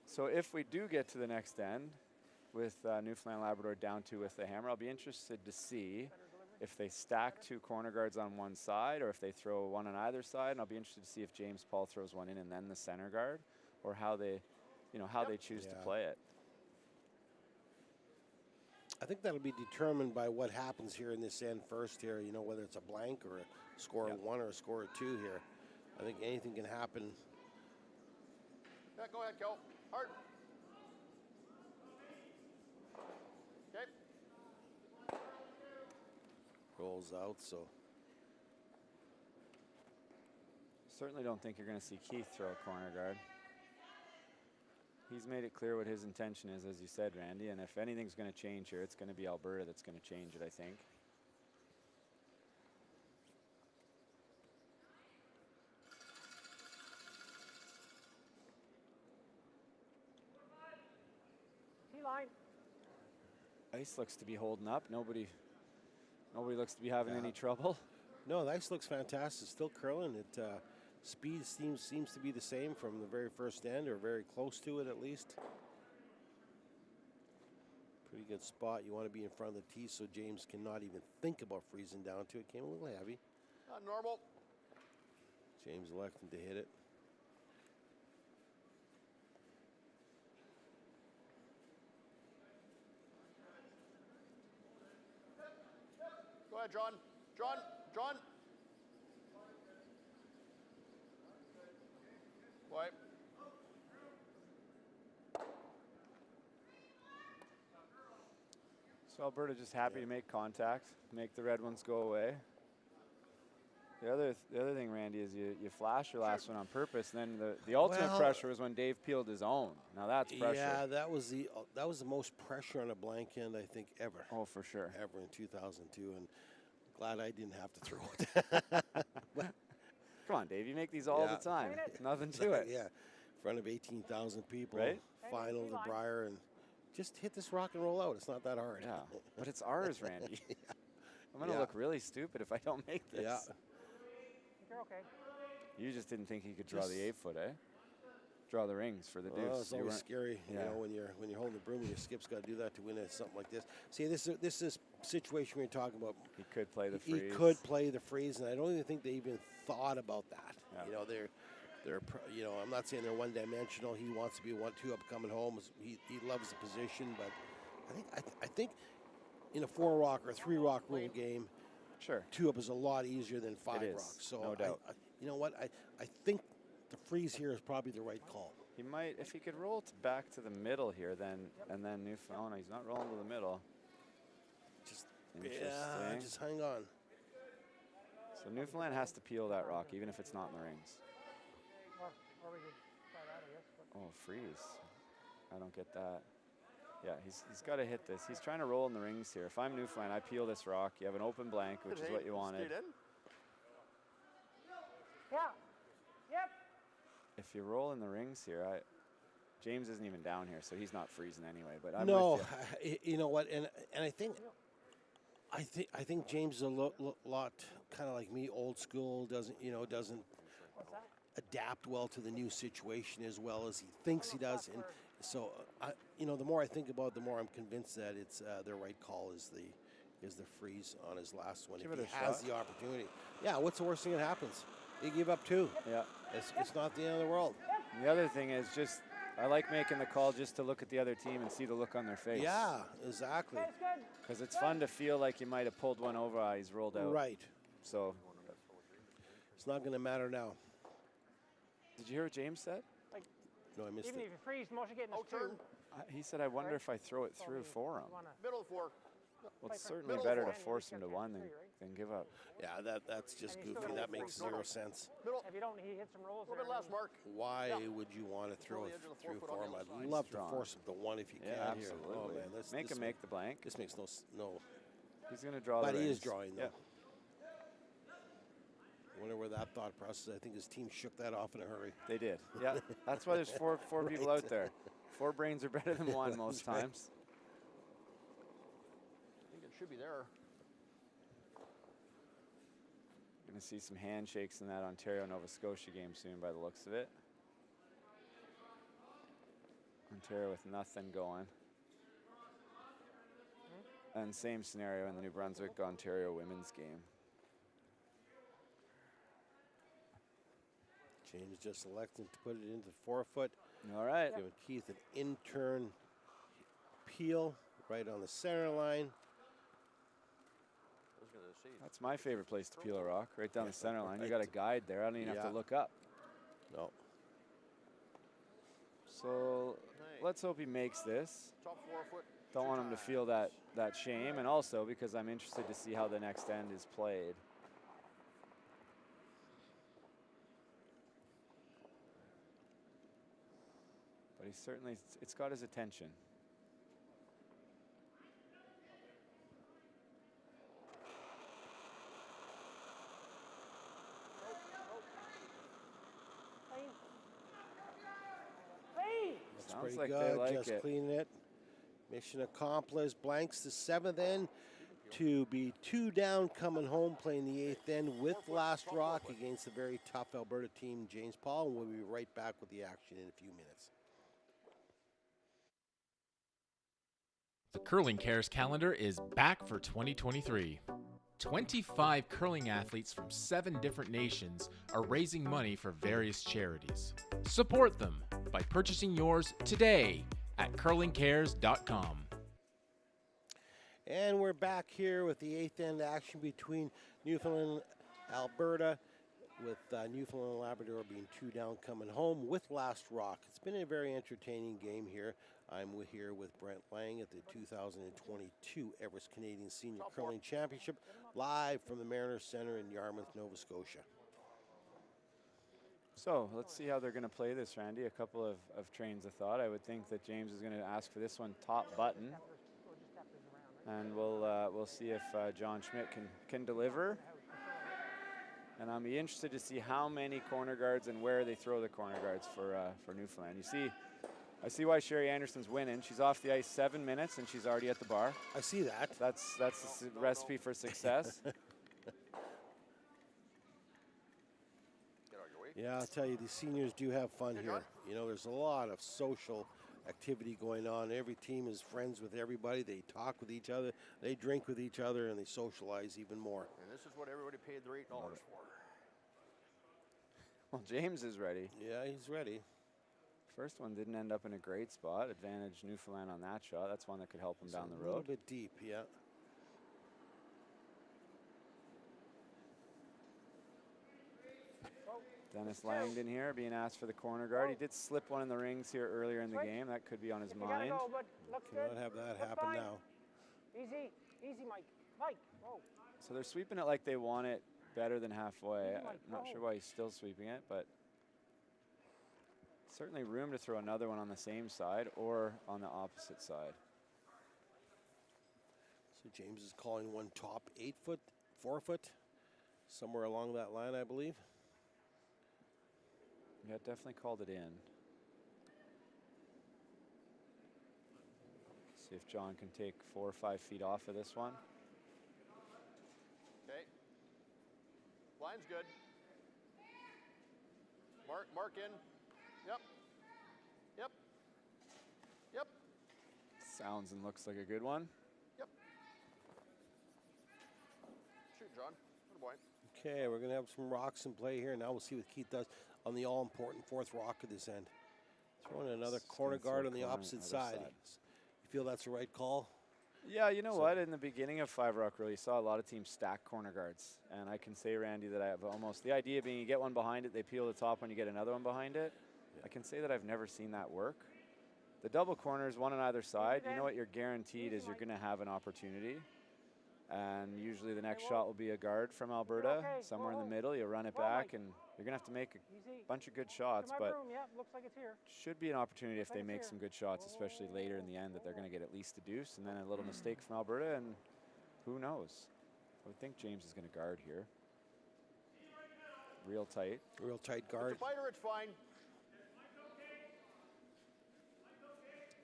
So if we do get to the next end, with Newfoundland Labrador down 2 with the hammer, I'll be interested to see if they stack 2 corner guards on one side or if they throw one on either side. And I'll be interested to see if James Paul throws one in and then the center guard, or how they, how they choose to play it. I think that'll be determined by what happens here in this end first here, whether it's a blank or a score of 1 or a score of 2 here. I think anything can happen. Yeah, go ahead, Kel. Hard. Okay. Rolls out, so. Certainly don't think you're going to see Keith throw a corner guard. He's made it clear what his intention is, as you said, Randy, and if anything's going to change here, it's going to be Alberta that's going to change it, I think. T-line. Ice looks to be holding up. Nobody looks to be having any trouble. No, the ice looks fantastic. Still curling. Speed seems to be the same from the very first end, or very close to it at least. Pretty good spot. You want to be in front of the tee so James cannot even think about freezing down to it. Came a little heavy. Not normal. James electing to hit it. Go ahead, John. John. Boy. So Alberta just happy to make contact, make the red ones go away. The other thing, Randy, is you flash your last one on purpose, and then the ultimate pressure was when Dave peeled his own. Now that's pressure. Yeah, that was the most pressure on a blank end I think ever. Oh, for sure. Ever in 2002, and glad I didn't have to throw it. Come on, Dave, you make these all the time. Nothing to it. Yeah, in front of 18,000 people. Right? Final the Briar, and just hit this rock and roll out. It's not that hard. Yeah, but it's ours, Randy. I'm going to look really stupid if I don't make this. Yeah. You're okay. You just didn't think he could draw the 8-foot, eh? Draw the rings for the deuce. Well, it's always scary, you know, when you're holding the broom and your skip's got to do that to win something like this. See, this is situation we were talking about. He could play the freeze. He could play the freeze, and I don't even think they even thought about that. Yeah. You know, they're I'm not saying they're one-dimensional. He wants to be a 1-2 up coming home. He loves the position, but I think in a 4-rock or 3-rock rule game, sure, 2-up is a lot easier than 5 it is, rock. So no doubt. you know what? I think the freeze here is probably the right call. He might, if he could roll back to the middle here, then Newfoundland. He's not rolling to the middle. Just interesting. Just hang on. So Newfoundland has to peel that rock, even if it's not in the rings. Or we could try that, I guess. But Oh, freeze. I don't get that. Yeah, he's got to hit this. He's trying to roll in the rings here. If I'm Newfoundland, I peel this rock. You have an open blank, which is what you wanted. yeah. Yep. If you roll in the rings here, James isn't even down here, so he's not freezing anyway. But I'm No, with you know what? And I think James is a lot kind of like me, old school. Doesn't adapt well to the new situation as well as he thinks he does. And so the more I think about it, the more I'm convinced that it's the right call is the freeze on his last one. Give if it he a has shot. the opportunity. Yeah, what's the worst thing that happens? You give up 2. Yeah. It's not the end of the world. The other thing is just, I like making the call just to look at the other team and see the look on their face. Yeah, exactly. That's good. Because it's fun to feel like you might have pulled one over. He's rolled out. Right. So It's not going to matter now. Did you hear what James said? Like, No, I missed even it. if you freeze, most you get in is Turn. two. He said, I wonder Right. if I throw it So, I through mean, for him. you wanna Middle of the floor. Well, it's for- certainly middle better to of the floor. force And him you to just one got than, three, right? than give up. Yeah, that's just And you still goofy. got That three. makes No, no. zero sense. Middle. If you don't, he hits some rolls A little bit there. less, Mark. Why Yeah. would you want to throw Throw it the edge of the through forefoot on for him? the I'd other side. love to Strong. force him to one if you Yeah, can absolutely. here. Oh, man, Make him make the blank. This makes no. He's going to draw But the he rings. is drawing, though. Yeah. I wonder where that thought process. I think his team shook that off in a hurry. They did. Yeah. That's why there's four people out there. 4 brains are better than one most right. times. I think it should be there. Going to see some handshakes in that Ontario-Nova Scotia game soon by the looks of it. Ontario with nothing going. And same scenario in the New Brunswick-Ontario women's game. James just elected to put it into the forefoot. All right. Giving Keith an in-turn peel right on the center line. I was going to say. That's my favorite place to peel a rock, right down the center line. You got a guide there. I don't even have Yeah. to look up. No. So let's hope he makes this. Top forefoot. Don't want him to feel that shame, and also because I'm interested to see how the next end is played. But he's certainly, it's got his attention. That's Sounds pretty like they good. like Just it. cleaning it. Mission accomplished. Blanks the 7th end to be 2 down coming home, playing the 8th end with last rock against a very tough Alberta team, James Paul. And we'll be right back with the action in a few minutes. The Curling Cares calendar is back for 2023. 25 curling athletes from 7 different nations are raising money for various charities. Support them by purchasing yours today at curlingcares.com. And we're back here with the 8th end action between Newfoundland, Alberta, with Newfoundland and Labrador being 2 down coming home with last rock. It's been a very entertaining game here. I'm here with Brent Lang at the 2022 Everest Canadian Senior Curling Championship, live from the Mariners Center in Yarmouth, Nova Scotia. So let's see how they're going to play this, Randy. A couple of trains of thought. I would think that James is going to ask for this one top button. And we'll see if John Schmidt can deliver. And I'll be interested to see how many corner guards and where they throw the corner guards for Newfoundland. I see why Sherry Anderson's winning. She's off the ice 7 minutes and she's already at the bar. I see that. That's the recipe for success. Get out of your way. Yeah, I'll tell you, these seniors do have fun here. You know, there's a lot of social activity going on. Every team is friends with everybody. They talk with each other. They drink with each other, and they socialize even more. And this is what everybody paid their $8 for. Well, James is ready. Yeah, he's ready. First one didn't end up in a great spot. Advantage Newfoundland on that shot. That's one that could help him down the A little road. bit deep, yeah. Dennis Langdon here being asked for the corner guard. He did slip one in the rings here earlier in the game. That could be on his You gotta mind. go, but looks good. Cannot have that Looks happen fine. now. Easy, easy, Mike. Mike, whoa. So they're sweeping it like they want it better than halfway. Oh my I'm not sure God. why he's still sweeping it, but certainly room to throw another one on the same side or on the opposite side. So James is calling one top 8 foot, 4 foot, somewhere along that line, I believe. Yeah, definitely called it in. See if John can take 4 or 5 feet off of this one. Okay. Line's good. Mark in. Yep. Yep. Yep. Sounds and looks like a good one. Yep. Shoot, John. Good boy. Okay, we're going to have some rocks in play here. Now we'll see what Keith does on the all-important 4th rock of this end. Throwing another Just corner gonna throw guard on the corner opposite other side. side. You feel that's the right call? Yeah, you know what? In the beginning of Five Rock, really saw a lot of teams stack corner guards. And I can say, Randy, that I have almost, the idea being you get one behind it, they peel the top when you get another one behind it. I can say that I've never seen that work. The double corners, one on either side, you know what you're guguaranteed is you're going to have an opportunity. And usually the next shot will be a guard from Alberta, somewhere in the middle. You run it back, and you're going to have to make a bunch of good shots. But looks like it's here. should be an opportunity if they make some good shots, especially later in the end, that they're going to get at least a deuce. And then a little mistake from Alberta, and who knows? I would think James is going to guard here. Real tight. Real tight guard. It's a biter, it's fine.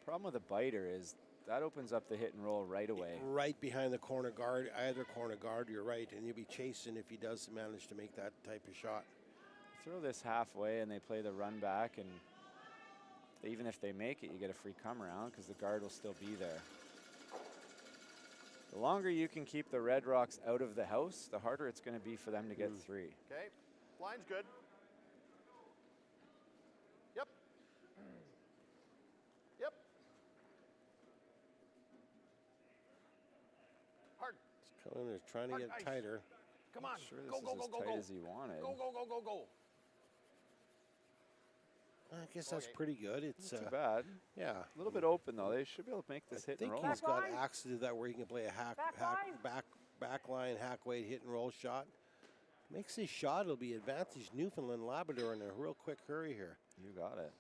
Problem with a biter is that opens up the hit and roll right away. Right behind the corner guard, either corner guard, you're right, and you'll be chasing if he does manage to make that type of shot. Throw this halfway and they play the run back, and even if they make it, you get a free come around because the guard will still be there. The longer you can keep the Red Rocks out of the house, the harder it's going to be for them to get three. Okay, line's good. Yep. Yep. Hard. He's coming there trying to Hard get ice. tighter. Come on. Sure, this Go, is go, as go, go, tight go. as he wanted. Go, go, go, go, go. I guess that's pretty good. It's Not too bad. yeah. A little bit open though. They should be able to make this I hit and think roll. he's got access to that where he can play a back line, hack weight, hit and roll shot. Makes his shot, it'll be advantage Newfoundland Labrador in a real quick hurry here. You got it.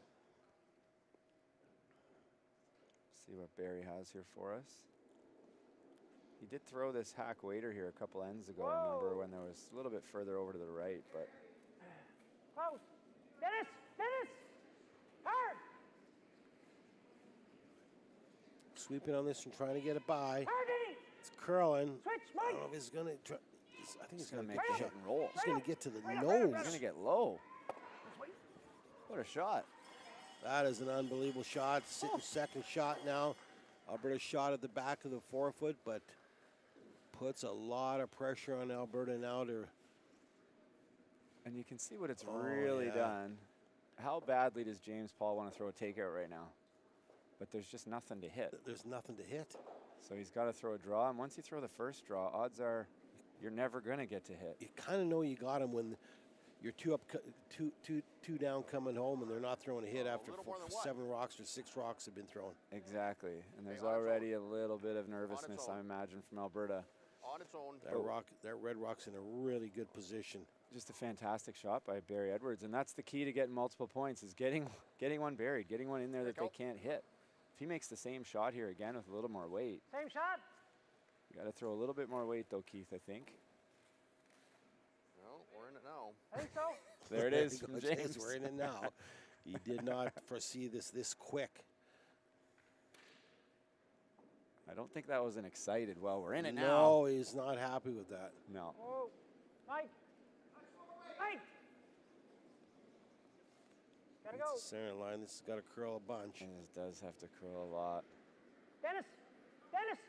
See what Barry has here for us. He did throw this hack waiter here a couple ends ago, I remember, when there was a little bit further over to the right, but. Close. Dennis! Dennis! Hard! Sweeping on this and trying to get it by. Hard, Denny! It's curling. Switch, I Mike! don't know if he's gonna try. I think he's gonna make get the the hit and roll. He's gonna get to the He's nose. going to get low. What a shot. That is an unbelievable shot. Second shot now. Alberta shot at the back of the forefoot, but puts a lot of pressure on Alberta now to. And you can see what it's really done. How badly does James Paul want to throw a takeout right now? But there's just nothing to hit. There's nothing to hit. So he's got to throw a draw. And once you throw the first draw, odds are you're never going to get to hit. You kind of know you got him when you're two down coming home, and they're not throwing a hit after 7 rocks or 6 rocks have been thrown. Exactly. And there's already a little bit of nervousness, I imagine, from Alberta. On its own. That Red Rock's in a really good position. Just a fantastic shot by Barry Edwards, and that's the key to getting multiple points, is getting one buried, getting one in there that they can't hit. If he makes the same shot here again with a little more weight. Same shot. You got to throw a little bit more weight though, Keith, I think. No, we're in it now. I think so. There it is from James. James. We're in it now. He did not foresee this quick. I don't think that was an excited, well, we're in it now. No, he's not happy with that. No. Whoa. Mike. Mike. Gotta go. It's the center line. This has got to curl a bunch. And this does have to curl a lot. Dennis. Dennis.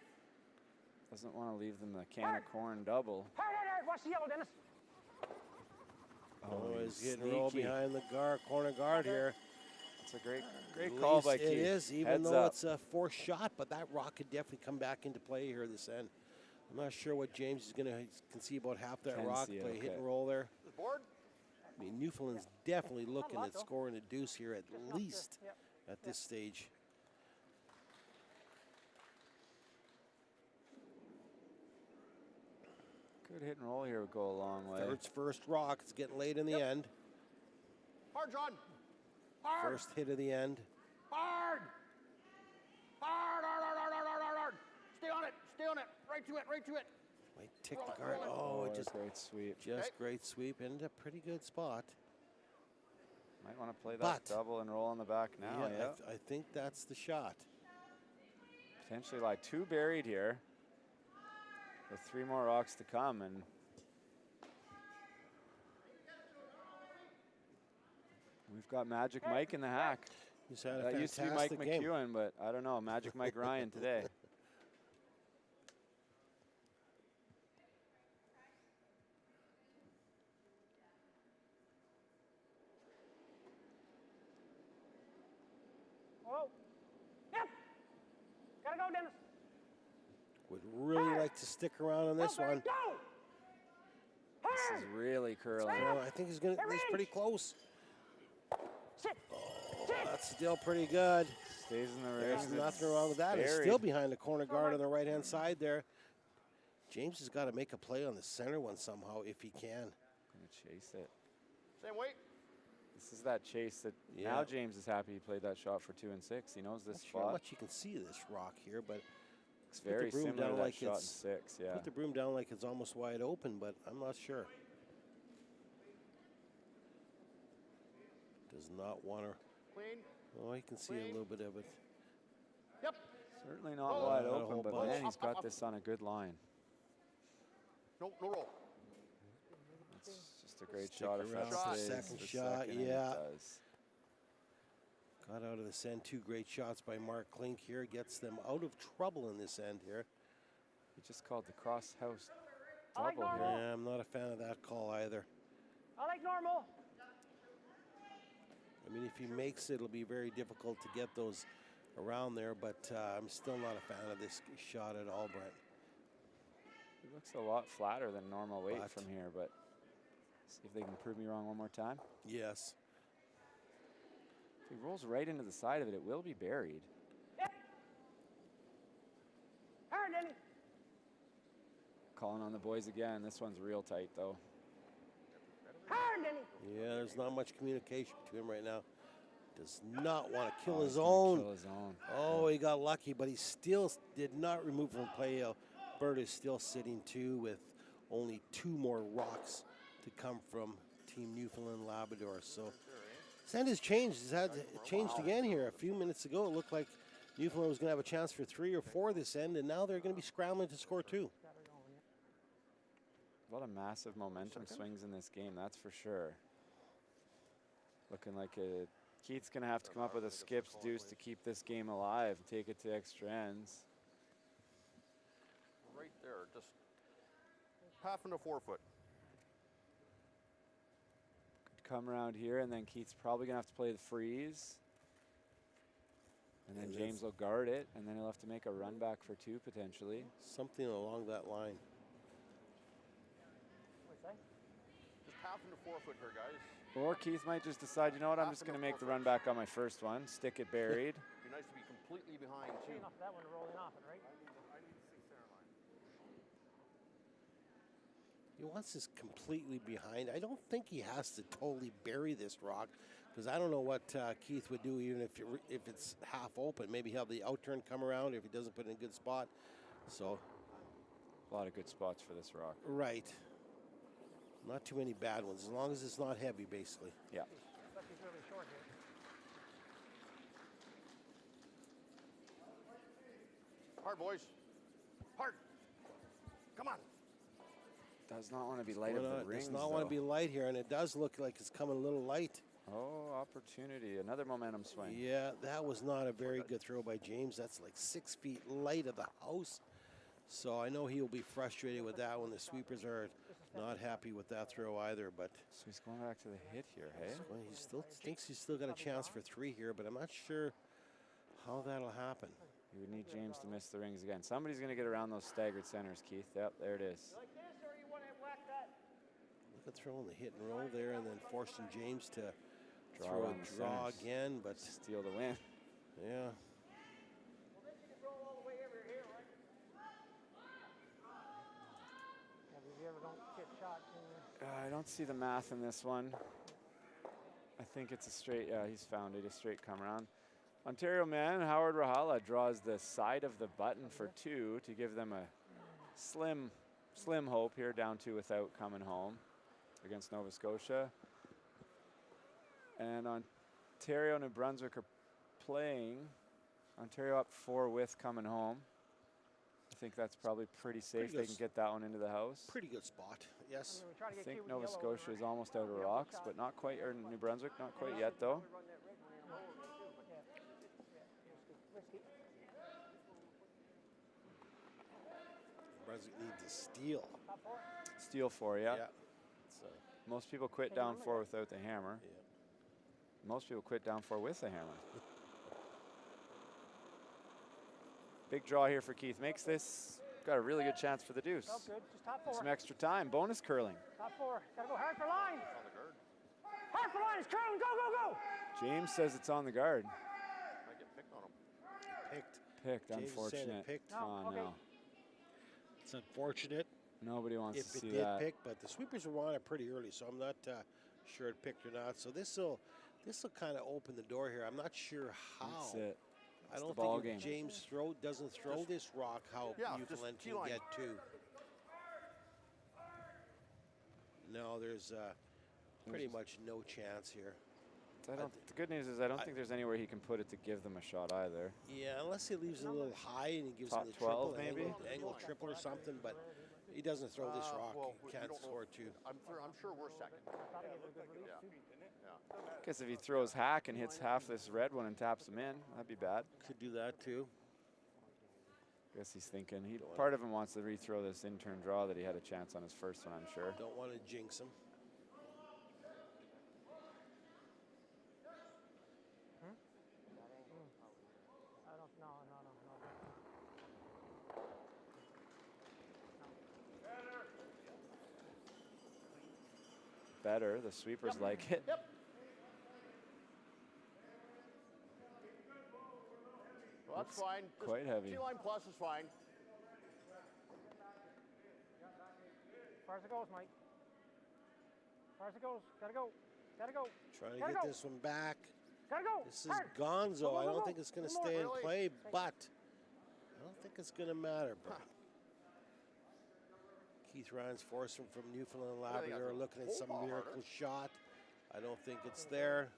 Doesn't want to leave them the can of corn double. Hard, hard, hard. Watch the yellow, Dennis. Oh, he's getting rolled behind the corner guard here. It's a great call by Keith. It is, even Heads though up. it's a forced shot, but that rock could definitely come back into play here this end. I'm not sure what James is going to can see about half that Can rock, see it, play hit okay. and roll there. This board? I mean, Newfoundland's definitely looking lot, at though. scoring a deuce here at Just enough to- least yep. at this stage. Good hit and roll here would go a long way. Third's first rock. It's getting late in the end. Hard, John. Hard. First hit of the end. Hard. Hard, hard, hard, hard, hard, hard, hard, hard. Stay on it. Stay on it. Right to it. Right to it. Might tick the guard. Oh, that's just a great sweep. great sweep. Ended up pretty good spot. Might want to play that But- double and roll on the back now. Yeah. I think that's the shot. Potentially like 2 buried here, with 3 more rocks to come, and we've got Magic Mike in the hack. He's had a That used to be Mike fantastic game. McEwen, but I don't know, Magic Mike Ryan today. Whoa. Yep. Gotta go, Dennis. really like to stick around on this one. This is really curling. I think he's pretty close. That's still pretty good. Stays in the ring. There's nothing wrong with that. He's still behind the corner guard on the right-hand side there. James has got to make a play on the center one somehow if he can. Gonna chase it. Same weight. This is that chase that now James is happy he played that shot for 2 and 6. He knows this Not spot. sure how much you can see of this rock here, but it's very similar to that shot in 6. Yeah. Put the broom down like it's almost wide open, but I'm not sure. Does not want to. Clean. Oh, you can see a little bit of it. Yep. Certainly not wide not a open, whole but bunch. man, he's got this on a good line. No roll. It's just a great Stick shot. If around that for the stays second the shot, second, and it yeah. does. Got out of this end. 2 great shots by Mark Klink here. Gets them out of trouble in this end here. He just called the cross house I like double here. normal. Yeah, I'm not a fan of that call either. I like normal. I mean, if he makes it, it'll be very difficult to get those around there, but I'm still not a fan of this shot at all, Brent. It looks a lot flatter than normal weight But- from here, but see if they can prove me wrong one more time. Yes. If he rolls right into the side of it, it will be buried. Hard, Denny. Calling on the boys again. This one's real tight, though. Hard, Denny. Yeah, there's not much communication between them right now. Does not want to kill Oh, his he's gonna own. Kill his own. Oh, he got lucky, but he still did not remove from play. Alberta is still sitting 2 with only 2 more rocks to come from Team Newfoundland Labrador. So Sand has changed. It changed again here. A few minutes ago, it looked like Newfoundland was going to have a chance for 3 or 4 this end, and now they're going to be scrambling to score 2. A lot of massive momentum swings in this game, that's for sure. Looking like Keith's going to have to come up with a skips deuce to keep this game alive and take it to extra ends. Right there, just half into 4 foot. Could come around here, and then Keith's probably going to have to play the freeze. And then James will guard it, and then he'll have to make a run back for 2 potentially. Something along that line. Just half into 4 foot here, guys. Or Keith might just decide, you know what, I'm just going to make the run back on my first one, stick it buried. Be nice to be completely behind too. Enough of that one rolling off it, right? He wants this completely behind. I don't think he has to totally bury this rock, because I don't know what Keith would do even if it's half open. Maybe he'll have the outturn come around if he doesn't put it in a good spot. So, A lot of good spots for this rock. right. Not too many bad ones, as long as it's not heavy, basically. Yeah. But he's really short here. Hard, boys. Hard. Come on. Does not want to be light of the rings, Does not want to though. be light here, and it does look like it's coming a little light. Oh, opportunity. Another momentum swing. Yeah, that was not a very good throw by James. That's like 6 feet light of the house. So I know he'll be frustrated with that one. The sweepers are not happy with that throw either, but So he's going back to the hit here, hey? well, he still thinks he's still got a chance for 3 here, but I'm not sure how that'll happen. You would need James to miss the rings again. Somebody's going to get around those staggered centers, Keith. Yep, there it is. Like this, or you want to whack that? Look at throwing the hit and roll there, and then forcing James to Draw throw around a the draw centers. again, but Steal the win. yeah. Well, then you can roll all the way over here, right? Yeah, but if you ever don't get shot, then I don't see the math in this one. I think it's a straight, yeah, he's found it, a straight come around. Ontario man, Howard Rahala draws the side of the button for 2 to give them a slim hope here, down 2 without coming home against Nova Scotia. And Ontario, New Brunswick are playing. Ontario up 4 with coming home. I think that's probably pretty safe. Pretty They good can get that one into the house. Pretty good spot, yes. we try to I get think cute with Nova yellow Scotia over is it. almost out of rocks, but not quite, or New Brunswick, not quite yet though. Run that red one in a hole too, but yeah, risky. Brunswick needs a steal. Top 4. Steal 4, yeah. So, Most people quit down 4 without the hammer. yeah. Most people quit down 4 with the hammer. Big draw here for Keith. Makes this got a really good chance for the deuce. Oh, good. Just top 4. Some extra time. Bonus curling. Top 4. Gotta go hard for line. Hard for line. It's curling. Go, go, go. James says it's on the guard. Might get picked on him. Picked. Picked, James said it unfortunate. picked. Oh, okay. no. It's unfortunate Nobody wants if to it see did that. pick, but the sweepers were on it pretty early, so I'm not sure it picked or not. So this will kind of open the door here. I'm not sure how. That's it. I It's don't the ball think game. if James doesn't throw this rock, how Yeah, Newfoundland just can T-line. get 2. No, there's pretty much no chance here. The good news is I don't think there's anywhere he can put it to give them a shot either. Yeah, unless he leaves it a little high and he gives Top him the 12 triple, maybe? angle triple or something, but he doesn't throw this rock. Well, He we can't don't know. score 2. I'm sure we're second. Guess if he throws hack and hits half this red one and taps him in, that'd be bad. Could do that too. Guess he's thinking part of him wants to rethrow this in-turn draw that he had a chance on his first one, I'm sure. Don't want to jinx him. I don't. No. Better, the sweepers like it. Yep. Well, that's fine. Just quite heavy. T-line plus is fine. As far as it goes, Mike. As far as it goes. Gotta go. Gotta go. Trying to Gotta get go. this one back. Gotta go. This is Hard. Gonzo. Go, go, I go, don't go. think it's going to One more. stay in Really? play, but I don't think it's going to matter. But Keith Ryan's forcing from Newfoundland and What do they got, Labrador, the looking at whole some ball miracle harder? shot. I don't think it's there.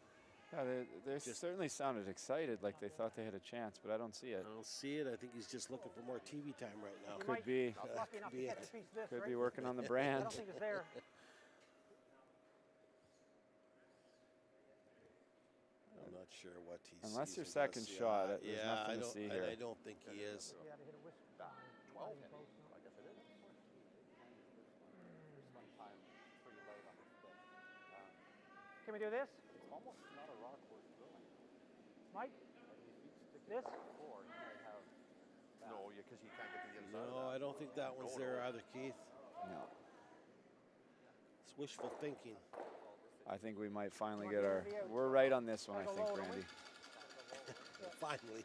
Yeah, they certainly sounded excited, like they thought they had a chance, but I don't see it. I don't see it. I think he's just looking for more TV time right now. You Could might be. not lucky enough Could to be catch it. a piece of this, Could right? be working on the I brand. don't think it's there. I'm not sure what he sees. Unless your in second this. shot, Yeah, there's yeah, nothing to see here. I don't think he is. Yeah, they hit a whisk. 12. Close, no. I guess it is. Can we do this? It's almost not a rock worth throwing. Mike? This? No, because he can't get to the inside. No, I don't think that one's there either, Keith. No. It's wishful thinking. I think we might finally get our... We're right on this one, I think, Randy. Finally.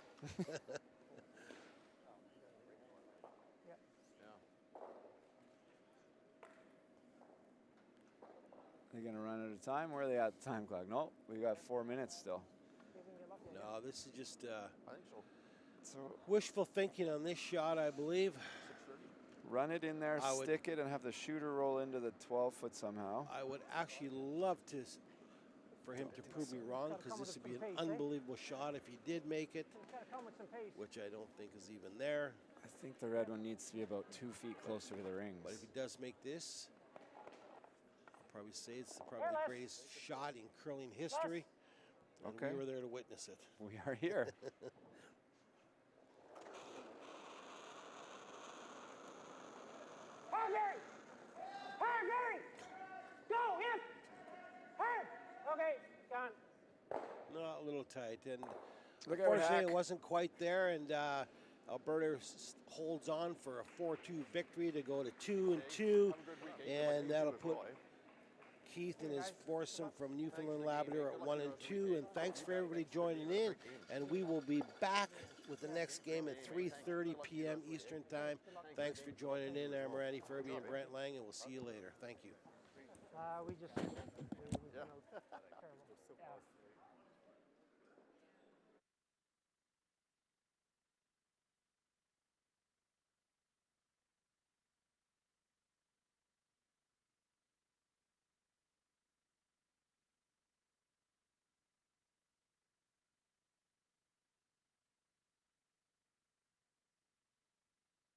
They're going to run out of time? Where are they at the time clock? No, we got 4 minutes still. No, this is just I think so. So wishful thinking on this shot, I believe. run it in there, I would- stick it, and have the shooter roll into the 12-foot somehow. I would actually love for him to prove me wrong, because this would be an unbelievable shot if he did make it, It's got to come with some pace. which I don't think is even there. I think the red one needs to be about 2 feet closer to the rings. But if he does make this, I'll probably say it's probably Here, the Les. greatest shot in curling history. And Okay. we were there to witness it. We are here. Hard, Gary! Hard, Gary! Go, in! Hard! Okay, gone. No, a little tight. And Look at unfortunately, Hack. it wasn't quite there. And Alberta holds on for a 4-2 victory to go to 2-2. And that'll put Keith and his foursome from Newfoundland Labrador at 1-2. And thanks for everybody joining in. And we will be back with the next game at 3:30 p.m. Eastern Time. Thanks for joining in. I'm Randy Furby and Brent Lang, and we'll see you later. Thank you. We just... We terrible. Yeah.